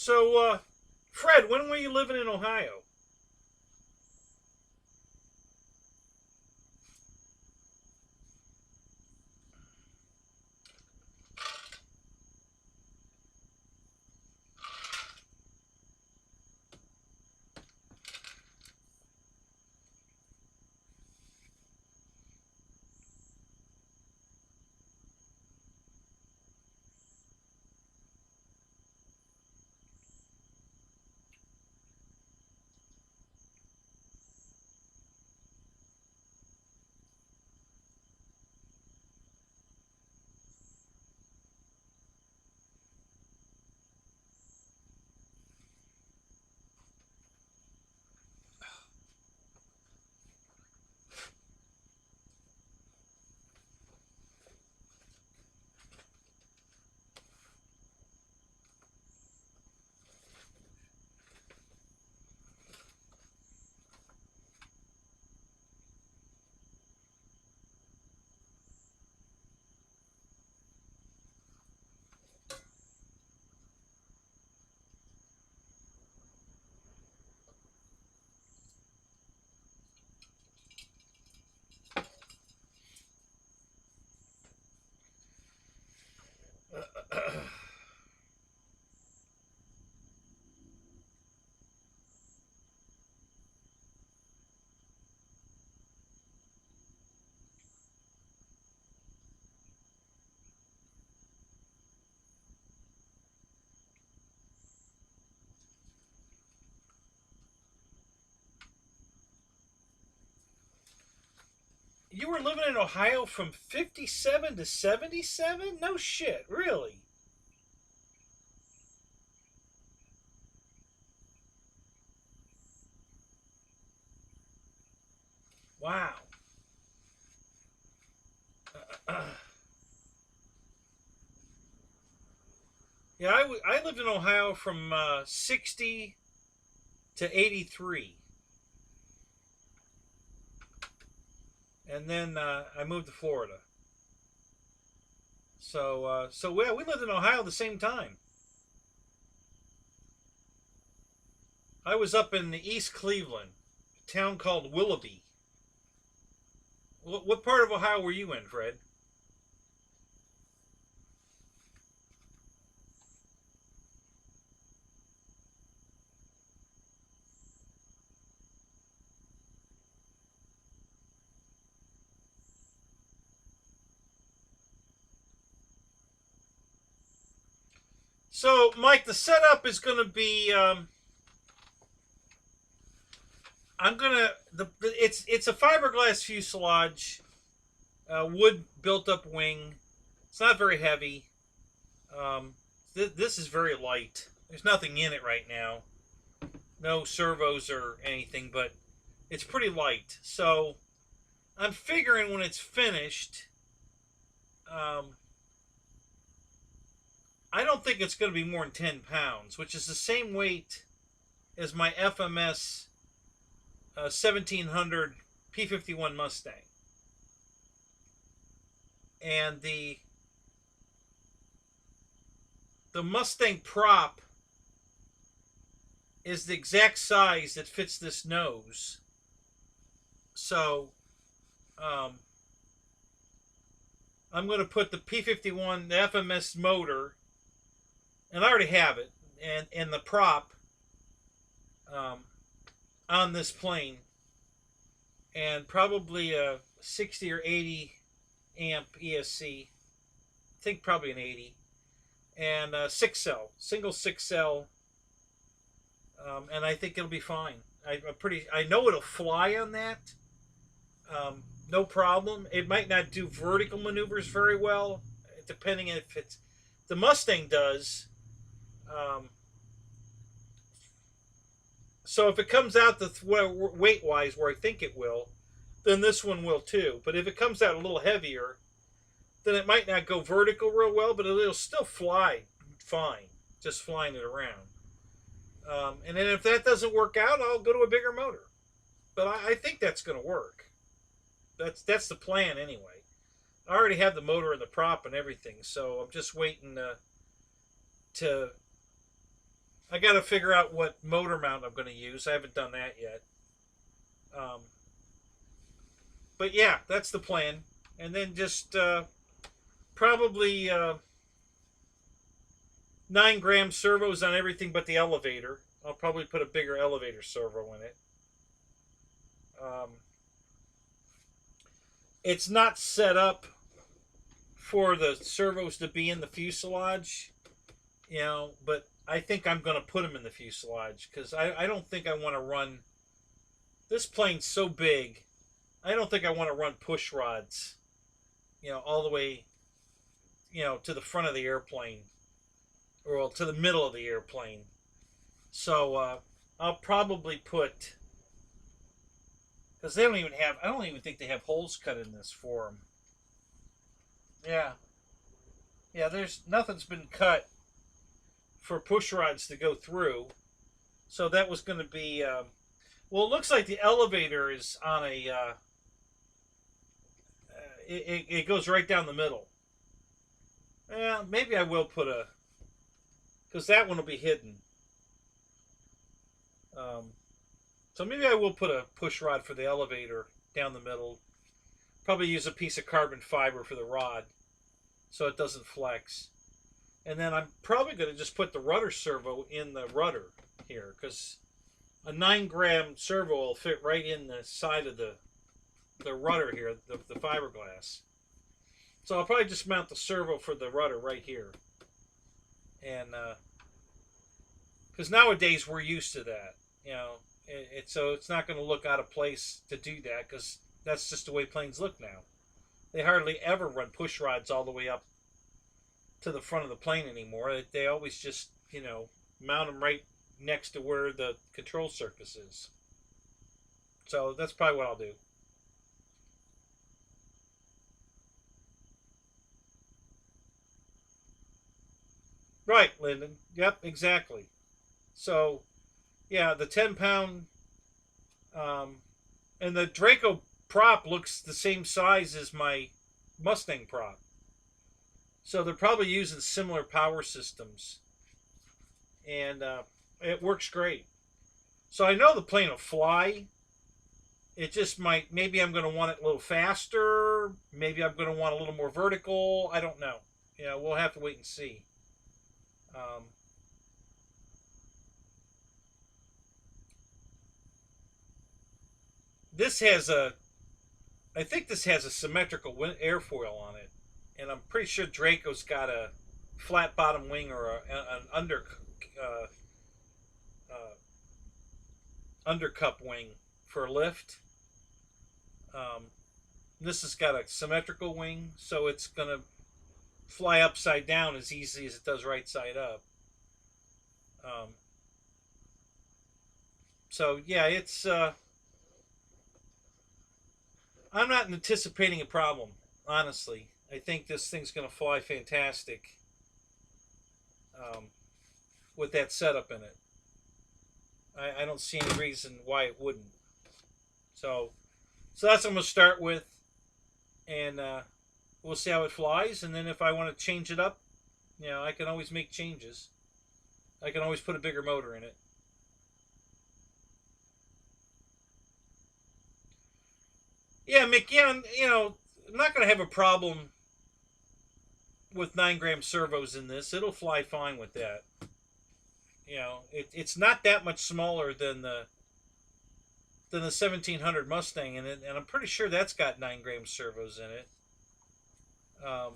So, Fred, when were you living in Ohio? You were living in Ohio from 57 to 77? No shit, really? Wow. Yeah, I lived in Ohio from 60 to 83. And then I moved to Florida. So yeah, we lived in Ohio at the same time. I was up in East Cleveland, a town called Willoughby. What part of Ohio were you in, Fred? So, Mike, the setup is going to be. I'm gonna. It's a fiberglass fuselage, wood built up wing. It's not very heavy. This is very light. There's nothing in it right now. No servos or anything, but it's pretty light. So I'm figuring when it's finished, I don't think it's going to be more than 10 pounds, which is the same weight as my FMS 1700 P-51 Mustang. And the Mustang prop is the exact size that fits this nose. So I'm going to put the P-51, the FMS motor, and I already have it, and the prop on this plane, and probably a 60 or 80 amp ESC. I think probably an 80, and a 6-cell, single 6-cell, and I think it'll be fine. I know it'll fly on that. No problem. It might not do vertical maneuvers very well, depending if it's the Mustang does. So if it comes out the weight wise where I think it will, then this one will too. But if it comes out a little heavier, then it might not go vertical real well, but it'll still fly fine, just flying it around. And then if that doesn't work out, I'll go to a bigger motor. But I think that's going to work. That's the plan anyway. I already have the motor and the prop and everything, so I'm just waiting to I got to figure out what motor mount I'm going to use. I haven't done that yet. But yeah, that's the plan. And then just probably 9-gram servos on everything but the elevator. I'll probably put a bigger elevator servo in it. It's not set up for the servos to be in the fuselage, but I think I'm going to put them in the fuselage because I don't think I want to run. This plane's so big, I don't think I want to run push rods, all the way, to the front of the airplane or to the middle of the airplane. So I'll probably put, because I don't even think they have holes cut in this for them. Yeah, nothing's been cut for push rods to go through. So that was going to be, well, it looks like the elevator is on a, it goes right down the middle. Yeah, maybe I will put because that one will be hidden. So maybe I will put a push rod for the elevator down the middle. Probably use a piece of carbon fiber for the rod so it doesn't flex. And then I'm probably going to just put the rudder servo in the rudder here because a 9-gram servo will fit right in the side of the rudder here, the fiberglass. So I'll probably just mount the servo for the rudder right here. And because nowadays we're used to that, so it's not going to look out of place to do that because that's just the way planes look now. They hardly ever run push rods all the way up to the front of the plane anymore. They always just, mount them right next to where the control surface is. So that's probably what I'll do. Right, Lyndon. Yep, exactly. So, yeah, the 10-pound, and the Draco prop looks the same size as my Mustang prop. So they're probably using similar power systems. And it works great. So I know the plane will fly. It just might, maybe I'm going to want it a little faster. Maybe I'm going to want a little more vertical. I don't know. We'll have to wait and see. This has I think this has a symmetrical airfoil on it. And I'm pretty sure Draco's got a flat bottom wing or an undercup wing for lift. This has got a symmetrical wing, so it's going to fly upside down as easy as it does right side up. So yeah, it's I'm not anticipating a problem, honestly. I think this thing's going to fly fantastic with that setup in it. I don't see any reason why it wouldn't. So that's what I'm going to start with, and we'll see how it flies. And then if I want to change it up, I can always make changes. I can always put a bigger motor in it. Yeah, Mick, I'm not going to have a problem with 9-gram servos in this. It'll fly fine with that. It's not that much smaller than the 1700 Mustang in it, and I'm pretty sure that's got 9-gram servos in it. I'm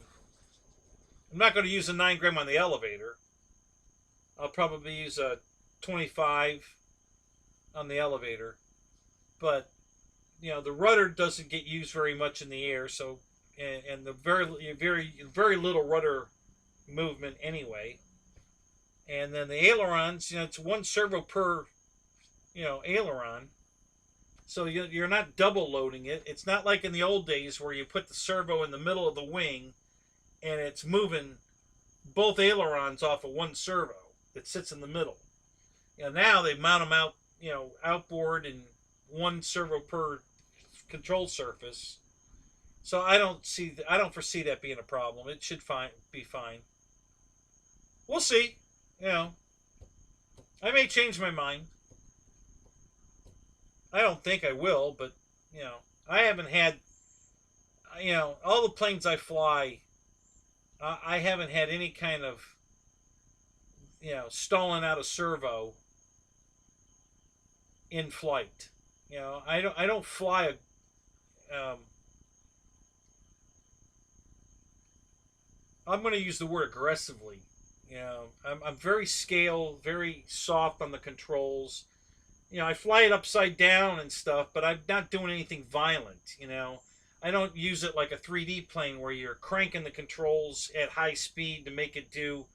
not going to use a 9-gram on the elevator. I'll probably use a 25 on the elevator, but the rudder doesn't get used very much in the air, so and the very little rudder movement anyway. And then the ailerons, it's one servo per aileron, so you're not double loading it. It's not like in the old days where you put the servo in the middle of the wing and it's moving both ailerons off of one servo that sits in the middle. Now they mount them out, outboard, and one servo per control surface. So I don't foresee that being a problem. It should be fine. We'll see. I may change my mind. I don't think I will, but I haven't had all the planes I fly. I haven't had any kind of stalling out a servo in flight. I don't fly I'm going to use the word aggressively. I'm very scale, very soft on the controls. I fly it upside down and stuff, but I'm not doing anything violent. I don't use it like a 3D plane where you're cranking the controls at high speed to make it do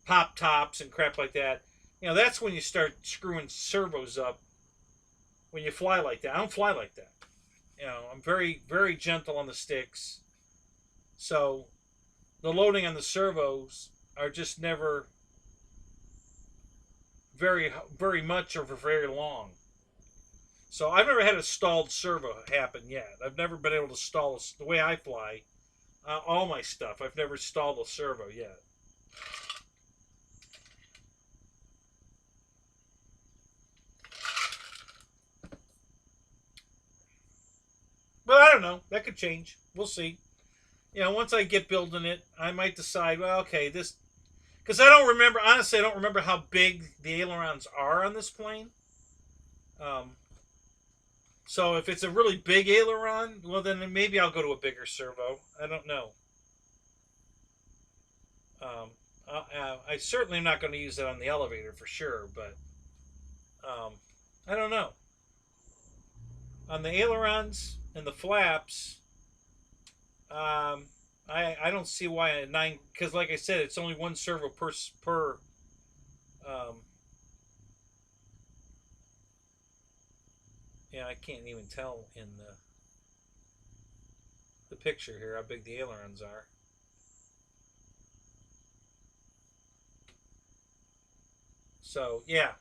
pop tops and crap like that. That's when you start screwing servos up. When you fly like that, I don't fly like that. I'm very, very gentle on the sticks. So the loading on the servos are just never very, very much or for very long. So I've never had a stalled servo happen yet. I've never been able to stall the way I fly. All my stuff, I've never stalled a servo yet. But I don't know. That could change. We'll see. Once I get building it, I might decide, well, okay, this... Because I don't remember, honestly, I don't remember how big the ailerons are on this plane. So if it's a really big aileron, well, then maybe I'll go to a bigger servo. I don't know. I certainly am not going to use it on the elevator for sure, but I don't know. On the ailerons and the flaps, I don't see why a 9, because like I said, it's only one servo per yeah, I can't even tell in the picture here how big the ailerons are. So yeah,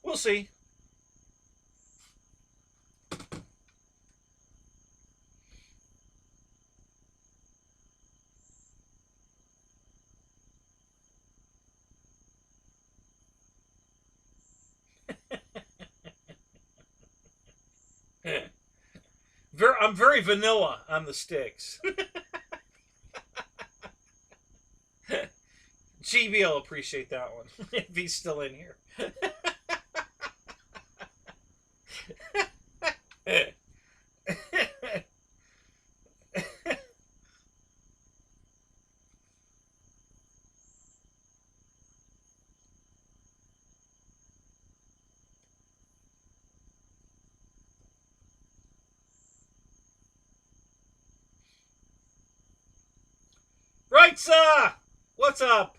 we'll see. I'm very vanilla on the sticks. GB will appreciate that one if he's still in here. Right, sir! What's up?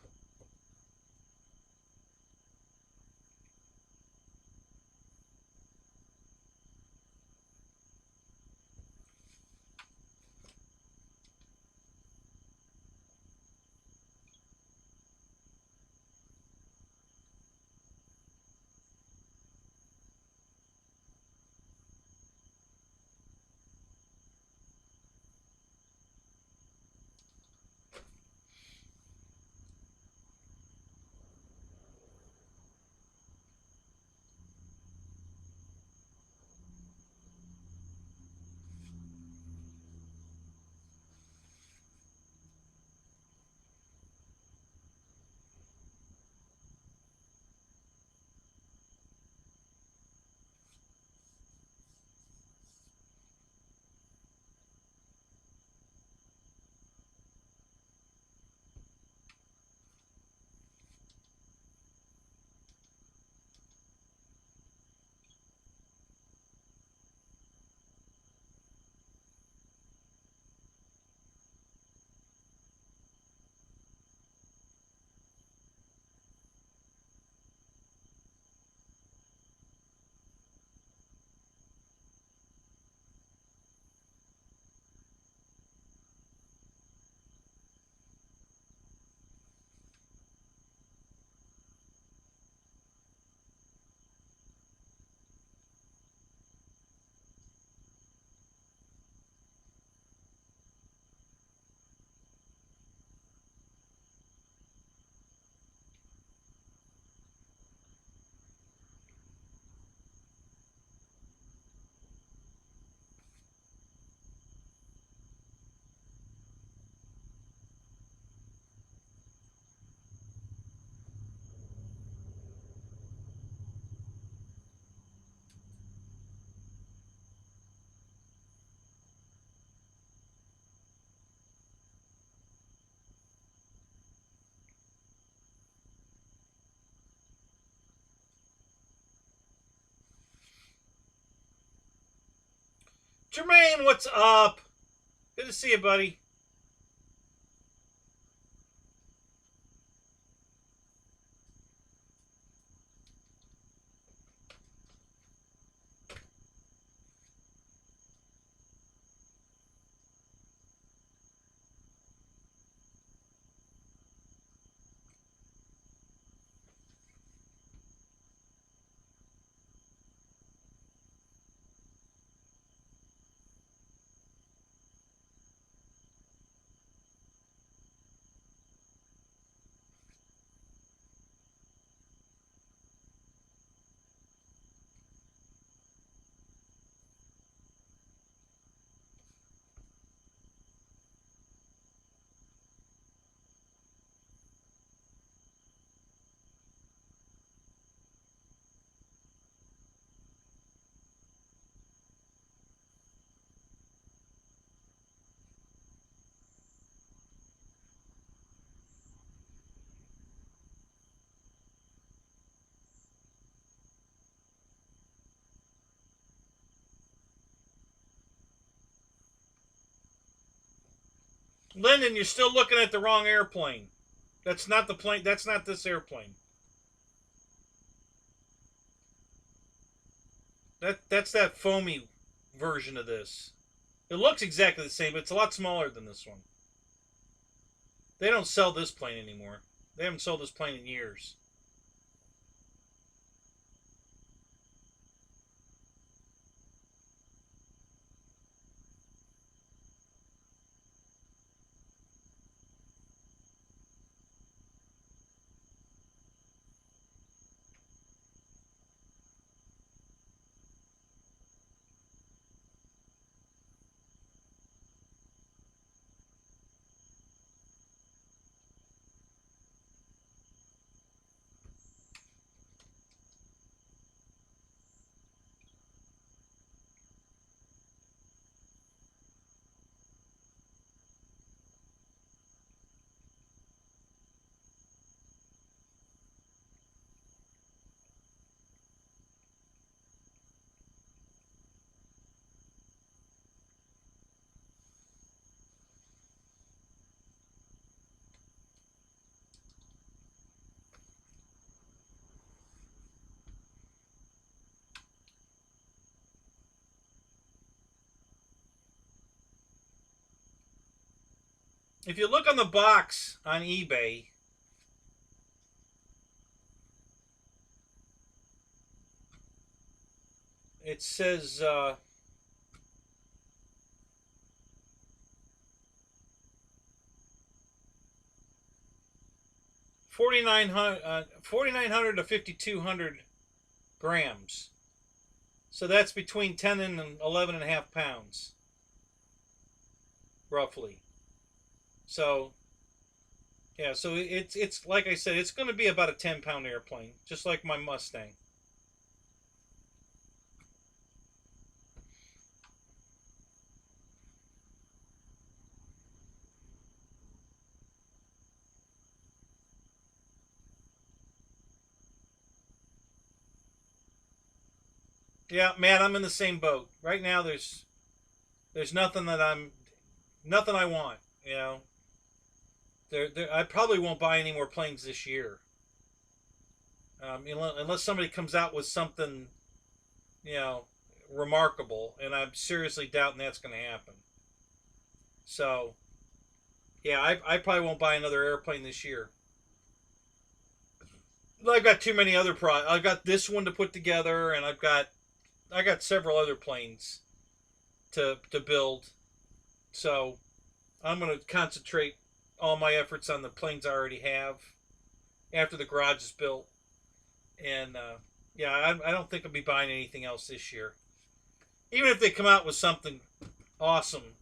Jermaine, what's up? Good to see you, buddy. Lyndon, you're still looking at the wrong airplane. That's not the plane. That's not this airplane. That's that foamy version of this. It looks exactly the same, but it's a lot smaller than this one. They don't sell this plane anymore. They haven't sold this plane in years. If you look on the box on eBay, it says 4,900 to 5,200 grams. So that's between 10 and 11 and a half pounds, roughly. So, yeah, so it's like I said, it's going to be about a 10-pound airplane, just like my Mustang. Yeah, man, I'm in the same boat. Right now there's nothing nothing I want, you know. I probably won't buy any more planes this year. Unless somebody comes out with something, you know, remarkable, and I'm seriously doubting that's going to happen. So, yeah, I probably won't buy another airplane this year. I've got too many other I've got this one to put together, and I got several other planes to build. So I'm going to concentrate all my efforts on the planes I already have after the garage is built. And yeah, I don't think I'll be buying anything else this year. Even if they come out with something awesome,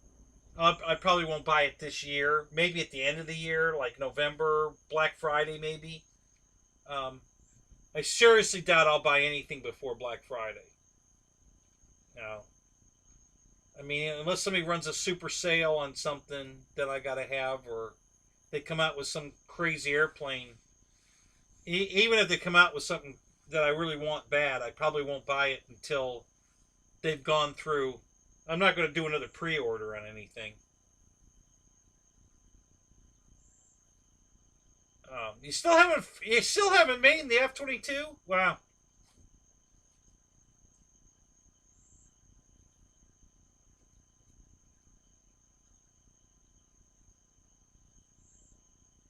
I probably won't buy it this year. Maybe at the end of the year, like November, Black Friday, maybe. Um, I seriously doubt I'll buy anything before Black Friday. You know, I mean, unless somebody runs a super sale on something that I gotta have, or they come out with some crazy airplane. Even if they come out with something that I really want bad, I probably won't buy it until they've gone through. I'm not going to do another pre-order on anything. You still haven't made the F-22? Wow.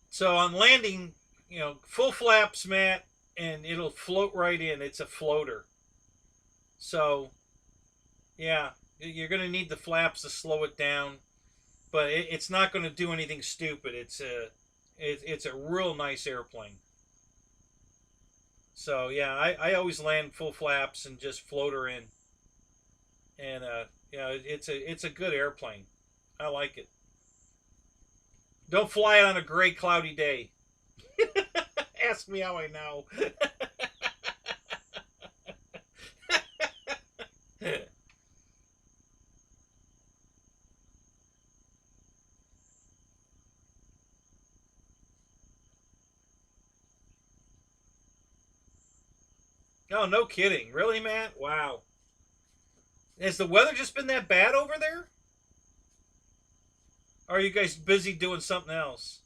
So on landing, you know, full flaps, Matt, and it'll float right in. It's a floater. So yeah, you're going to need the flaps to slow it down, but it's not going to do anything stupid. It's a real nice airplane. So yeah, I always land full flaps and just float her in, and yeah, it's a good airplane. I like it. Don't fly it on a gray, cloudy day. Ask me how I know. No, no kidding. Really, Matt? Wow. Has the weather just been that bad over there? Or are you guys busy doing something else?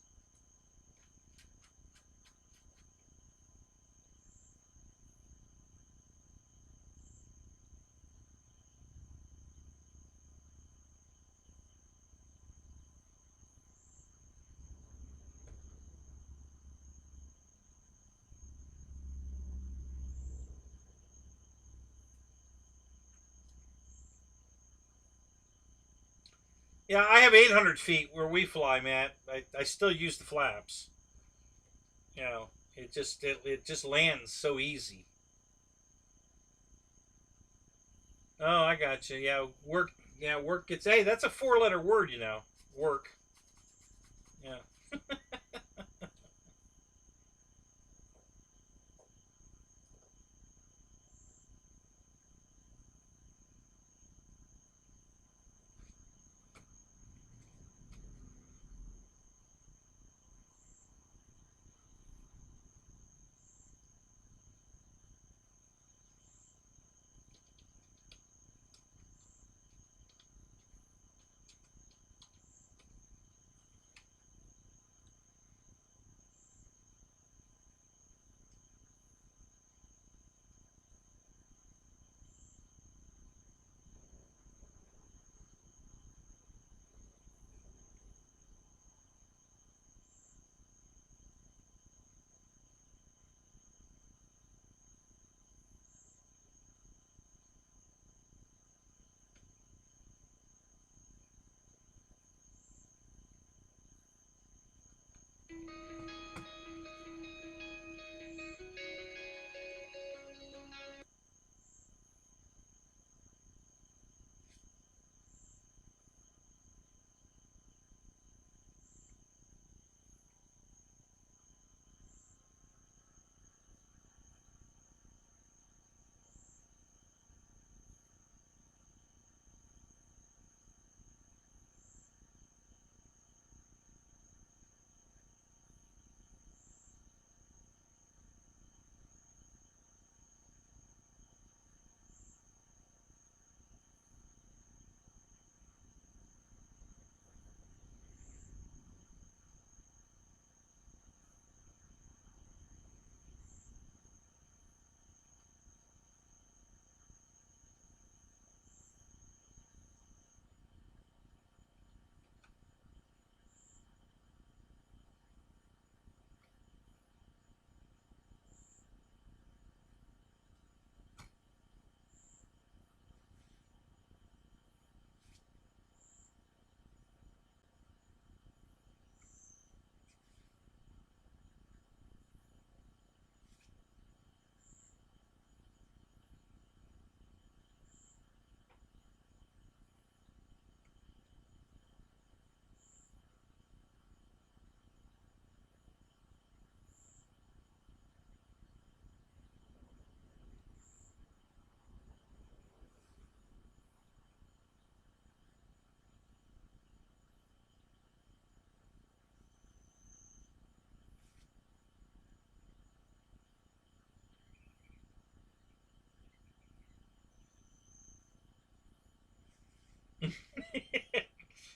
Yeah, I have 800 feet where we fly, Matt. I still use the flaps. You know, it just lands so easy. Oh, I got you. Yeah, work. Yeah, work gets. Hey, that's a four-letter word. You know, work. Yeah.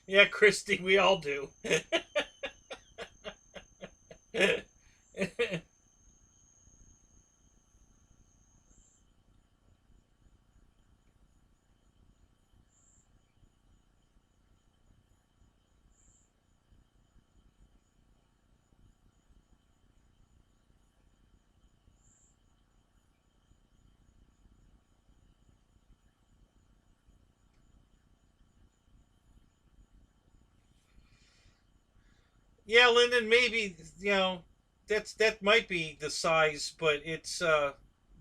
Yeah, Christy, we all do. Yeah, Lyndon, maybe that might be the size, but it's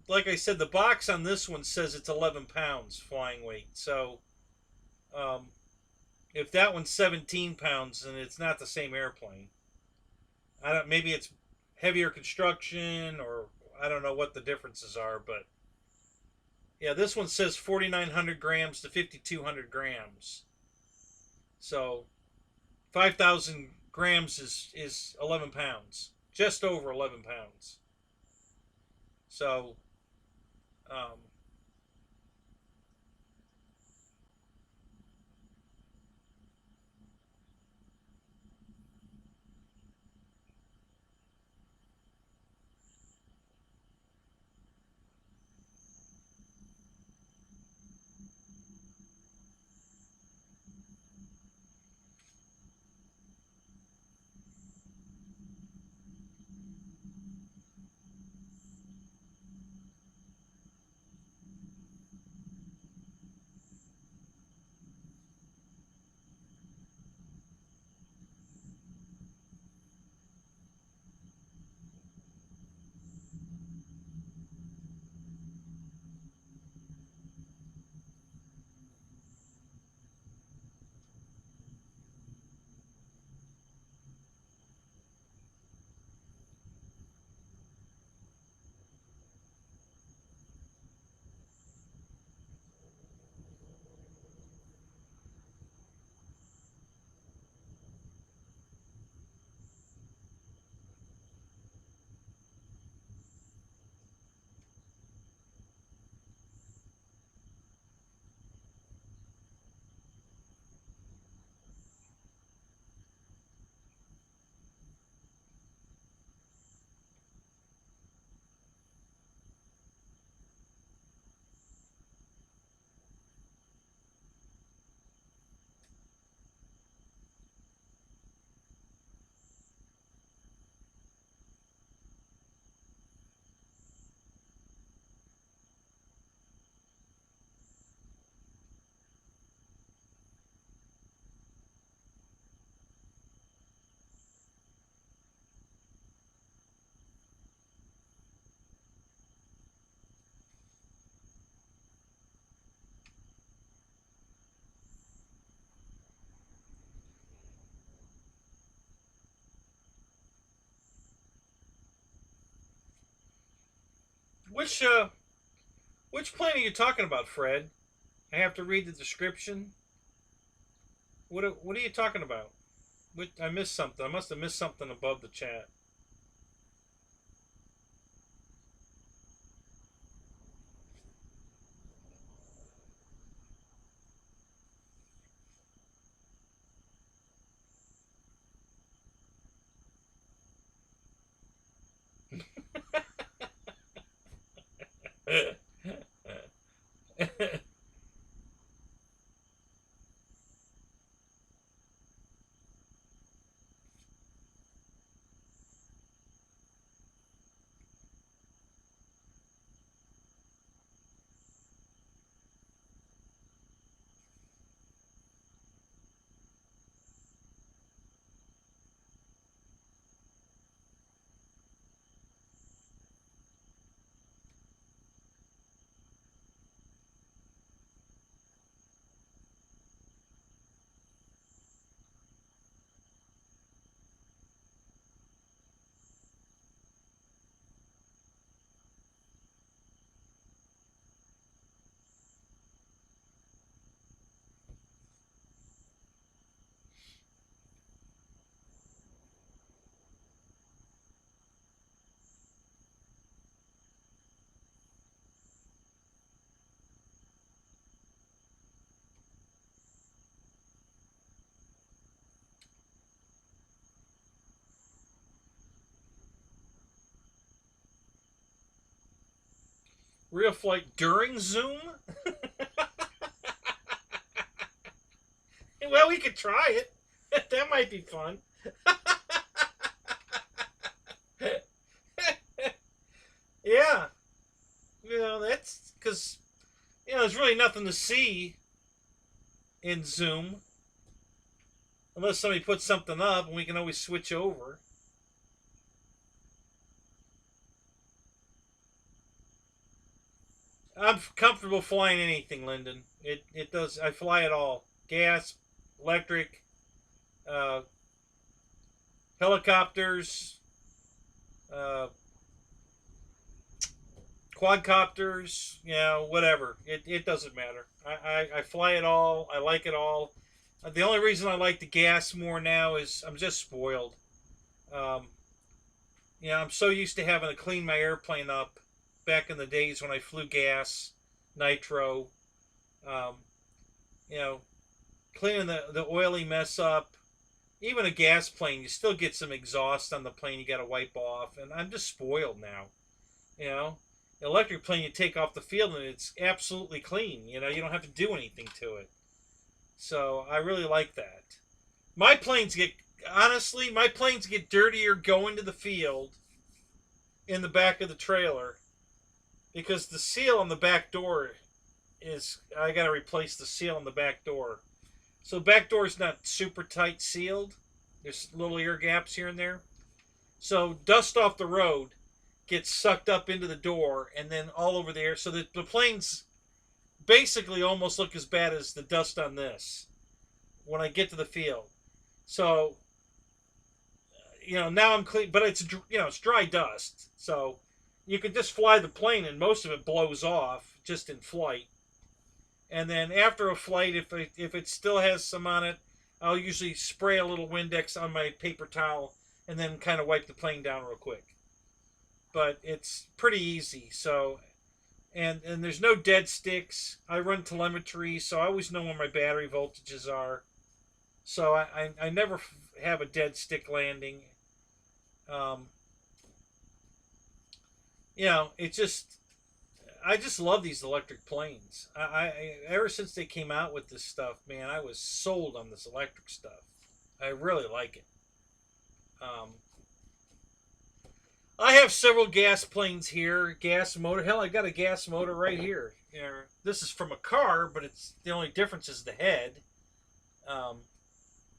like I said, the box on this one says it's 11 pounds flying weight. So um, if that one's 17 pounds, then it's not the same airplane. I don't. Maybe it's heavier construction, or I don't know what the differences are, but yeah, this one says 4,900 grams to 5,200 grams. So 5,000 grams is 11 pounds, just over 11 pounds. So, um, Which plane are you talking about, Fred? I have to read the description. What are you talking about? I missed something. I must have missed something above the chat. Real flight during Zoom? Well, we could try it. That might be fun. Yeah. That's because, there's really nothing to see in Zoom. Unless somebody puts something up and we can always switch over. I'm comfortable flying anything, Lyndon. It does. I fly it all. Gas, electric, helicopters, quadcopters, whatever. It doesn't matter. I fly it all. I like it all. The only reason I like the gas more now is I'm just spoiled. I'm so used to having to clean my airplane up back in the days when I flew gas, nitro. Um, cleaning the oily mess up. Even a gas plane, you still get some exhaust on the plane you got to wipe off. And I'm just spoiled now. Electric plane, you take off the field and it's absolutely clean. You don't have to do anything to it. So I really like that. My planes get dirtier going to the field in the back of the trailer because the seal on the back door I got to replace the seal on the back door. So the back door is not super tight sealed. There's little air gaps here and there. So dust off the road gets sucked up into the door and then all over the air. So the planes basically almost look as bad as the dust on this when I get to the field. So, now I'm clean, but it's dry dust. So you can just fly the plane and most of it blows off just in flight. And then after a flight, if it still has some on it, I'll usually spray a little Windex on my paper towel and then kind of wipe the plane down real quick. But it's pretty easy. So, and there's no dead sticks. I run telemetry, so I always know where my battery voltages are. So I never have a dead stick landing. It's just, I just love these electric planes. I ever since they came out with this stuff, man, I was sold on this electric stuff. I really like it. I have several gas planes here, gas motor. Hell, I got a gas motor right here. This is from a car, but it's the only difference is the head.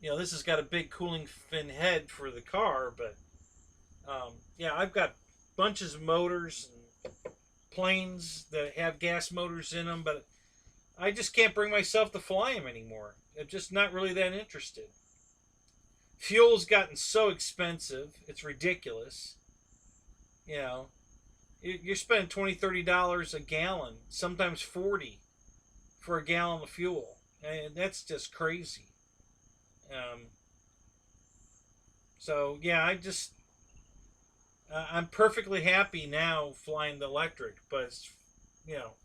This has got a big cooling fin head for the car, but I've got bunches of motors and planes that have gas motors in them, but I just can't bring myself to fly them anymore. I'm just not really that interested. Fuel's gotten so expensive, it's ridiculous. you're spending $20, $30 a gallon, sometimes 40 for a gallon of fuel, and that's just crazy. Um, so yeah, I'm perfectly happy now flying the electric, but it's,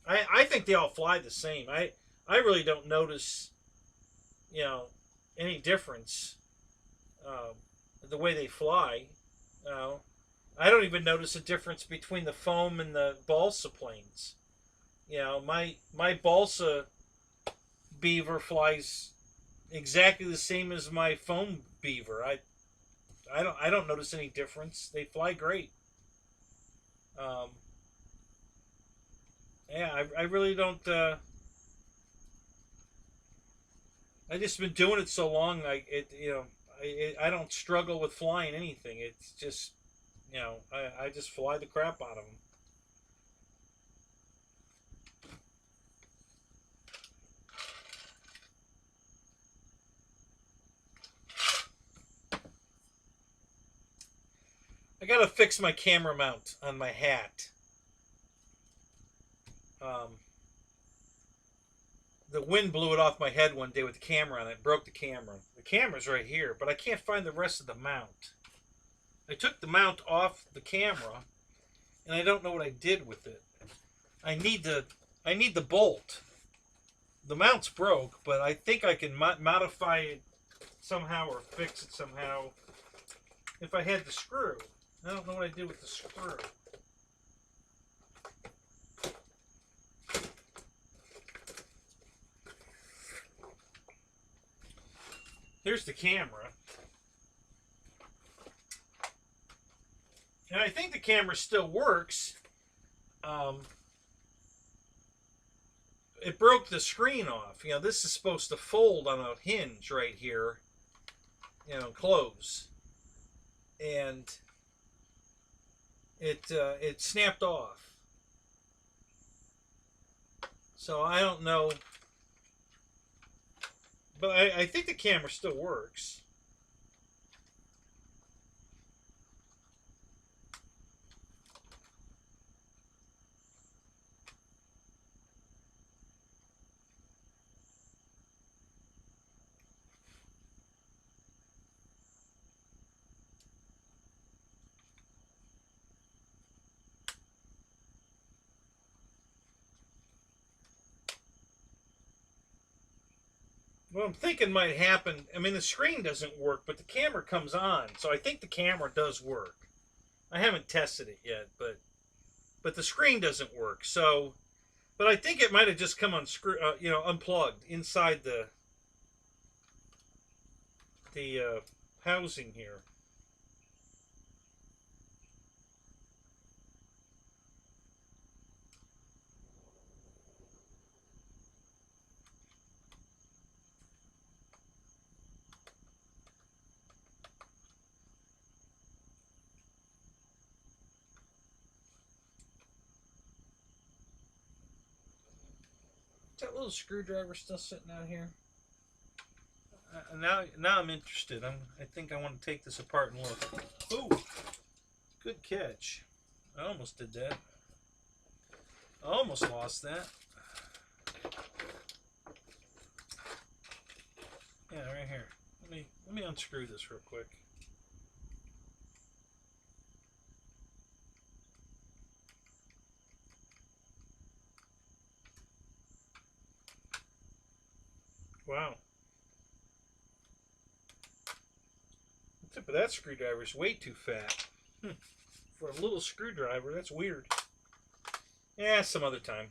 I think they all fly the same. I really don't notice, you know, any difference, uh, the way they fly. Uh, I don't even notice a difference between the foam and the balsa planes. My balsa beaver flies exactly the same as my foam beaver. I don't notice any difference. They fly great. Um, yeah, I really don't. I just been doing it so long. I don't struggle with flying anything. It's just, I just fly the crap out of them. I gotta fix my camera mount on my hat. Um, the wind blew it off my head one day with the camera on it. Broke the camera. The camera's right here, but I can't find the rest of the mount. I took the mount off the camera, and I don't know what I did with it. I need the bolt. The mount's broke, but I think I can modify it somehow or fix it somehow if I had the screw. I don't know what I did with the screw. Here's the camera. And I think the camera still works. It broke the screen off. This is supposed to fold on a hinge right here. Close. And it snapped off. So I don't know. But I think the camera still works. What I'm thinking might happen, I mean, the screen doesn't work, but the camera comes on. So I think the camera does work. I haven't tested it yet, but the screen doesn't work. So, but I think it might have just come unplugged inside the housing here. Is that little screwdriver still sitting out here? Now I'm interested. I think I want to take this apart and look. Ooh, good catch. I almost did that. I almost lost that. Yeah, right here. Let me unscrew this real quick. Wow. The tip of that screwdriver is way too fat. For a little screwdriver, that's weird. Yeah, some other time.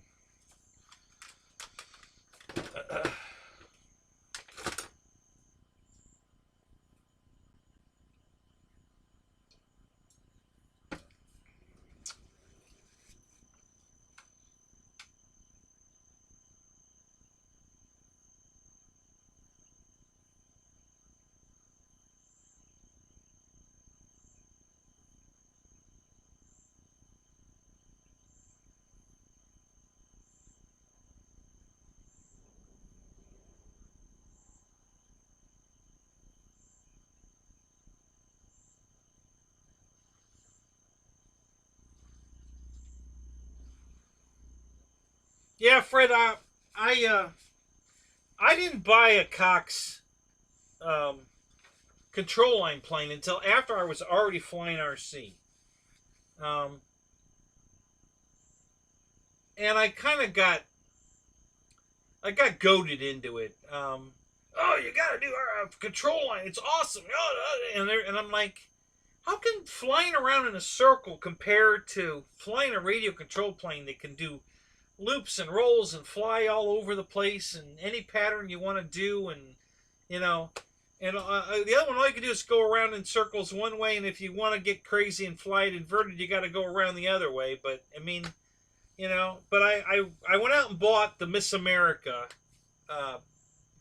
Yeah, Fred, I didn't buy a Cox um, control line plane until after I was already flying RC. Um, and I got goaded into it. Oh, you got to do our control line. It's awesome. And I'm like, how can flying around in a circle compare to flying a radio control plane that can do loops and rolls and fly all over the place and any pattern you want to do, and you know, and the other one, all you can do is go around in circles one way, and if you want to get crazy and fly it inverted, you got to go around the other way. But I mean, but I went out and bought the Miss America uh,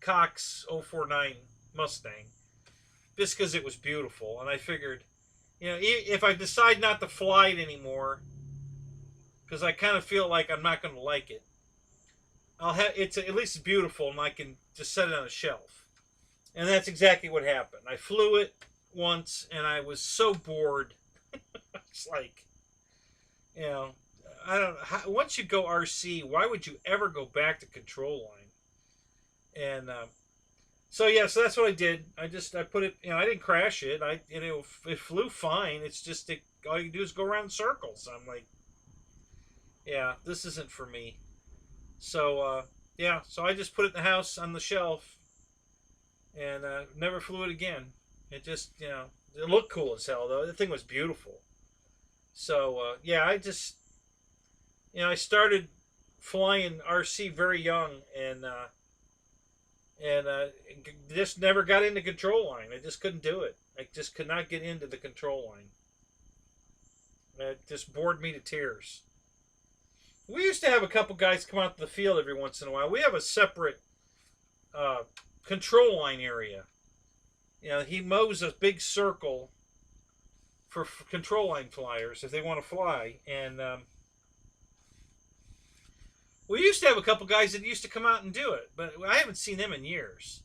Cox 049 Mustang just because it was beautiful, and I figured, if I decide not to fly it anymore, because I kind of feel like I'm not going to like it, at least beautiful, and I can just set it on a shelf. And that's exactly what happened. I flew it once, and I was so bored. It's like, I don't know. Once you go RC, why would you ever go back to control line? And so that's what I did. I put it. I didn't crash it. It flew fine. It's just all you do is go around in circles. I'm like, yeah, this isn't for me. So so I just put it in the house on the shelf, and never flew it again. It just it looked cool as hell though. The thing was beautiful. So I started flying RC very young, and just never got into control line. I just couldn't do it. I just could not get into the control line. It just bored me to tears. We used to have a couple guys come out to the field every once in a while. We have a separate control line area. He mows a big circle for control line flyers if they want to fly. And we used to have a couple guys that used to come out and do it, but I haven't seen them in years.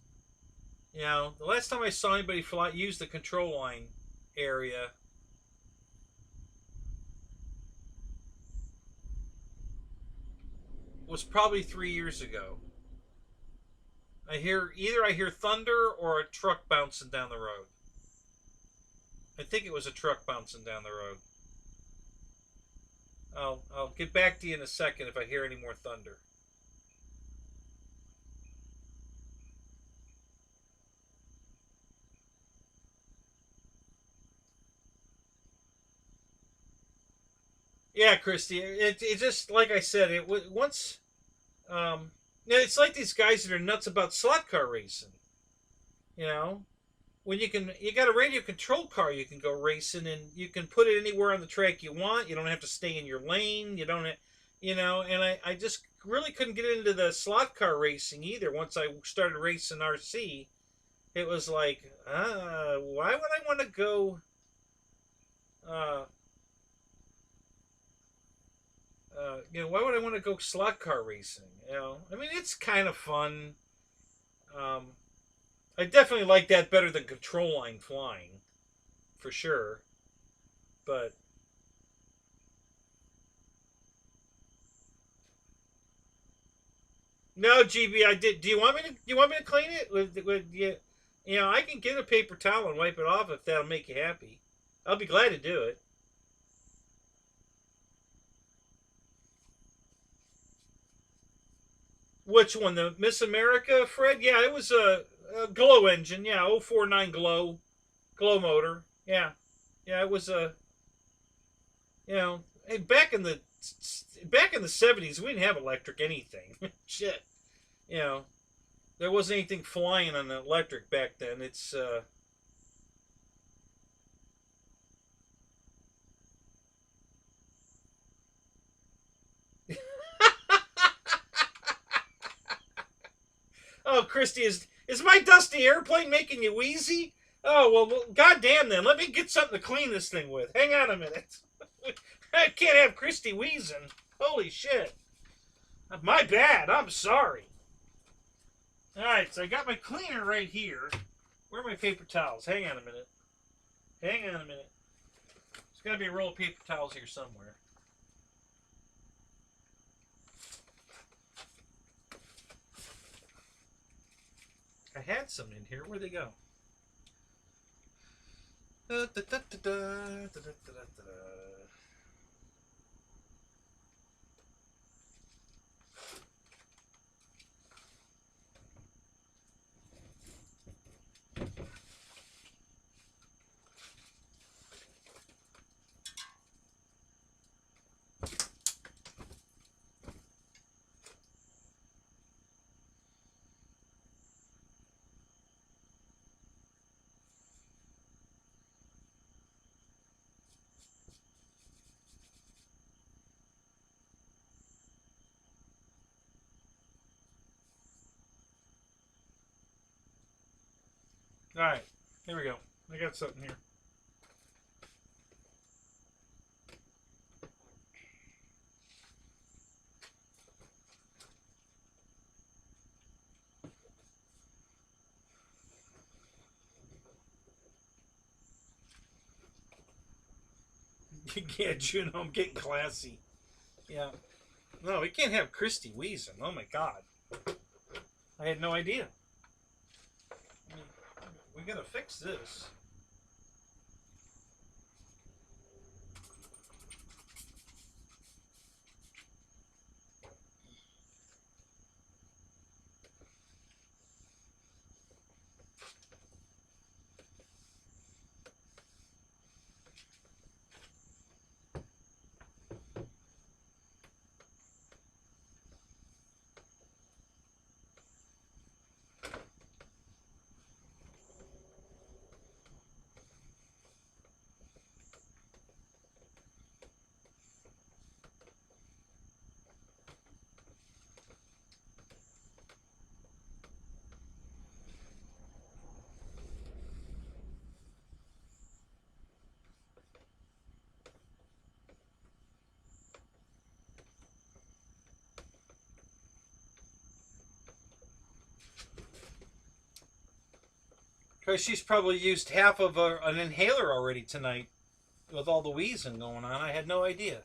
The last time I saw anybody use the control line area was probably 3 years ago. I hear thunder or a truck bouncing down the road. I think it was a truck bouncing down the road. I'll get back to you in a second if I hear any more thunder. Yeah, Christy. It just like I said. It was once. It's like these guys that are nuts about slot car racing. When you got a radio control car, you can go racing, and you can put it anywhere on the track you want. You don't have to stay in your lane. You don't, And I just really couldn't get into the slot car racing either. Once I started racing RC, it was like, why would I want to go? Why would I want to go slot car racing? I mean, it's kind of fun. I definitely like that better than control line flying, for sure. But no, GB, I did. Do you want me to? You want me to clean it? I can get a paper towel and wipe it off if that'll make you happy. I'll be glad to do it. Which one? The Miss America, Fred? Yeah, it was a glow engine. Yeah, 049 glow motor. Yeah, it was a. Hey, back in the 70s, we didn't have electric anything. Shit, there wasn't anything flying on the electric back then. It's Oh, Christy, is my dusty airplane making you wheezy? Oh, well, goddamn then. Let me get something to clean this thing with. Hang on a minute. I can't have Christy wheezing. Holy shit. My bad. I'm sorry. Alright, so I got my cleaner right here. Where are my paper towels? Hang on a minute. Hang on a minute. There's got to be a roll of paper towels here somewhere. I had some in here. Where'd they go? Da, da, da, da, da, da, da, da, da. All right, here we go. I got something here. Yeah, Juno, I'm getting classy. Yeah. No, we can't have Christy wheezing. Oh my God. I had no idea. I mean, we gotta fix this. Because she's probably used half of an inhaler already tonight with all the wheezing going on. I had no idea.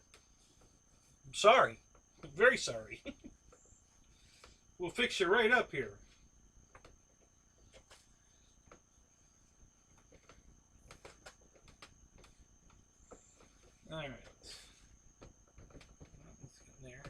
I'm sorry. I'm very sorry. We'll fix you right up here. All right. Let's get in there.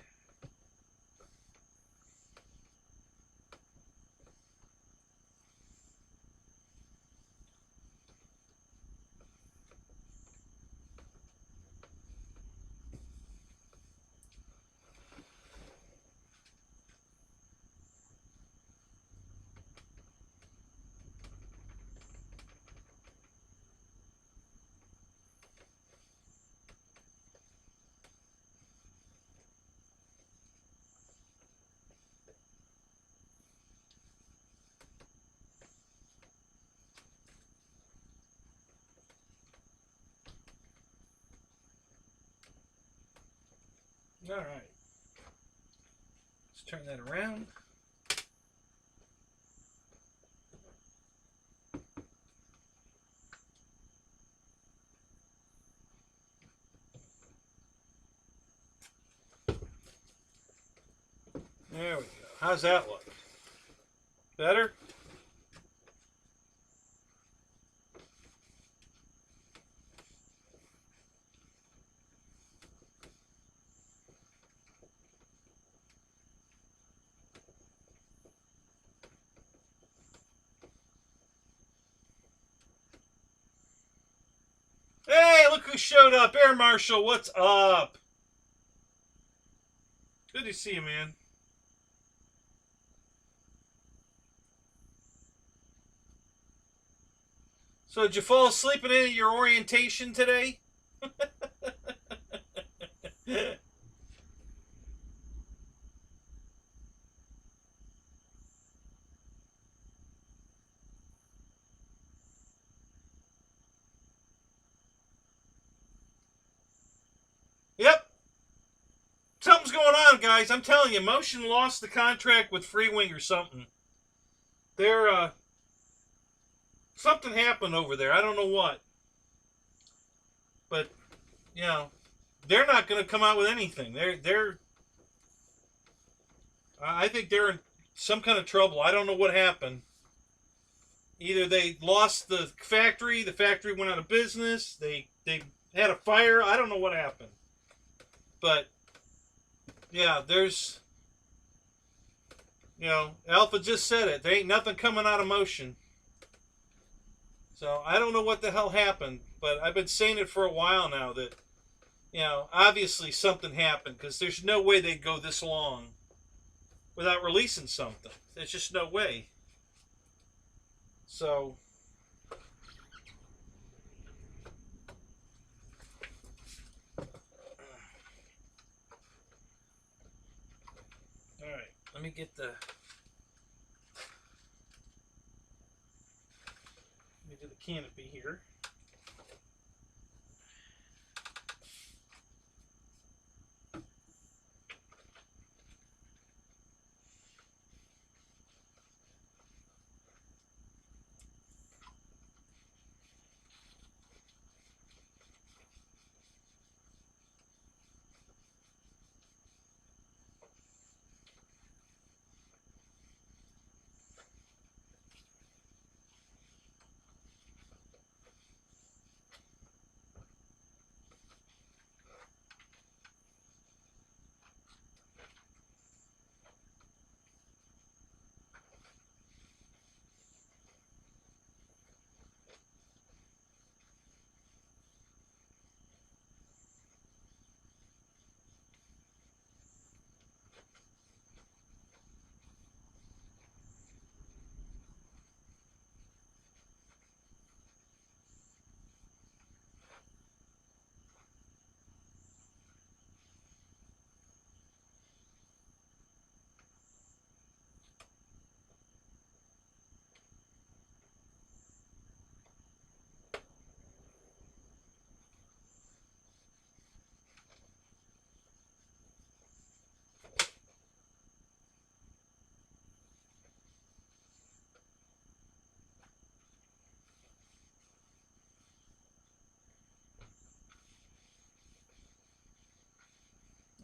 All right. Let's turn that around. There we go. How's that look? Better? Hey, look who showed up. Air Marshal, what's up? Good to see you, man. So did you fall asleep at any of your orientation today? Yep. Something's going on, guys. I'm telling you, Motion lost the contract with Freewing or something. They're, something happened over there. I don't know what. But, you know, they're not going to come out with anything. I think they're in some kind of trouble. I don't know what happened. Either they lost the factory went out of business, they had a fire. I don't know what happened. But, yeah, there's, Alpha just said it. There ain't nothing coming out of motion. So, I don't know what the hell happened, but I've been saying it for a while now that, obviously something happened, because there's no way they'd go this long without releasing something. There's just no way. So, alright, let me get the canopy here.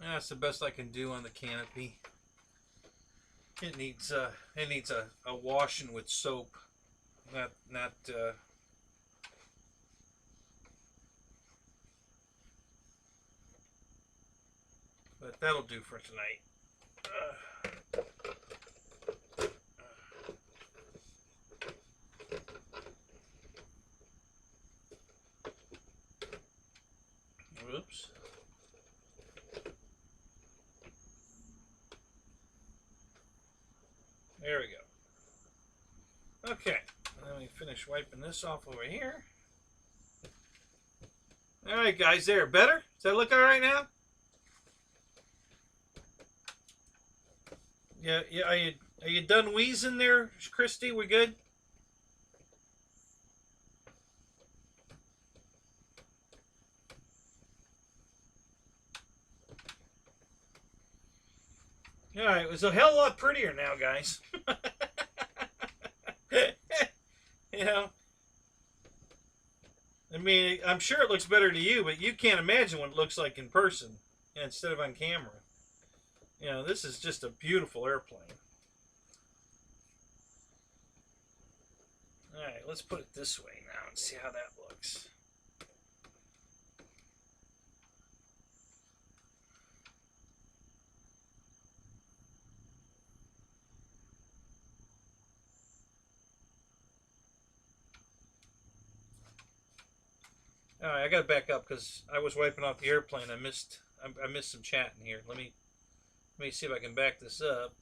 That's the best I can do on the canopy. It needs a washing with soap, not but that'll do for tonight. Whoops. There we go. Okay, let me finish wiping this off over here. All right, guys, there. Better? Does that look all right now? Yeah. Are you done wheezing there, Christy? We good? All right, it was a hell of a lot prettier now, guys. I mean, I'm sure it looks better to you, but you can't imagine what it looks like in person instead of on camera. This is just a beautiful airplane. All right, let's put it this way now and see how that looks. All right, I got to back up because I was wiping off the airplane. I missed some chat in here. Let me see if I can back this up.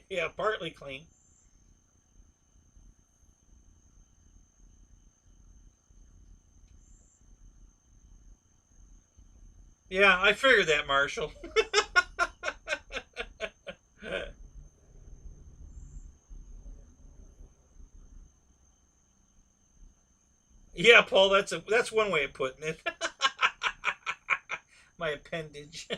Yeah, partly clean. Yeah, I figured that, Marshall. Yeah, Paul, that's one way of putting it. My appendage.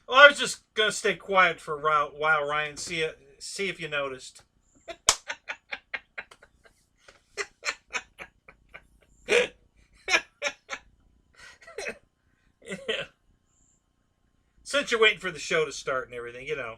Well, I was just gonna stay quiet for a while, Ryan. See if you noticed. Yeah. Since you're waiting for the show to start and everything, you know.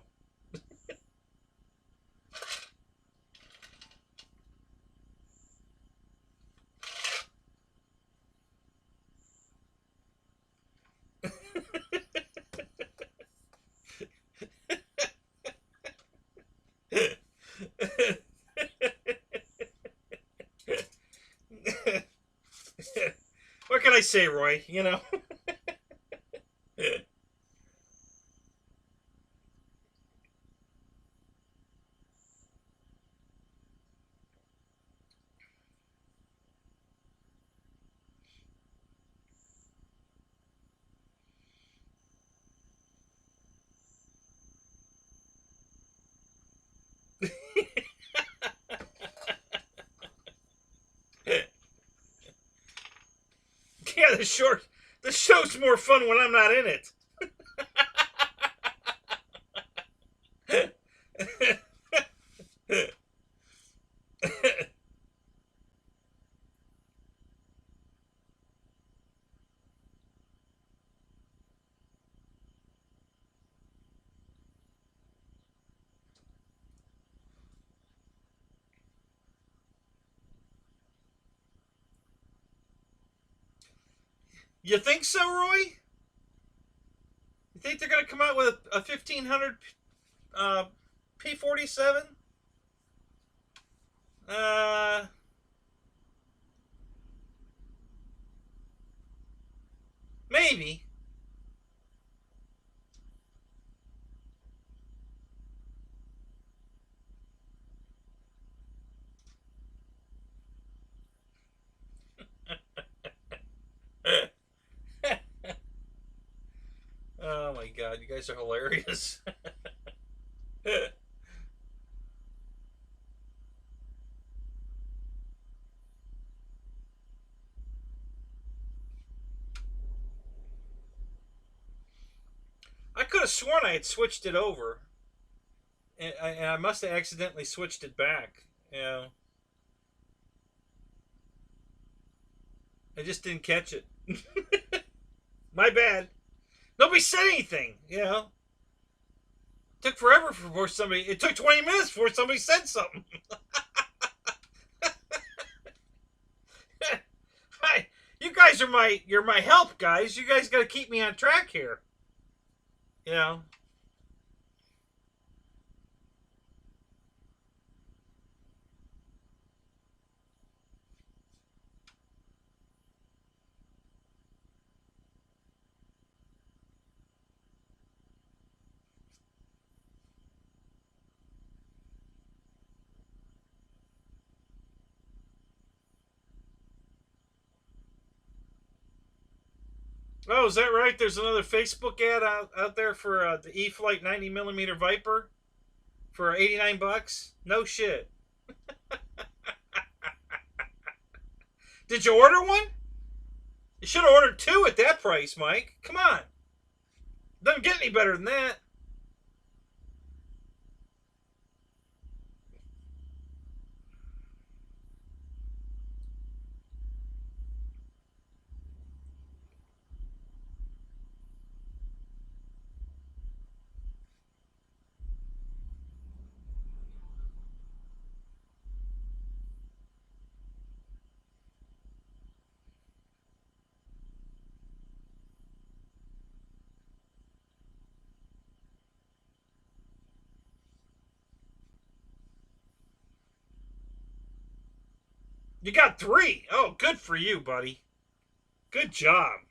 What can I say, Roy? You know. Yeah, the show's more fun when I'm not in it. You think so, Roy? You think they're going to come out with a 1500 P-47? Maybe. Oh my god, you guys are hilarious. I could have sworn I had switched it over. And I must have accidentally switched it back. You know, I just didn't catch it. My bad. Nobody said anything, you know. It took forever before somebody... It took 20 minutes before somebody said something. Hi, you guys are you're my help, guys. You guys got to keep me on track here. You know. Oh, is that right? There's another Facebook ad out there for the E-Flight 90mm Viper for 89 bucks. No shit. Did you order one? You should have ordered two at that price, Mike. Come on. Doesn't get any better than that. You got 3. Oh, good for you, buddy. Good job.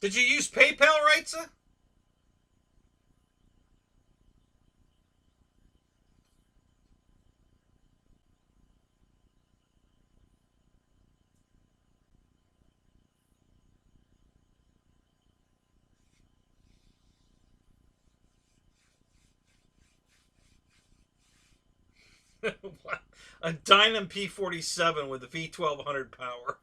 Did you use PayPal, Reitza? A Dynam P-47 with a V1200 power.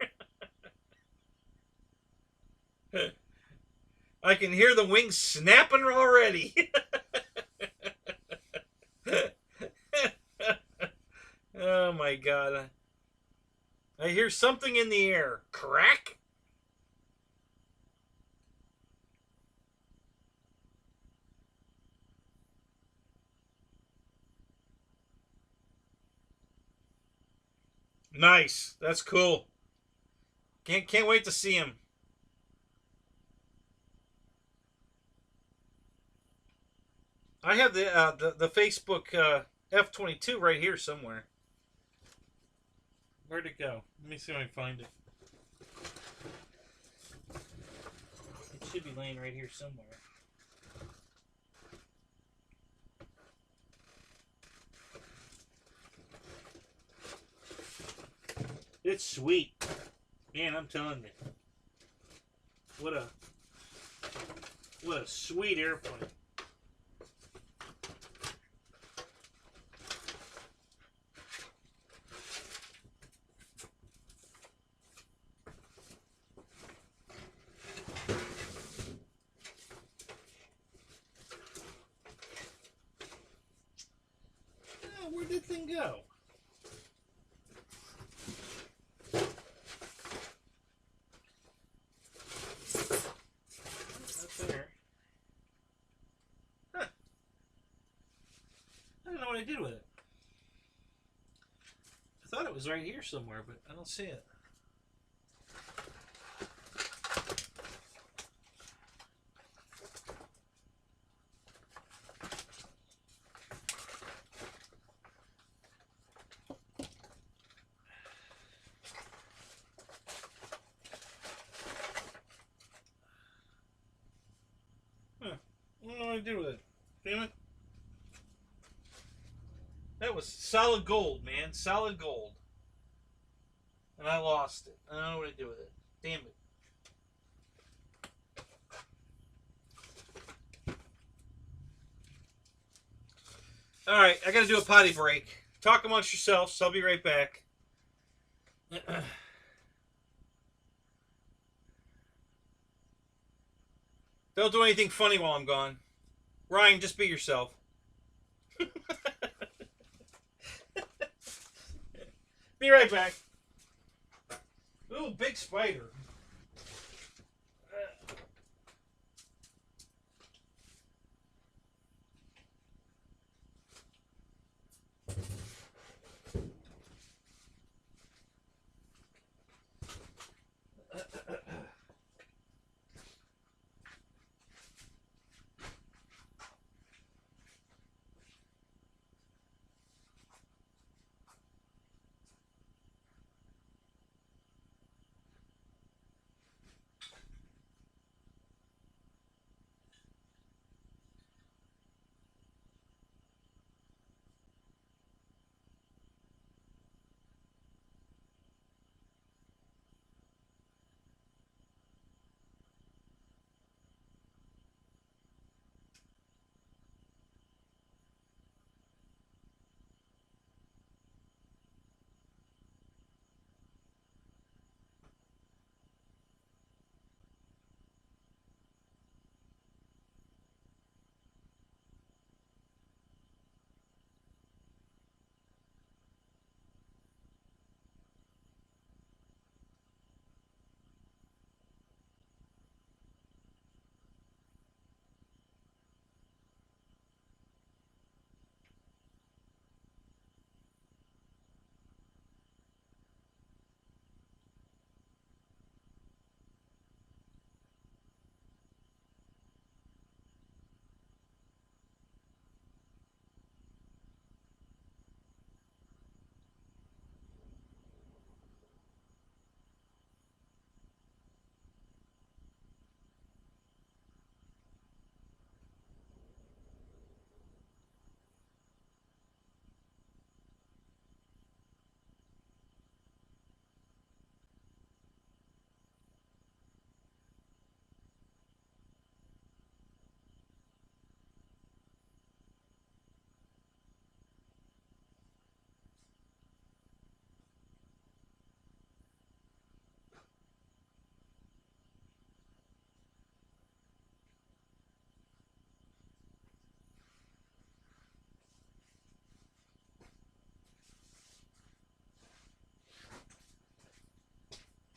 I can hear the wings snapping already. Oh my god. I hear something in the air. Crack? Nice. That's cool. Can't wait to see him. I have the Facebook F-22 right here somewhere. Where'd it go? Let me see if I can find it. should be laying right here somewhere. It's sweet. Man, I'm telling you. What a sweet airplane. Where'd that thing go? Up there. Huh. I don't know what I did with it. I thought it was right here somewhere, but I don't see it. I don't know what to do with it. Damn it. That was solid gold, man. Solid gold. And I lost it. I don't know what to do with it. Damn it. Alright, I gotta do a potty break. Talk amongst yourselves. I'll be right back. Don't do anything funny while I'm gone. Ryan, just be yourself. Be right back. Ooh, big spider.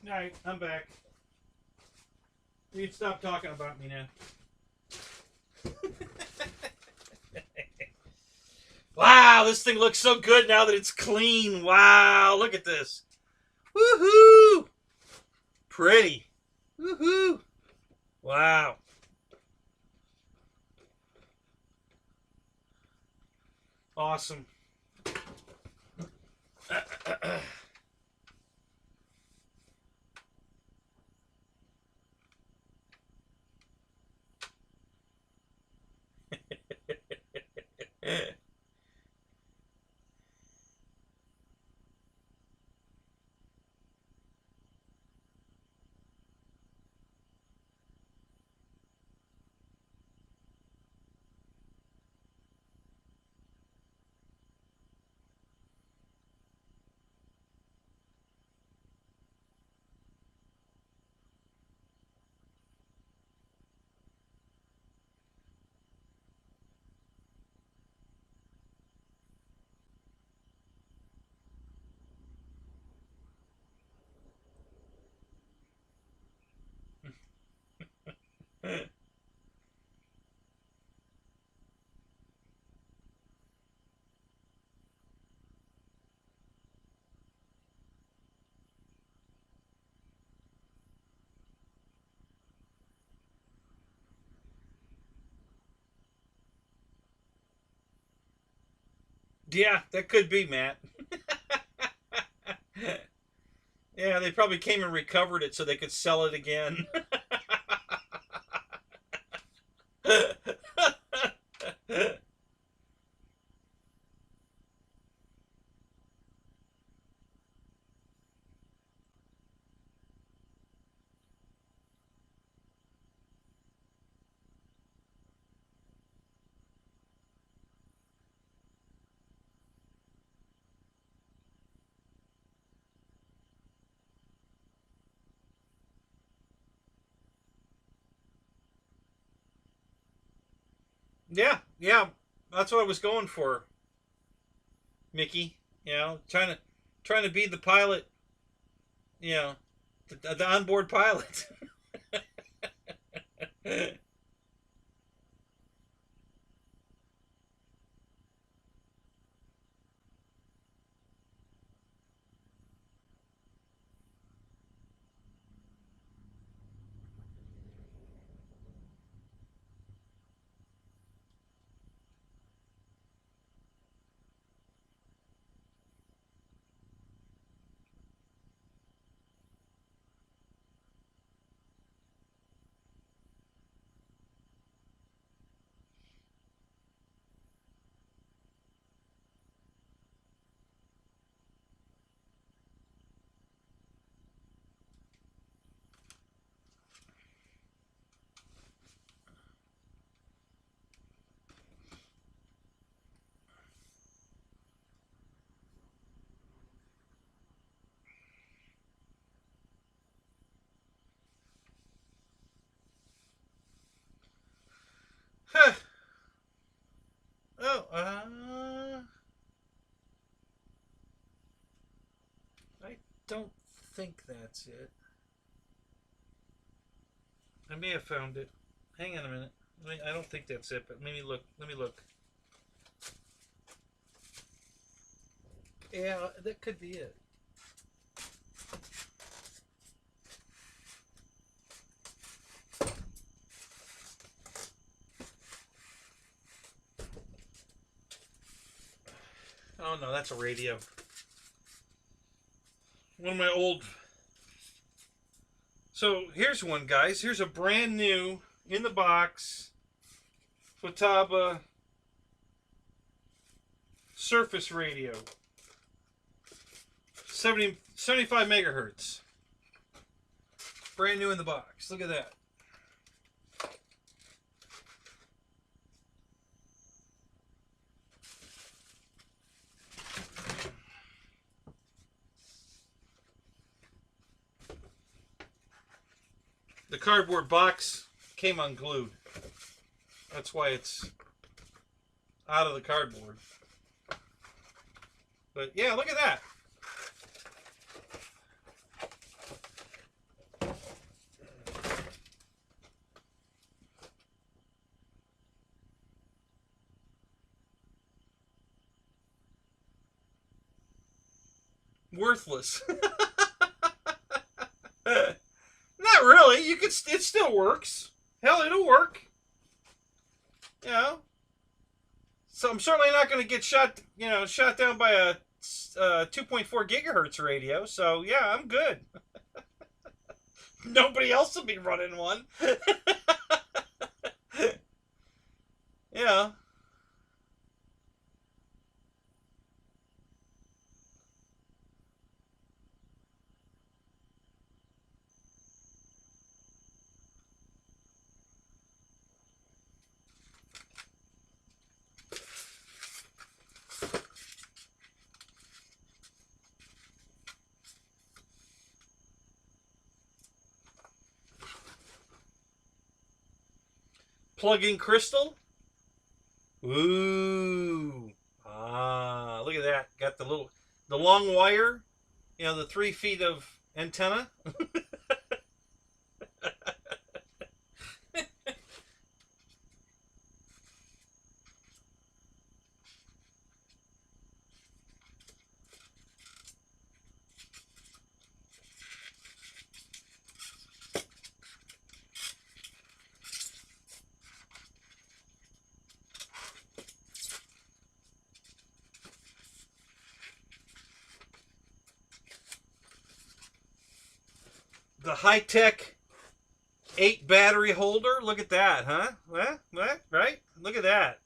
Alright, I'm back. You can stop talking about me now. Wow, this thing looks so good now that it's clean. Wow, look at this. Woohoo! Pretty. Woohoo! Wow. Awesome. Yeah, that could be, Matt. Yeah, they probably came and recovered it so they could sell it again. Yeah, yeah, that's what I was going for, Mickey. You know, trying to be the pilot. You know, the onboard pilot. Huh. Oh, I don't think that's it. I may have found it. Hang on a minute. I don't think that's it, but let me look. Let me look. Yeah, that could be it. Oh no, that's a radio. One of my old. So here's one, guys. Here's a brand new in the box Futaba Surface radio. 75 megahertz. Brand new in the box. Look at that. The cardboard box came unglued. That's why it's out of the cardboard. But yeah, look at that. Worthless. Not really. You could. It still works. Hell, it'll work. You know. So I'm certainly not going to get shot. You know, shot down by a 2.4 gigahertz radio. So yeah, I'm good. Nobody else will be running one. Yeah. Plug-in crystal. Ooh. Ah, look at that. Got the long wire. You know, the 3 feet of antenna. The high-tech 8 battery holder. Look at that, huh? What? Right? Look at that.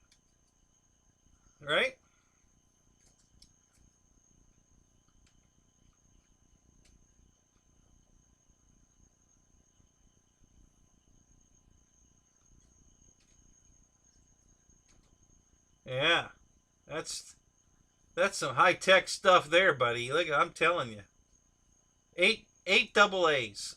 Right? Yeah. That's some high-tech stuff there, buddy. Look, I'm telling you. Eight double A's.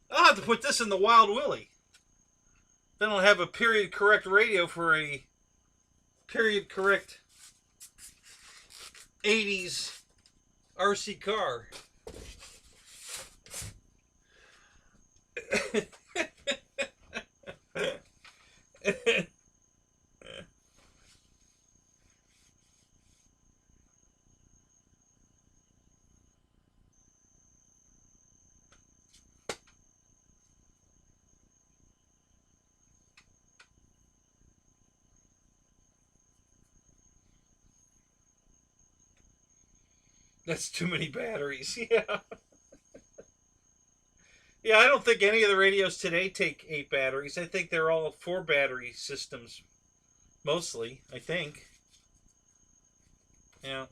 I'll have to put this in the Wild Willie. Then I'll have a period correct radio for a period correct 80s RC car. That's too many batteries. Yeah. Yeah, I don't think any of the radios today take 8 batteries. I think they're all 4 battery systems. Mostly, I think. Yeah.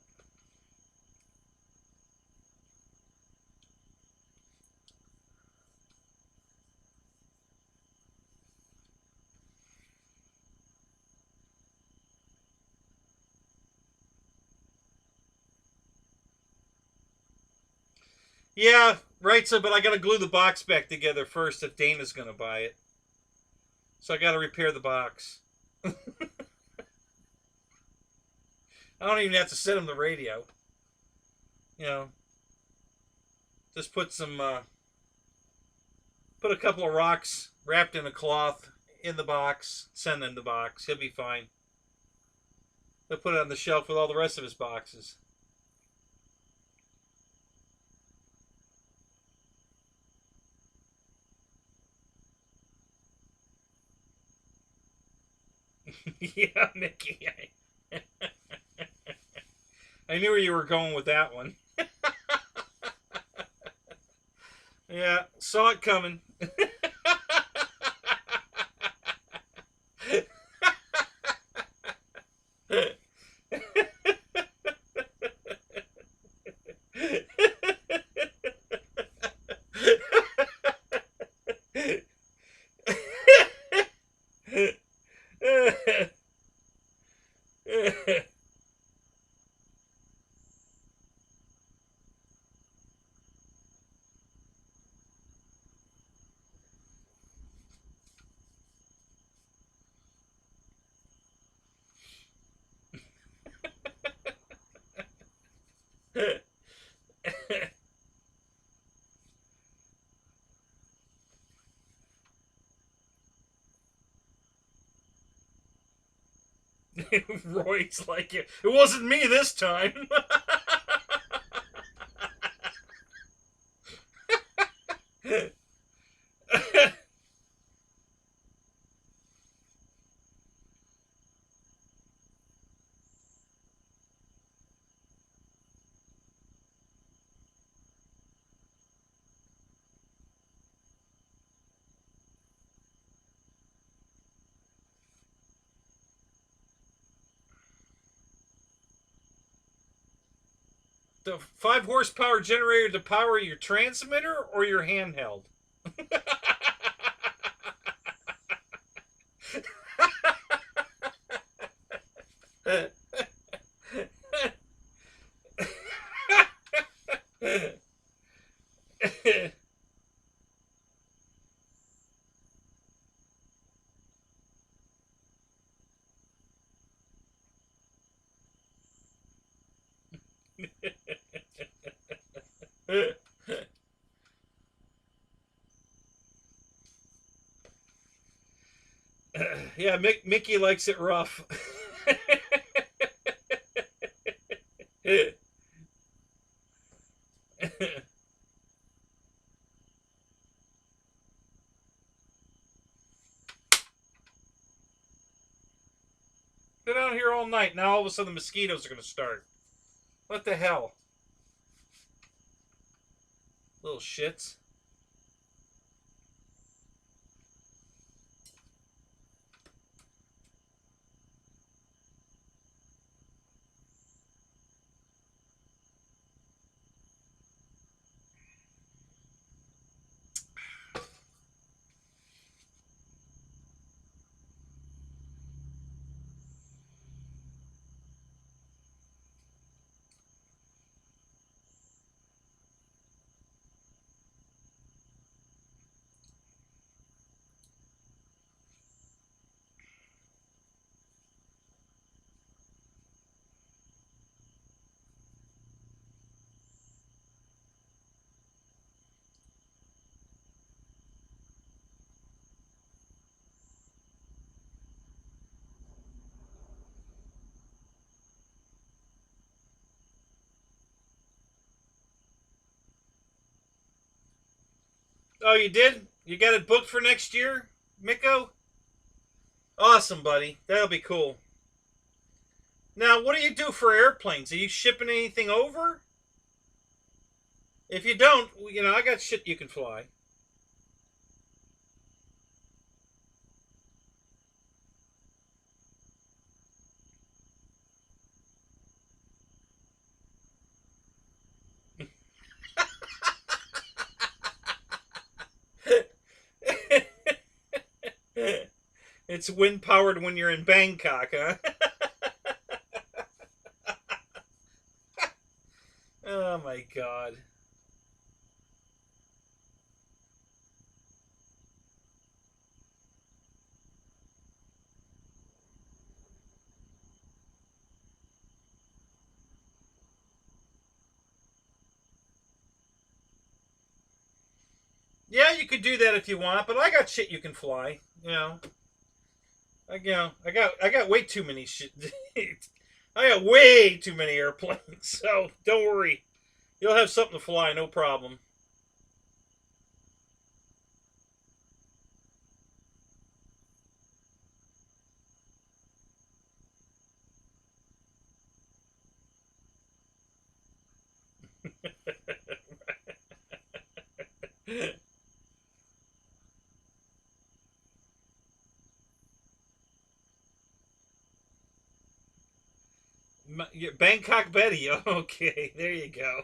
Yeah, right. So, but I got to glue the box back together first if Dana's going to buy it. So I got to repair the box. I don't even have to set him the radio. You know, just put put a couple of rocks wrapped in a cloth in the box. Send him the box. He'll be fine. He'll put it on the shelf with all the rest of his boxes. Yeah, Mickey. I knew where you were going with that one. Yeah, saw it coming. Roy's like, it wasn't me this time. The 5 horsepower generator to power your transmitter or your handheld? Yeah, Mickey likes it rough. night. Now all of a sudden the mosquitoes are going to start. What the hell? Little shits. Oh, you did? You got it booked for next year, Miko? Awesome, buddy. That'll be cool. Now, what do you do for airplanes? Are you shipping anything over? If you don't, I got shit you can fly. It's wind powered when you're in Bangkok, huh? Oh my god. Yeah, you could do that if you want, but I got shit you can fly. I got way too many shit. I got way too many airplanes, so don't worry. You'll have something to fly, no problem. Bangkok Betty. Okay, there you go.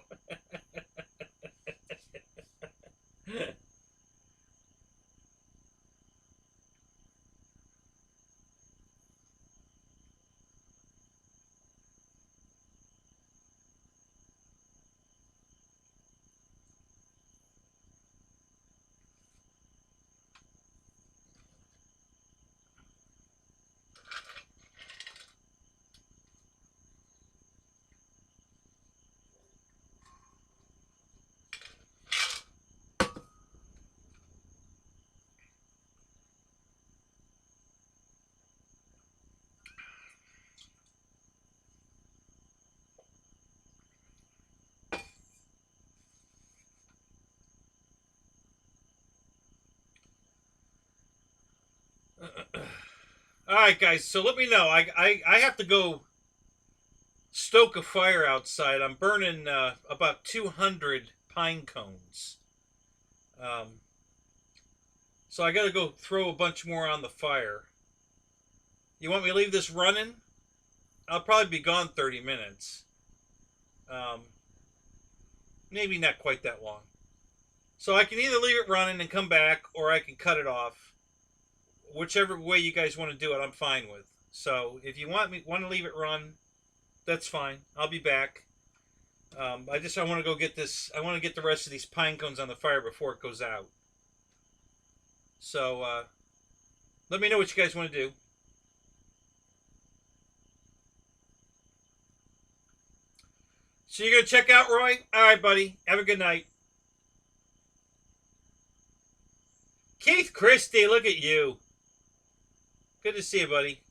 All right, guys. So let me know. I have to go stoke a fire outside. I'm burning about 200 pine cones. Um, so I got to go throw a bunch more on the fire. You want me to leave this running? I'll probably be gone 30 minutes. Um, Maybe not quite that long. So I can either leave it running and come back, or I can cut it off. Whichever way you guys want to do it, I'm fine with. So if you want to leave it run, that's fine. I'll be back. I want to go get this. I want to get the rest of these pine cones on the fire before it goes out. So let me know what you guys want to do. So you're gonna check out Roy? All right, buddy. Have a good night. Keith Christie, look at you. Good to see you, buddy.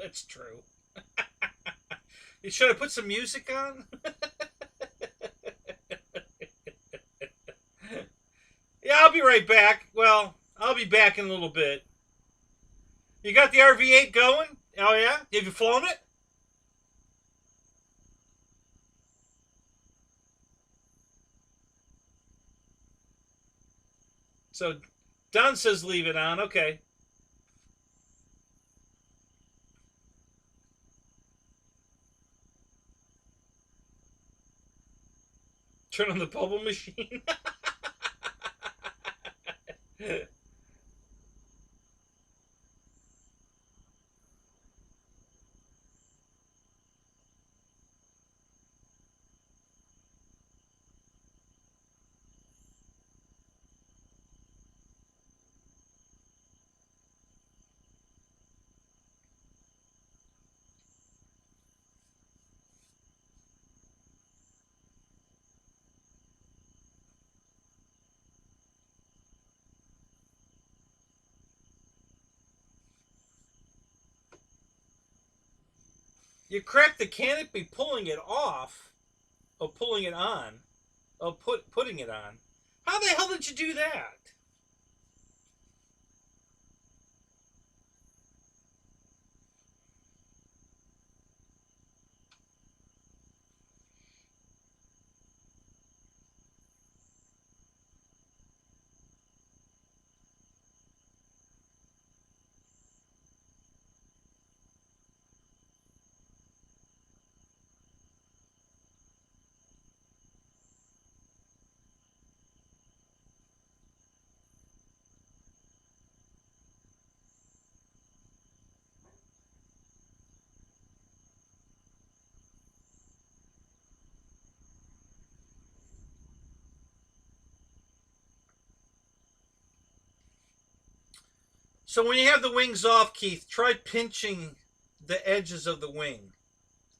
That's true. Should I put some music on? Yeah, I'll be right back. Well, I'll be back in a little bit. You got the RV-8 going? Oh, yeah? Have you flown it? So, Don says leave it on. Okay. Turn on the bubble machine. You crack the canopy pulling it off, or pulling it on, or putting it on. How the hell did you do that? So when you have the wings off, Keith, try pinching the edges of the wing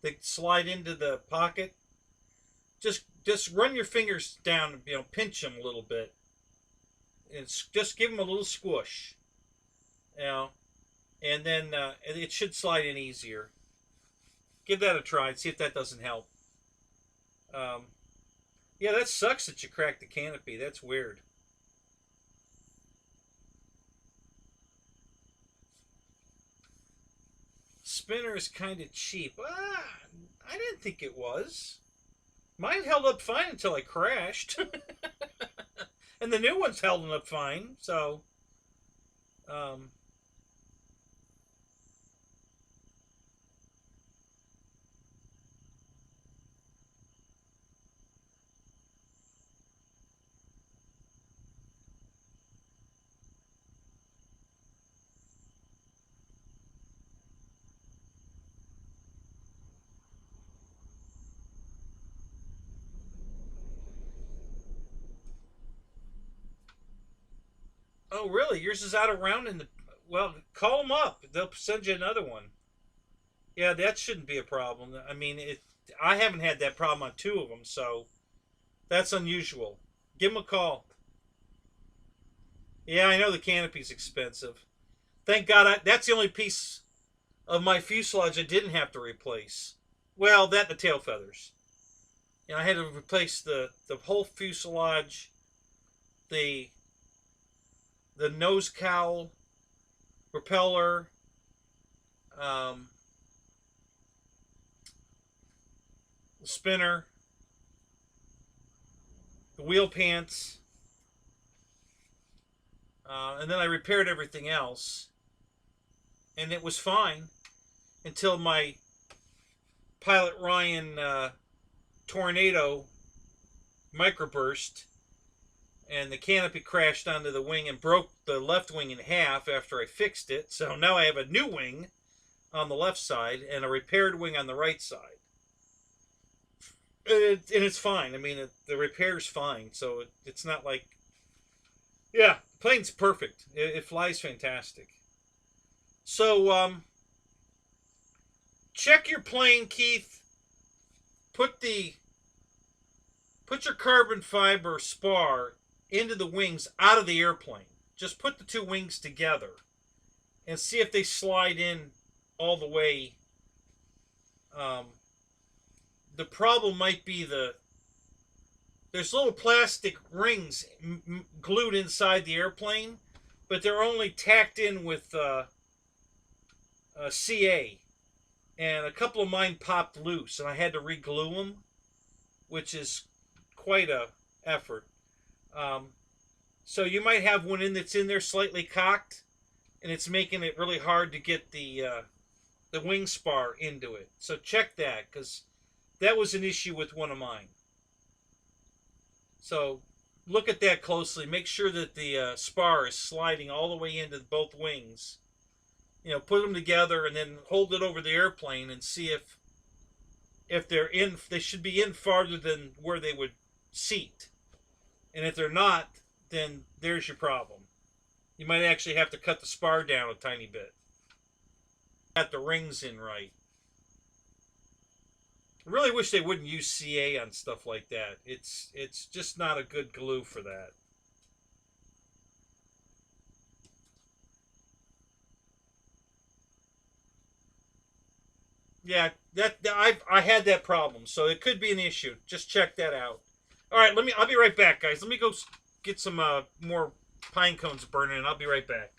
that slide into the pocket. Just run your fingers down, pinch them a little bit, and just give them a little squish, you know, and then it should slide in easier. Give that a try and see if that doesn't help. Um, yeah, that sucks that you cracked the canopy. That's weird. Spinner is kind of cheap. I didn't think it was. Mine held up fine until I crashed. And the new one's held up fine. So, um, oh, really? Yours is out of round in the. Well, call them up. They'll send you another one. Yeah, that shouldn't be a problem. I mean, I haven't had that problem on two of them, so that's unusual. Give them a call. Yeah, I know the canopy's expensive. Thank God that's the only piece of my fuselage I didn't have to replace. Well, that and the tail feathers. I had to replace the whole fuselage, the the nose cowl, propeller, um, the spinner, the wheel pants, and then I repaired everything else, and it was fine until my Pilot Ryan tornado microburst, and the canopy crashed onto the wing and broke the left wing in half after I fixed it. So now I have a new wing on the left side and a repaired wing on the right side. And it's fine. I mean, the repair's fine. So it's not like... Yeah, the plane's perfect. It flies fantastic. So, check your plane, Keith. Put your carbon fiber spar into the wings out of the airplane. Just put the two wings together and see if they slide in all the way. The problem might be there's little plastic rings glued inside the airplane, but they're only tacked in with CA, and a couple of mine popped loose, and I had to re-glue them, which is quite a effort. So you might have one that's in there slightly cocked, and it's making it really hard to get the wing spar into it. So check that, because that was an issue with one of mine. So look at that closely. Make sure that the spar is sliding all the way into both wings. You know, put them together and then hold it over the airplane and see if they're in. They should be in farther than where they would seat. And if they're not, then there's your problem. You might actually have to cut the spar down a tiny bit. Got the rings in right. I really wish they wouldn't use CA on stuff like that. It's just not a good glue for that. Yeah, I had that problem, so it could be an issue. Just check that out. All right, I'll be right back, guys. Let me go get some more pine cones burning, and I'll be right back.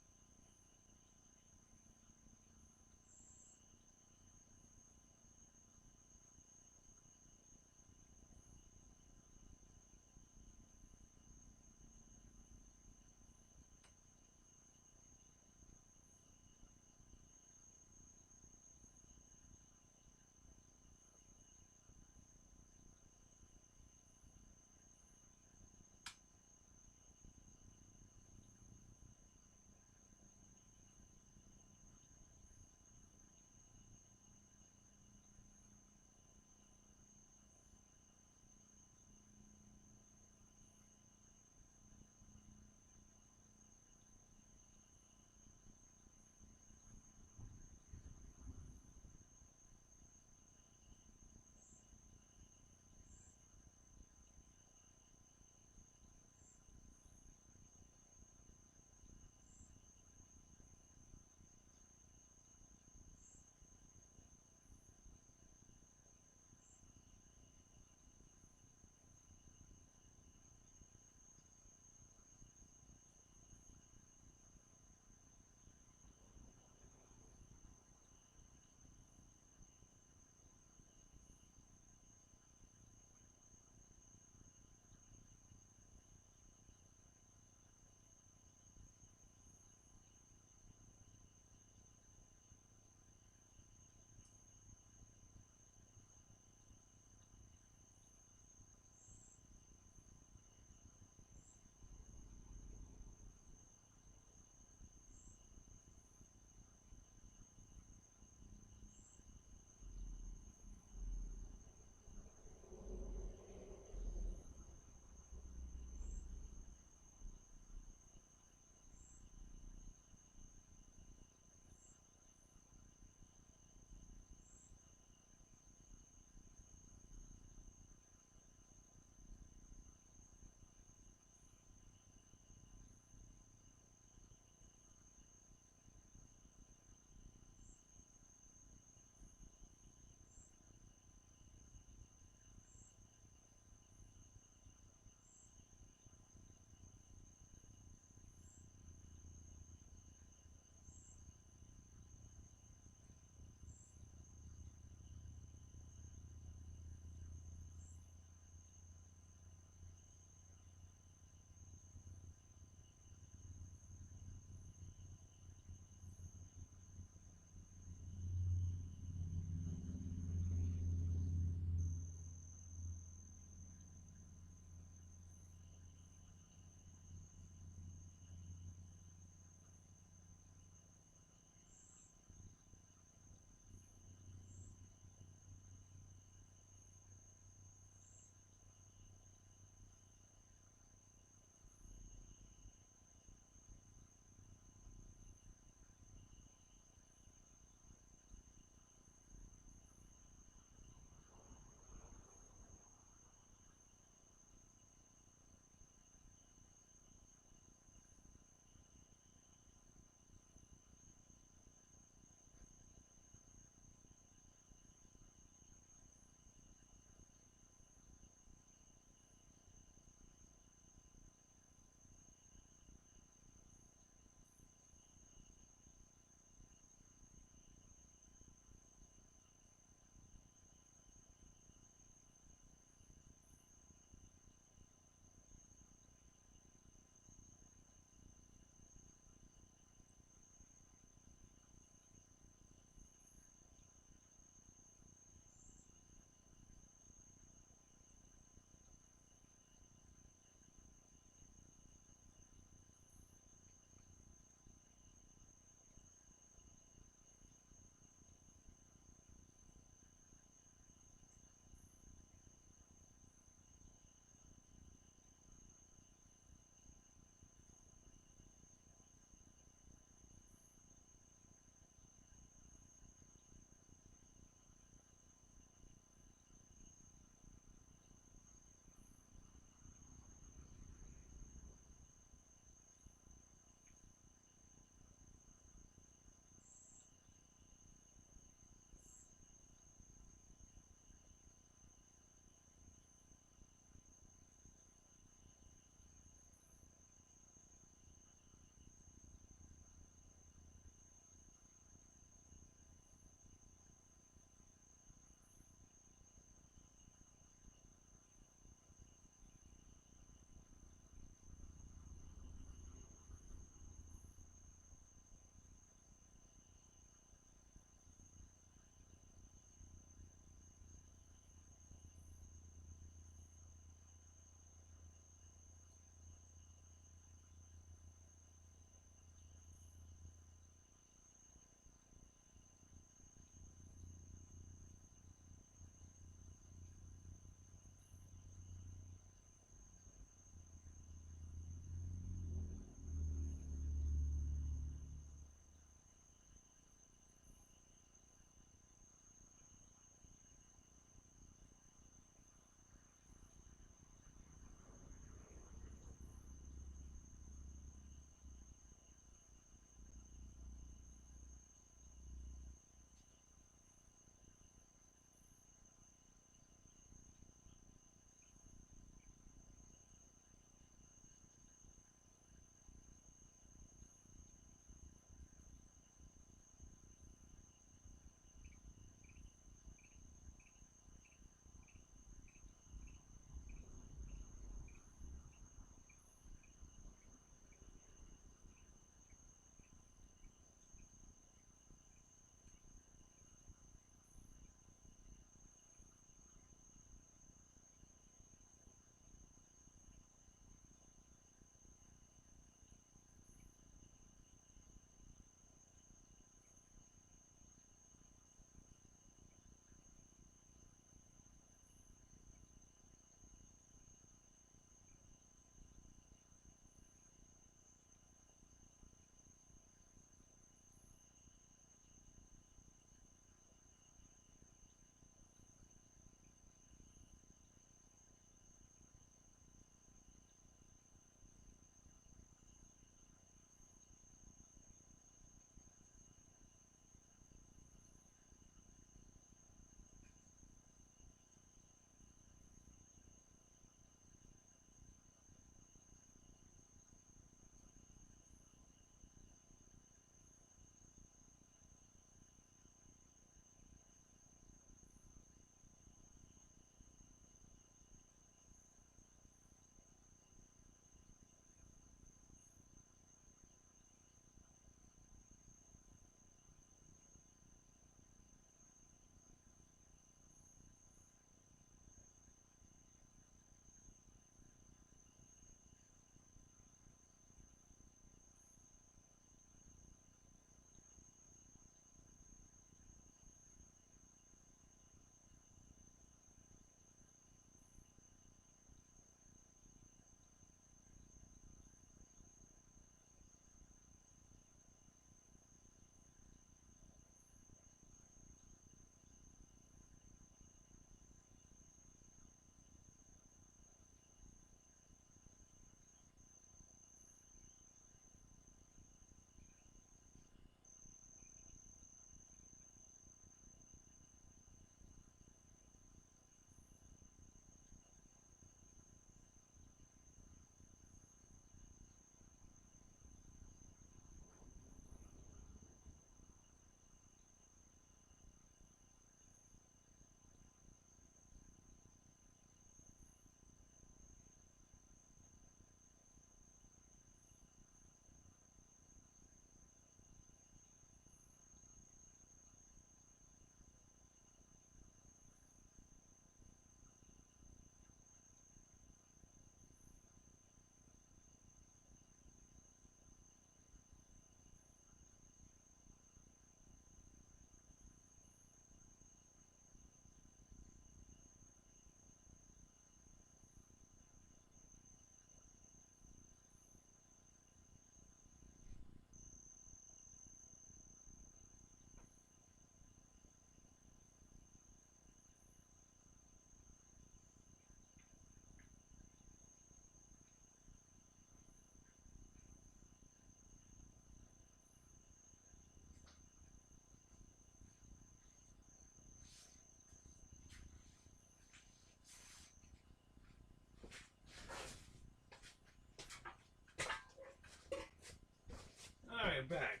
back.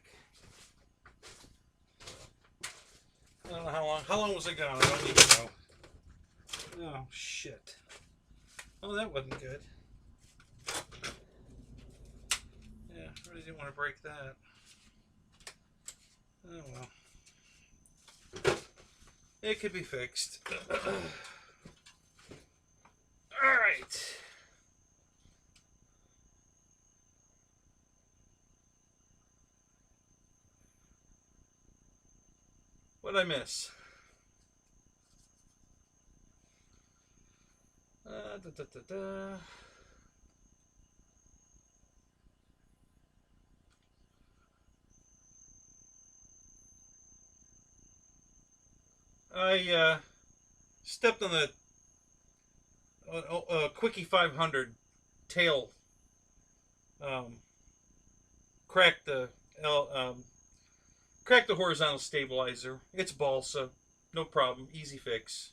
I don't know how long. How long was it gone? I don't even know. Oh, shit. Oh, that wasn't good. Yeah, I really didn't want to break that. Oh, well. It could be fixed. Alright. What'd I miss? Da, da, da, da. I stepped on the Quickie 500 tail. Cracked the cracked the horizontal stabilizer. It's balsa, no problem, easy fix.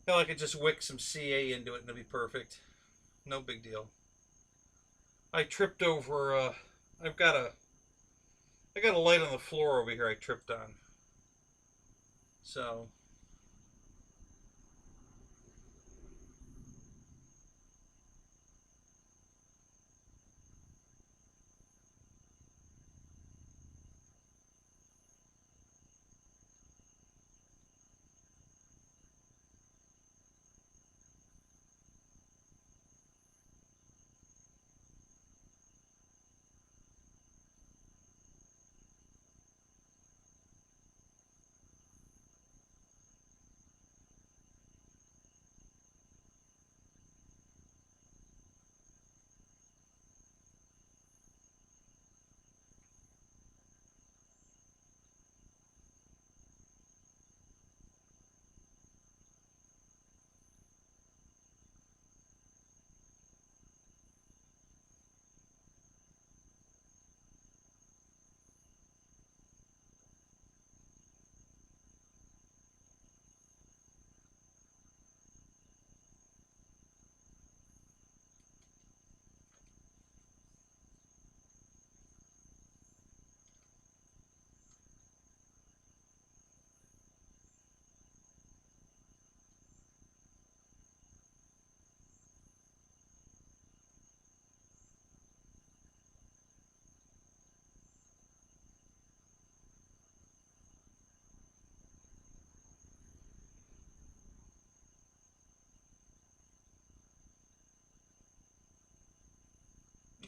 Hell, I could just wick some CA into it and it'll be perfect. No big deal. I tripped over. I got a light on the floor over here. I tripped on. So.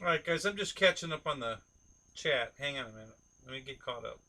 Alright, guys, I'm just catching up on the chat. Hang on a minute. Let me get caught up.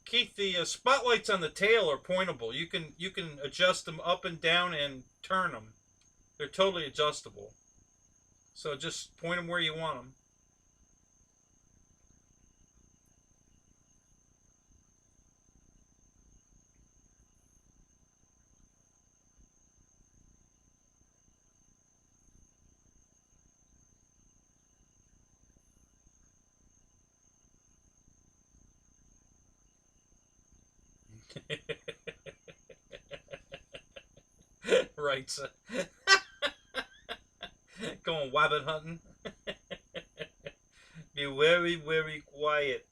Keith, the spotlights on the tail are pointable. You can adjust them up and down and turn them. They're totally adjustable. So just point them where you want them. Right. So. Going wabbit hunting. Be very, very quiet.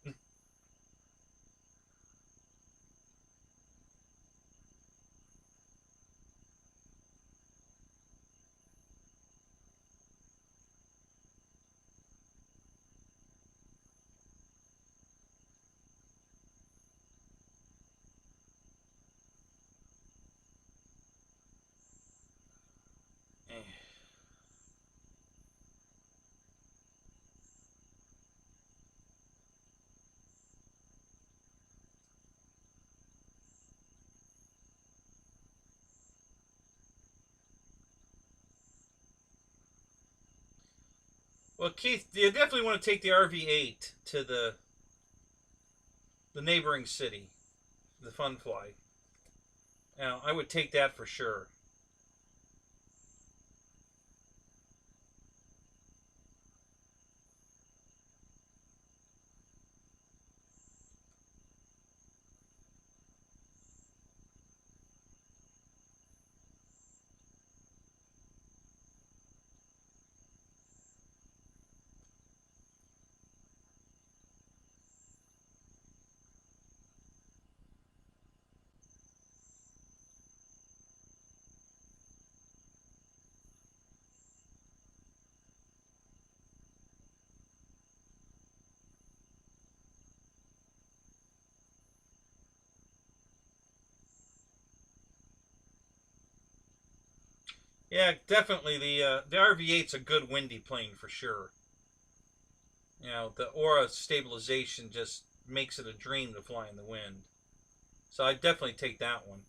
Well, Keith, you definitely want to take the RV-8 to the neighboring city, the Fun Fly. Now, I would take that for sure. Yeah, definitely the RV-8's a good windy plane for sure. You know, the aura stabilization just makes it a dream to fly in the wind. So I'd definitely take that one.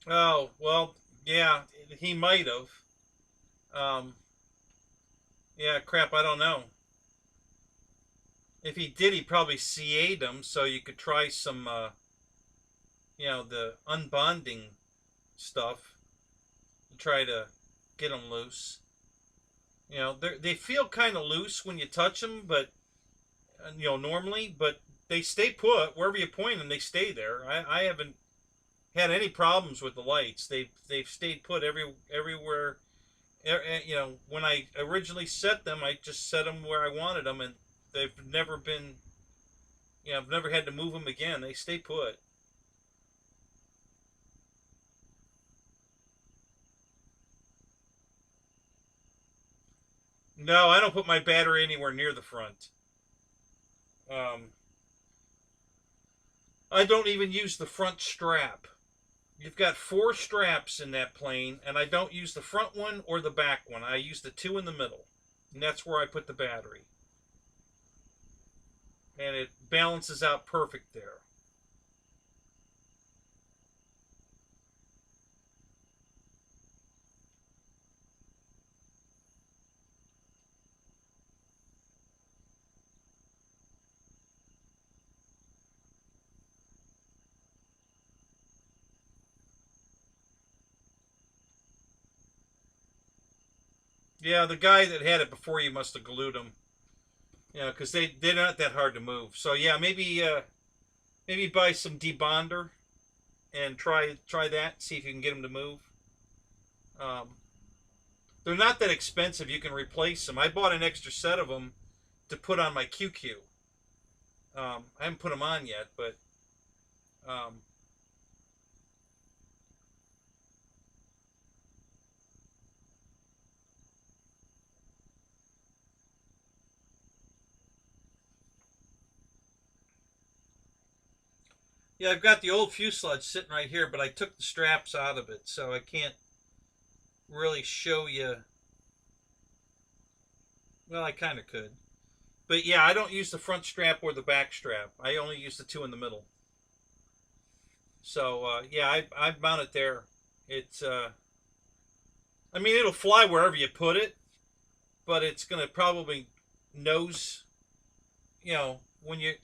Oh, well, yeah, he might have. Um, yeah, crap, I don't know. If he did, he probably CA'd him, so you could try some, the unbonding stuff to try to get them loose. You know, they feel kind of loose when you touch them, but normally, but they stay put wherever you point them. They stay there. I haven't had any problems with the lights. They've stayed put everywhere. When I originally set them, I just set them where I wanted them, and they've never been. I've never had to move them again. They stay put. No, I don't put my battery anywhere near the front. I don't even use the front strap. You've got 4 straps in that plane, and I don't use the front one or the back one. I use the 2 in the middle, and that's where I put the battery. And it balances out perfect there. Yeah, the guy that had it before you must have glued them. Yeah, because they're not that hard to move. So yeah, maybe buy some debonder and try that. See if you can get them to move. Um, they're not that expensive. You can replace them. I bought an extra set of them to put on my QQ. I haven't put them on yet, but um, yeah, I've got the old fuselage sitting right here, but I took the straps out of it, so I can't really show you. Well, I kind of could. But yeah, I don't use the front strap or the back strap. I only use the 2 in the middle. So yeah, I mount it there. It's I mean, it'll fly wherever you put it, but it's gonna probably nose, when you,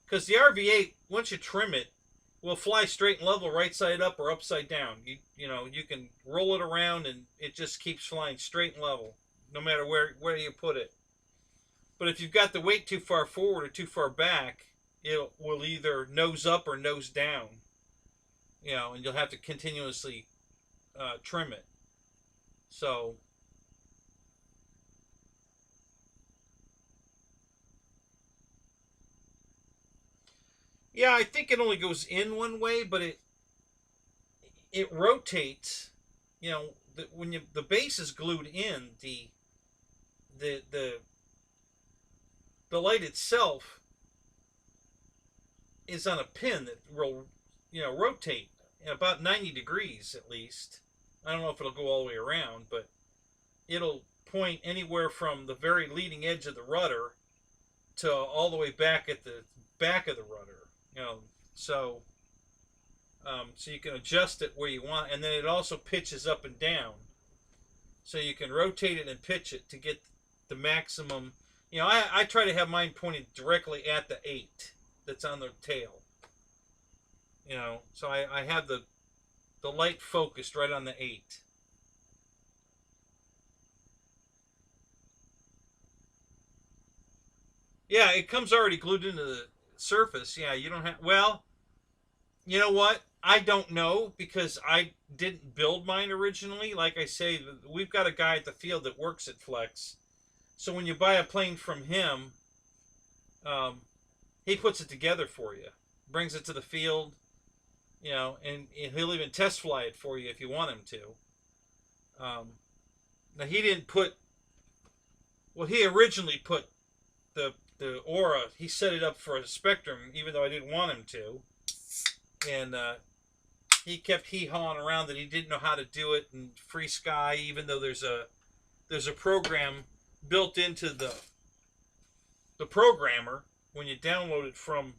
because the RV8, once you trim it, will fly straight and level, right side up or upside down. You can roll it around and it just keeps flying straight and level, no matter where you put it. But if you've got the weight too far forward or too far back, it will either nose up or nose down. And you'll have to continuously trim it. So yeah, I think it only goes in one way, but it rotates. When the base is glued in, the the the light itself is on a pin that will rotate about 90 degrees at least. I don't know if it'll go all the way around, but it'll point anywhere from the very leading edge of the rudder to all the way back at the back of the rudder. So so you can adjust it where you want, and then it also pitches up and down, so you can rotate it and pitch it to get the maximum. I try to have mine pointed directly at the 8 that's on the tail. So I have the light focused right on the 8. Yeah, it comes already glued into the surface. Yeah, you don't have. Well, you know what? I don't know because I didn't build mine originally. Like I say, we've got a guy at the field that works at Flex. So when you buy a plane from him, he puts it together for you, brings it to the field, and he'll even test fly it for you if you want him to. Now he didn't put. Well, he originally put the Aura. He set it up for a Spectrum, even though I didn't want him to, and he kept hee-hawing around that he didn't know how to do it in Free Sky, even though there's a program built into the programmer when you download it from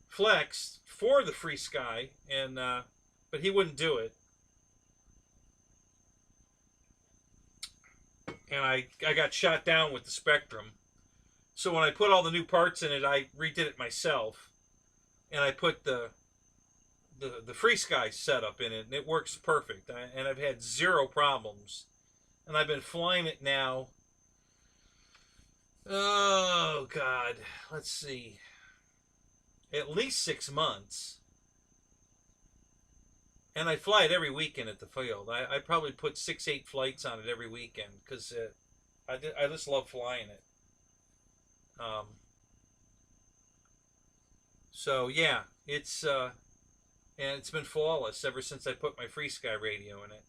Flex for the Free Sky, and but he wouldn't do it. And I got shot down with the Spectrum. So when I put all the new parts in it, I redid it myself, and I put the Free Sky setup in it, and it works perfect. And I've had 0 problems, and I've been flying it now. Oh God, let's see, at least 6 months. And I fly it every weekend at the field. I probably put 6-8 flights on it every weekend because I just love flying it. So yeah, and it's been flawless ever since I put my Free Sky radio in it.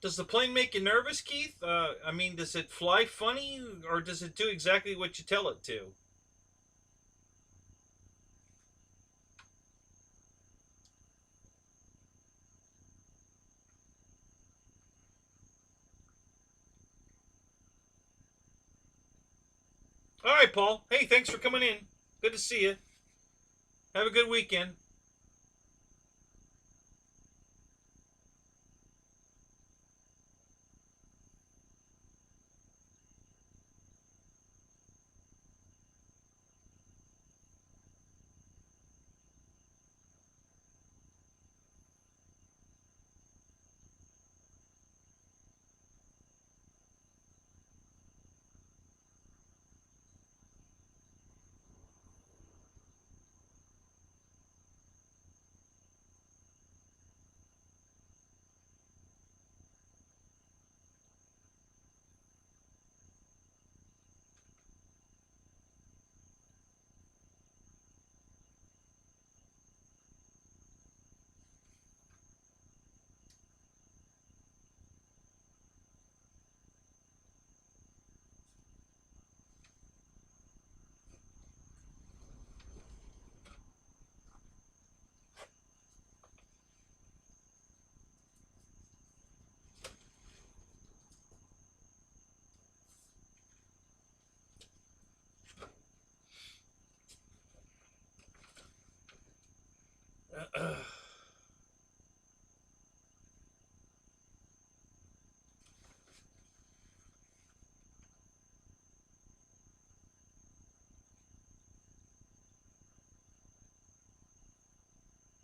Does the plane make you nervous, Keith? I mean, does it fly funny, or does it do exactly what you tell it to? All right, Paul. Hey, thanks for coming in. Good to see you. Have a good weekend.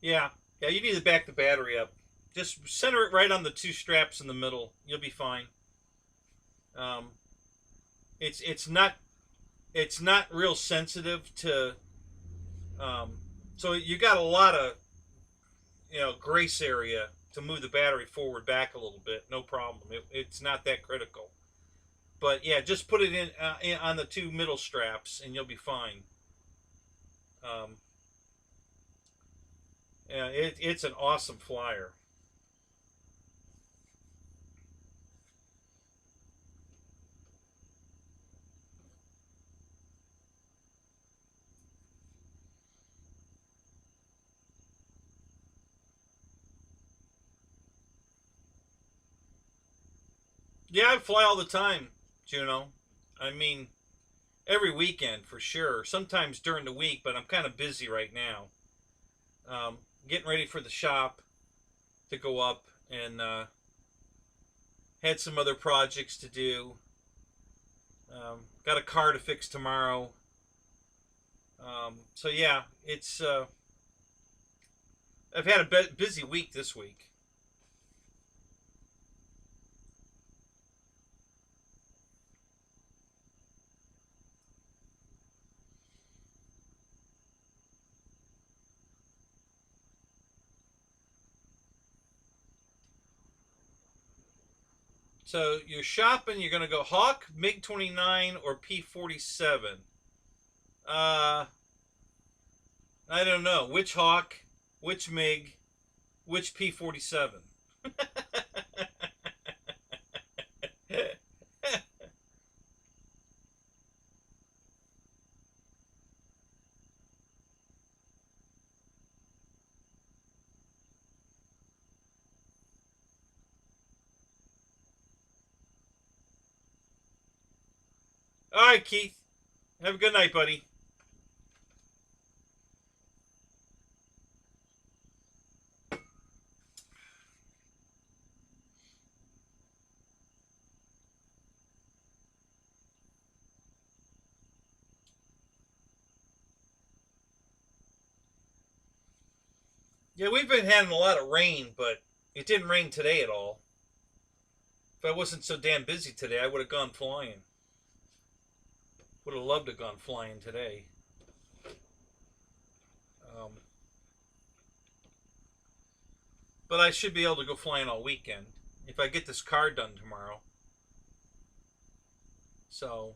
Yeah, yeah. You need to back the battery up. Just center it right on the two straps in the middle. You'll be fine. Um, it's it's not real sensitive to. Um, so you got a lot of grace area to move the battery forward back a little bit. No problem. It's not that critical. But yeah, just put it in on the two middle straps, and you'll be fine. Um, yeah, it's an awesome flyer. Yeah, I fly all the time, Juno. I mean, every weekend for sure. Sometimes during the week, but I'm kind of busy right now. Getting ready for the shop to go up, and had some other projects to do. Got a car to fix tomorrow. So yeah, it's I've had a busy week this week. So you're shopping. You're gonna go Hawk, MiG 29, or P-47. Uh, I don't know which Hawk, which MiG, which P-47. All right, Keith. Have a good night, buddy. Yeah, we've been having a lot of rain, but it didn't rain today at all. If I wasn't so damn busy today, I would have gone flying. Would have loved to have gone flying today. Um, but I should be able to go flying all weekend if I get this car done tomorrow. So,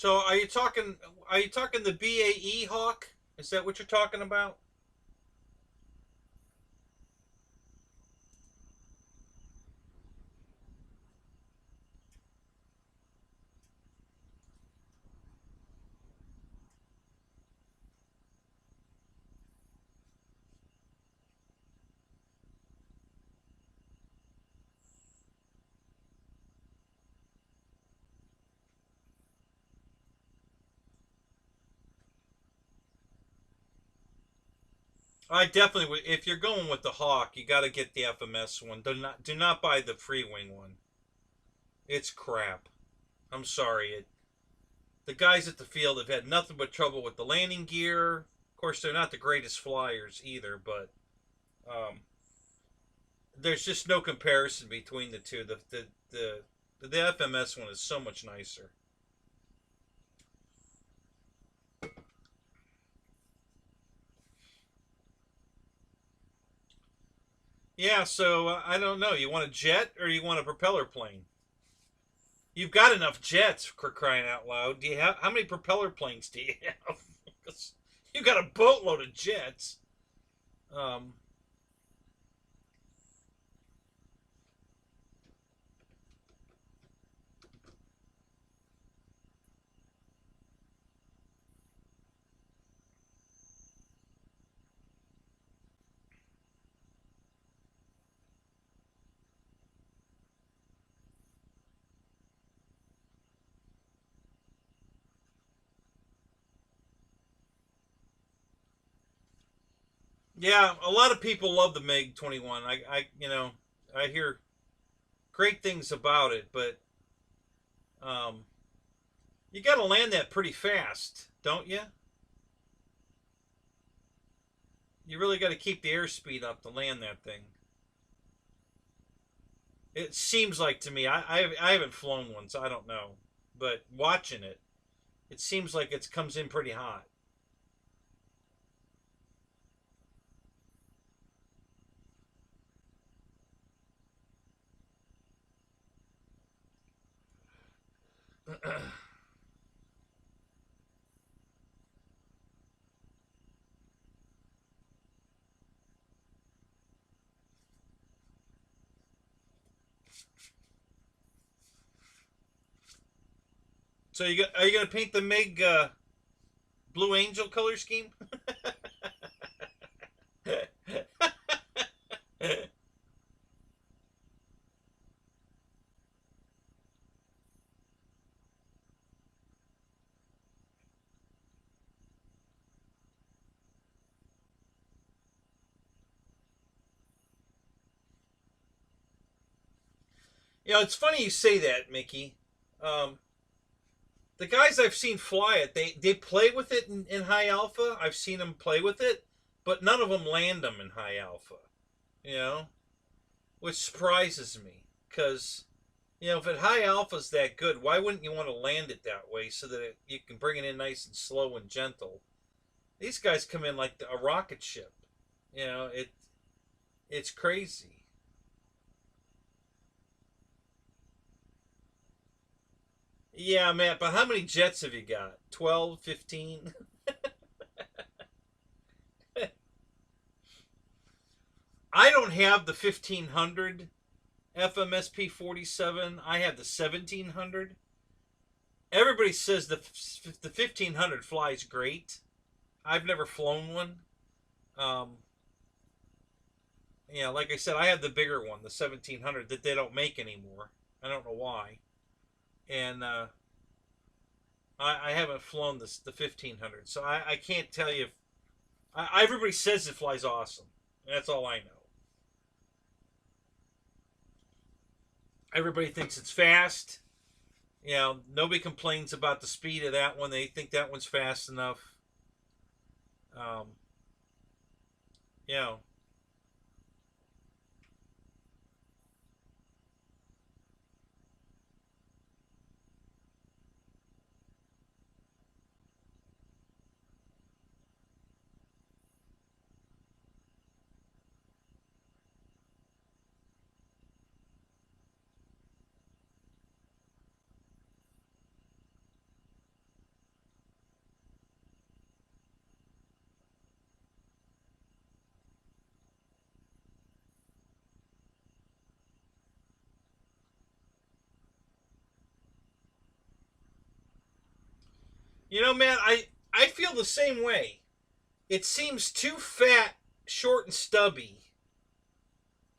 So are you talking? Are you talking the BAE Hawk? Is that what you're talking about? I definitely would. If you're going with the Hawk, you got to get the FMS one. Do not buy the free wing one. It's crap. I'm sorry. The guys at the field have had nothing but trouble with the landing gear. Of course, they're not the greatest flyers either, but um, there's just no comparison between the two. The FMS one is so much nicer. Yeah, so I don't know. You want a jet or you want a propeller plane? You've got enough jets for crying out loud. Do you have how many propeller planes do you have? You got a boatload of jets. Um, yeah, a lot of people love the MiG 21. I hear great things about it, but um, you got to land that pretty fast, don't you? You really got to keep the airspeed up to land that thing. It seems like to me. I haven't flown one, so I don't know. But watching it, it seems like it comes in pretty hot. So are you gonna paint the MiG Blue Angel color scheme? It's funny you say that, Mickey. Um, the guys I've seen fly it, they play with it in high alpha. I've seen them play with it, but none of them land them in high alpha. You know, which surprises me because if at high alpha's that good, why wouldn't you want to land it that way so that you can bring it in nice and slow and gentle? These guys come in like a rocket ship. It's crazy. Yeah, Matt, but how many jets have you got? 12, 15? I don't have the 1500 FMSP 47. I have the 1700. Everybody says the 1500 flies great. I've never flown one. Um, like I said, I have the bigger one, the 1700, that they don't make anymore. I don't know why. And I haven't flown the 1500, so I can't tell you if. Everybody says it flies awesome. That's all I know. Everybody thinks it's fast. Nobody complains about the speed of that one. They think that one's fast enough. Um, you know, You know, man, I feel the same way. It seems too fat, short, and stubby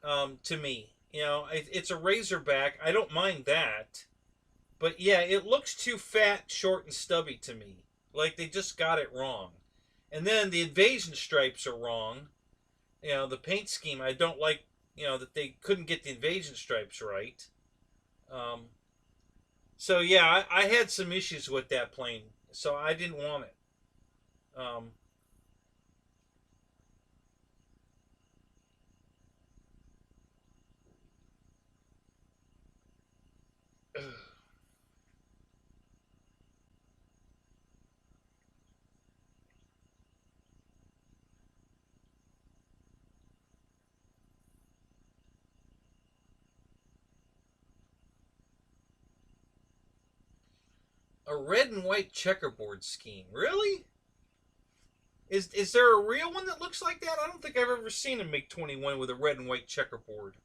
to me. You know, it's a Razorback. I don't mind that. But yeah, it looks too fat, short, and stubby to me. Like they just got it wrong. And then the invasion stripes are wrong. You know, the paint scheme, I don't like, you know, that they couldn't get the invasion stripes right. Um, so yeah, I had some issues with that plane. So I didn't want it. Um, a red and white checkerboard scheme. Really? Is there a real one that looks like that? I don't think I've ever seen a MiG-21 with a red and white checkerboard.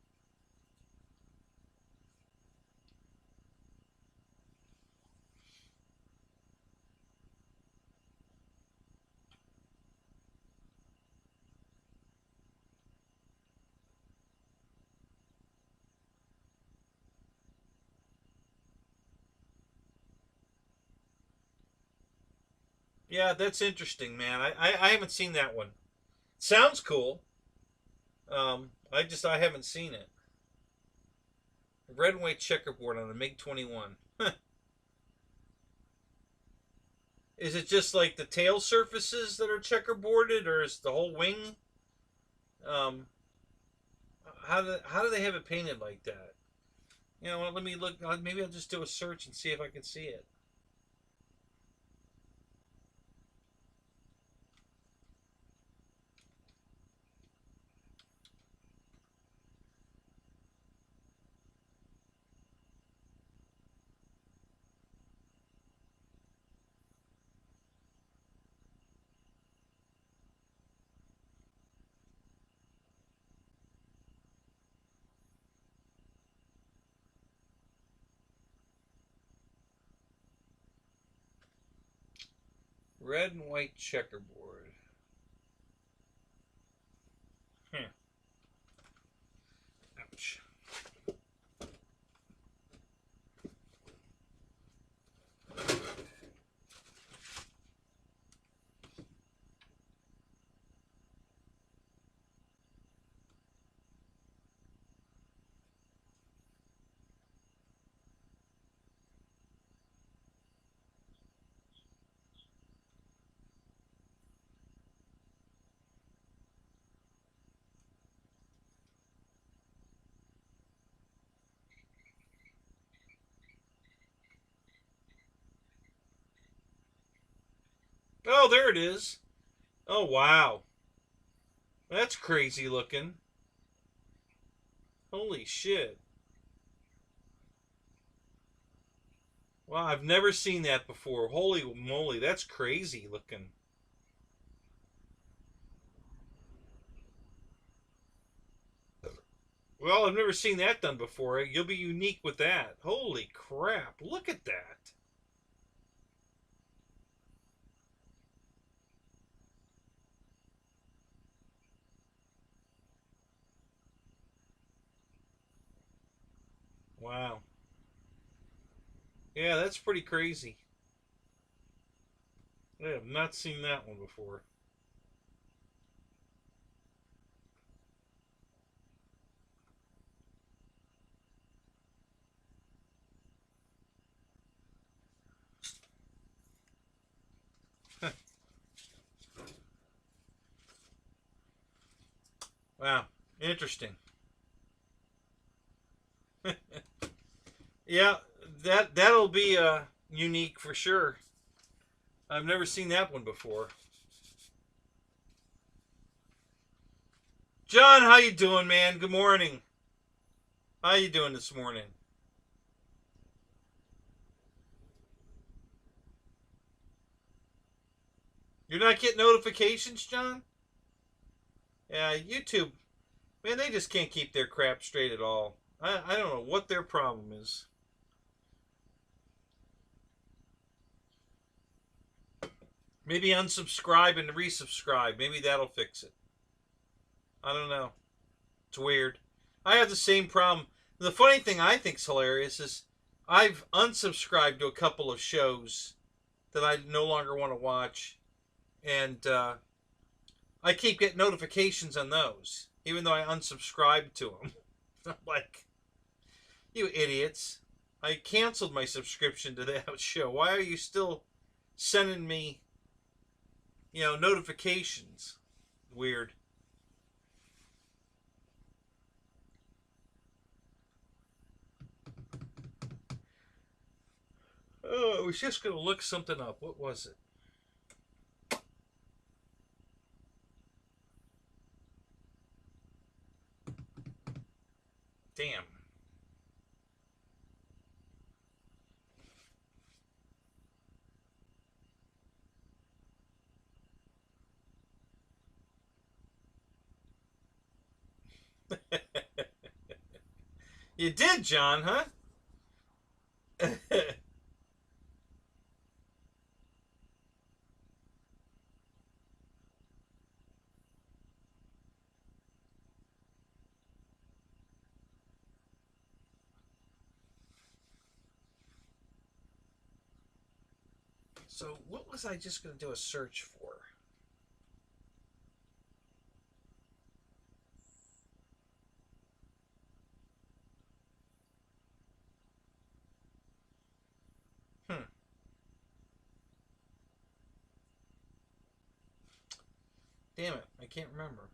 Yeah, that's interesting, man. I haven't seen that one. Sounds cool. I haven't seen it. Red and white checkerboard on a MiG-21. Is it just like the tail surfaces that are checkerboarded, or is the whole wing? Um, how do they have it painted like that? You know what? Let me look. Maybe I'll just do a search and see if I can see it. Red and white checkerboard. Hmm. Ouch. Oh, there it is. Oh, wow. That's crazy looking. Holy shit. Wow, I've never seen that before. Holy moly, that's crazy looking. Well, I've never seen that done before. You'll be unique with that. Holy crap, look at that. Wow. Yeah, that's pretty crazy. I have not seen that one before. Wow, interesting. Yeah, that'll be unique for sure. I've never seen that one before. John, how you doing, man? Good morning. How you doing this morning? You're not getting notifications, John? Yeah, YouTube, man, they just can't keep their crap straight at all. I don't know what their problem is. Maybe unsubscribe and resubscribe. Maybe that'll fix it. I don't know. It's weird. I have the same problem. The funny thing I think is hilarious is I've unsubscribed to a couple of shows that I no longer want to watch. And I keep getting notifications on those, even though I unsubscribed to them. I'm like, you idiots. I canceled my subscription to that show. Why are you still sending me, notifications? Weird. Oh, I was just going to look something up. What was it? Damn. You did, John, huh? So, what was I just going to do a search for? Damn it, I can't remember.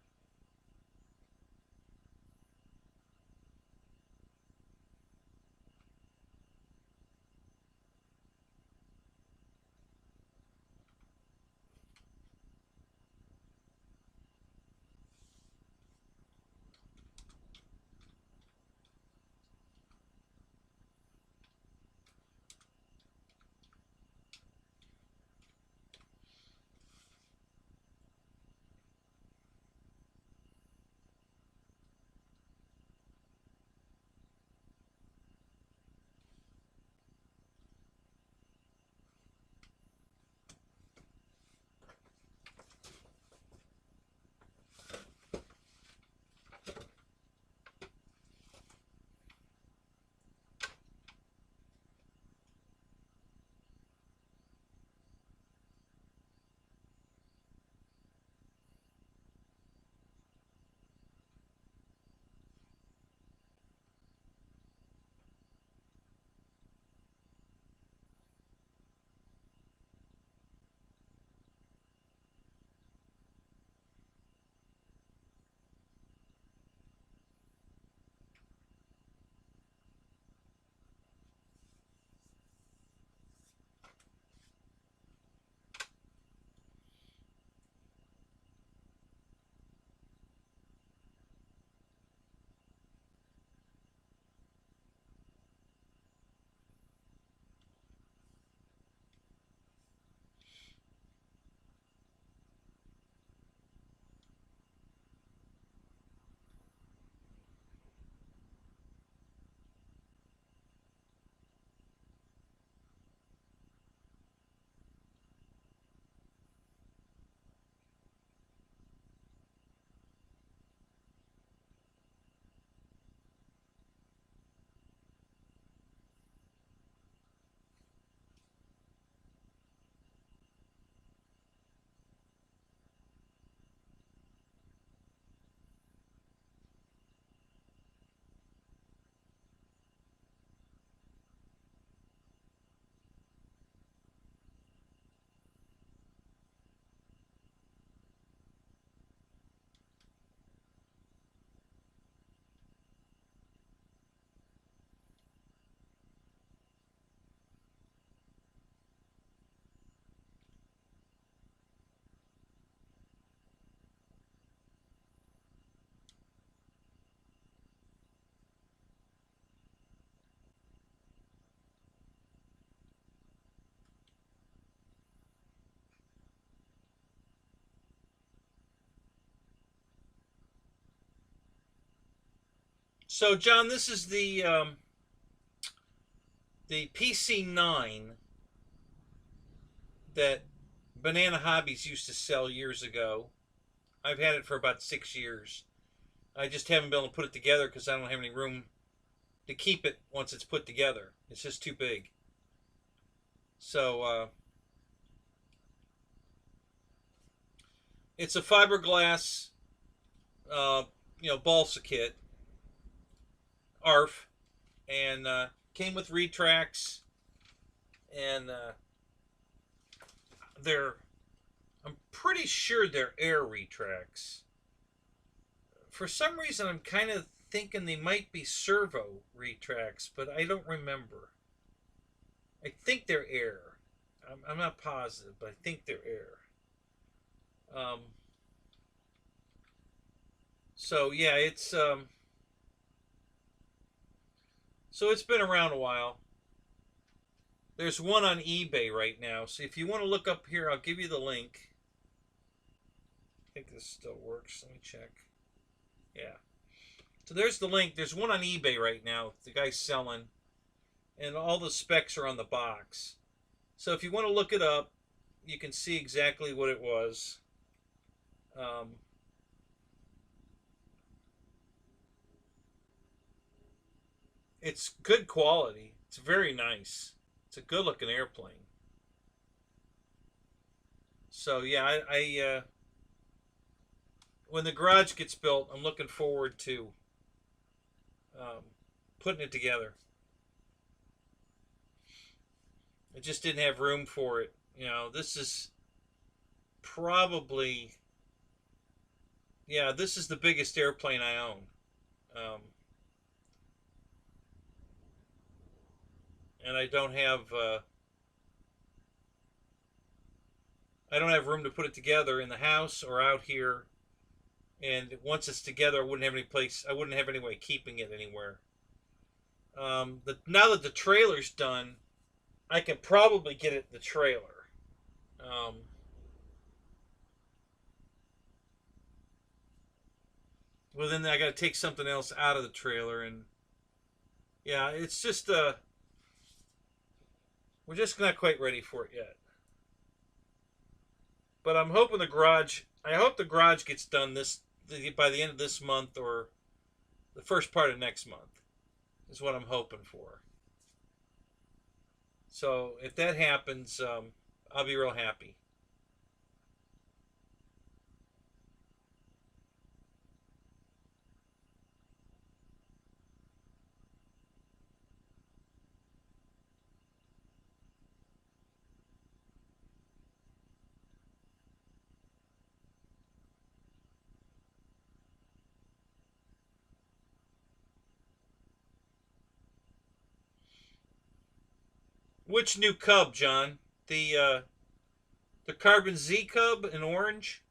So, John, this is the PC-9 that Banana Hobbies used to sell years ago. I've had it for about 6 years. I just haven't been able to put it together because I don't have any room to keep it once it's put together. It's just too big. So it's a fiberglass, balsa kit, ARF, and came with retracts, and I'm pretty sure they're air retracts. For some reason, I'm kind of thinking they might be servo retracts, but I don't remember. I think they're air. I'm not positive, but I think they're air. So yeah, it's been around a while. There's one on eBay right now. So if you want to look up here, I'll give you the link. I think this still works. Let me check. Yeah. So there's the link. There's one on eBay right now. The guy's selling. And all the specs are on the box. So if you want to look it up, you can see exactly what it was. It's good quality. It's very nice. It's a good looking airplane. So yeah, I when the garage gets built, I'm looking forward to putting it together. I just didn't have room for it. This is probably, yeah, this is the biggest airplane I own. And I don't have room to put it together in the house or out here. And once it's together, I wouldn't have any place. I wouldn't have any way of keeping it anywhere. Now that the trailer's done, I can probably get it in the trailer. Well, then I got to take something else out of the trailer, and yeah, it's just we're just not quite ready for it yet. But I'm hoping the garage. I hope the garage gets done by the end of this month or the first part of next month. Is what I'm hoping for. So if that happens, I'll be real happy. Which new Cub, John? The Carbon Z Cub in orange?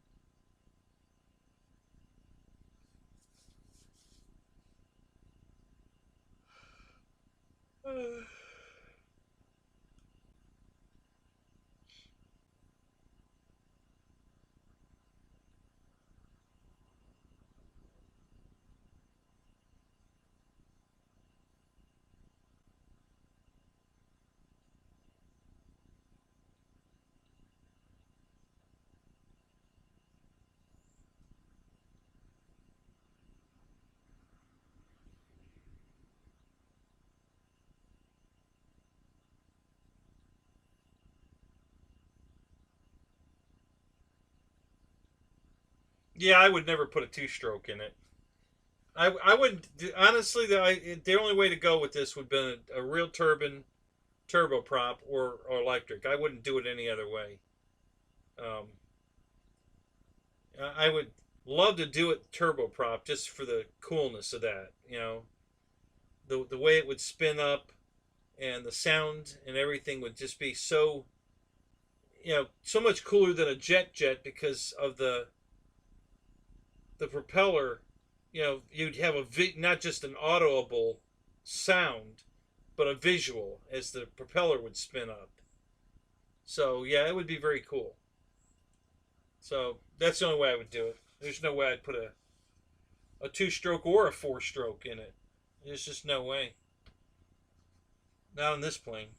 Yeah, I would never put a two-stroke in it. I wouldn't, honestly. The only way to go with this would have been a real turboprop or electric. I wouldn't do it any other way. Um, I would love to do it turboprop just for the coolness of that. The way it would spin up and the sound and everything would just be so so much cooler than a jet because of the propeller. You'd have not just an audible sound, but a visual as the propeller would spin up. So yeah, it would be very cool. So that's the only way I would do it. There's no way I'd put a two-stroke or a four-stroke in it. There's just no way. Not on this plane.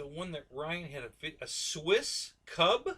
the one that Ryan had a Swiss Cub.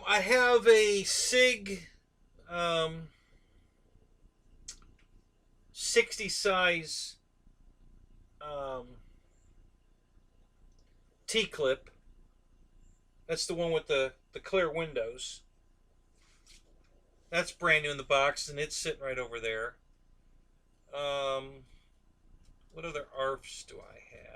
I have a SIG 60 size T-clip. That's the one with the clear windows. That's brand new in the box, and it's sitting right over there. What other ARFs do I have?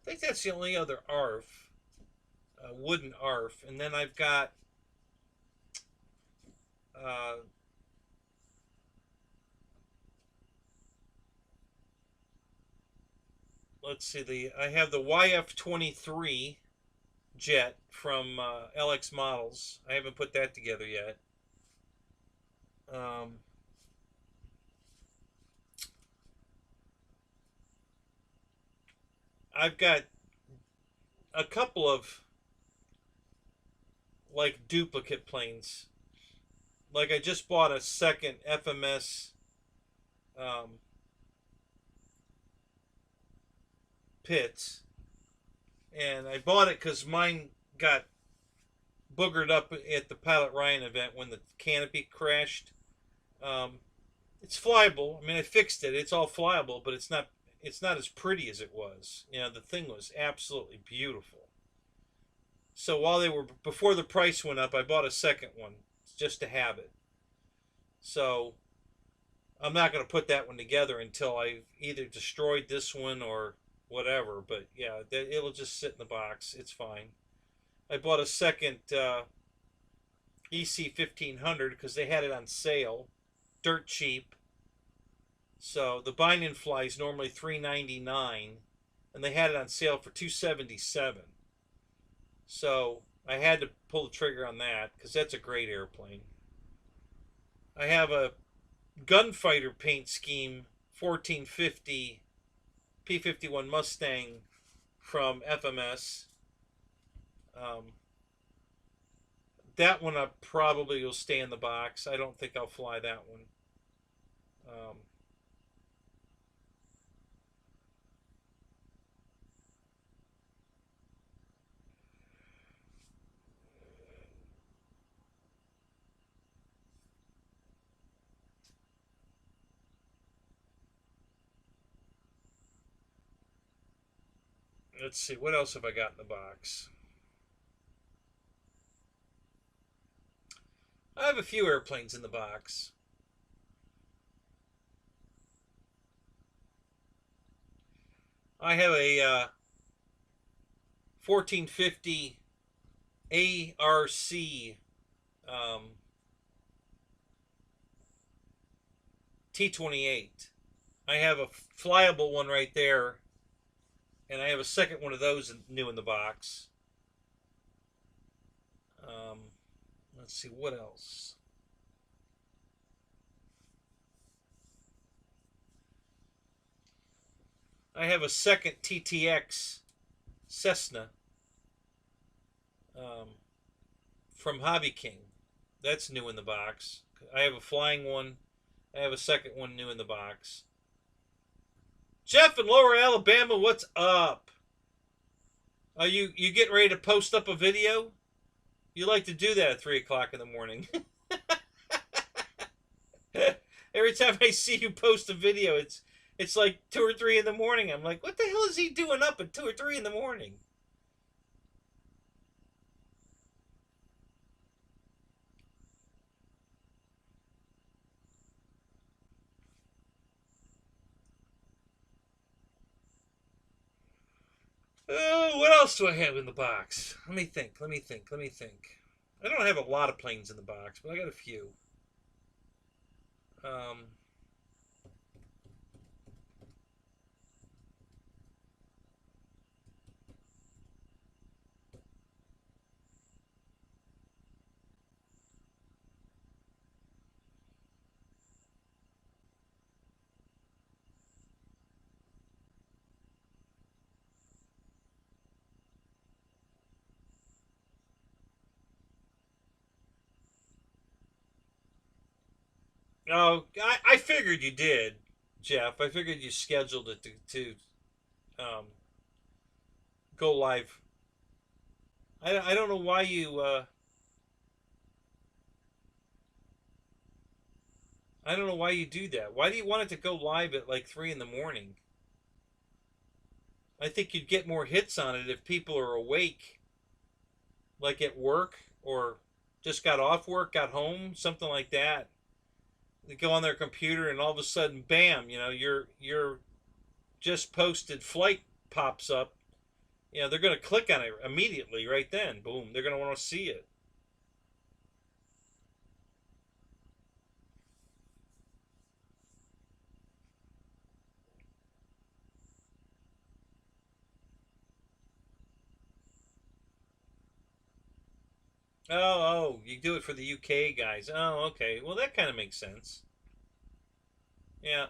I think that's the only other ARF, wooden ARF. And then I've got let's see, I have the YF-23 jet from LX Models. I haven't put that together yet. I've got a couple of like duplicate planes. Like I just bought a second FMS Pitts, and I bought it because mine got boogered up at the Pilot Ryan event when the canopy crashed. It's flyable. I mean, I fixed it. It's all flyable, but it's not as pretty as it was. You know, the thing was absolutely beautiful. So while they were before the price went up, I bought a second one just to have it. So I'm not going to put that one together until I've either destroyed this one or whatever. But yeah, it'll just sit in the box. It's fine. I bought a second EC 1500 because they had it on sale, dirt cheap. So the bind-in fly is normally $3.99, and they had it on sale for $277. So I had to pull the trigger on that because that's a great airplane. I have a gunfighter paint scheme 1450 P-51 Mustang from FMS. That one I probably will stay in the box. I don't think I'll fly that one. Let's see, what else have I got in the box? I have a few airplanes in the box. I have a 1450 ARC T-28. I have a flyable one right there, and I have a second one of those new in the box. Let's see, what else? I have a second TTX Cessna from Hobby King. That's new in the box. I have a flying one. I have a second one new in the box. Jeff in Lower Alabama, what's up? Are you getting ready to post up a video? You like to do that at 3 o'clock in the morning. Every time I see you post a video, it's like 2 or 3 in the morning. I'm like, what the hell is he doing up at 2 or 3 in the morning? What else do I have in the box? Let me think. I don't have a lot of planes in the box, but I got a few. Oh, I figured you did, Jeff. I figured you scheduled it to go live. I don't know why you I don't know why you do that. Why do you want it to go live at like 3 in the morning? I think you'd get more hits on it if people are awake, like at work or just got off work, got home, something like that. They go on their computer and all of a sudden, bam! You know, your just posted flight pops up. You know, they're going to click on it immediately right then. Boom! They're going to want to see it. Oh, you do it for the UK guys. Oh, okay. Well, that kind of makes sense. Yeah.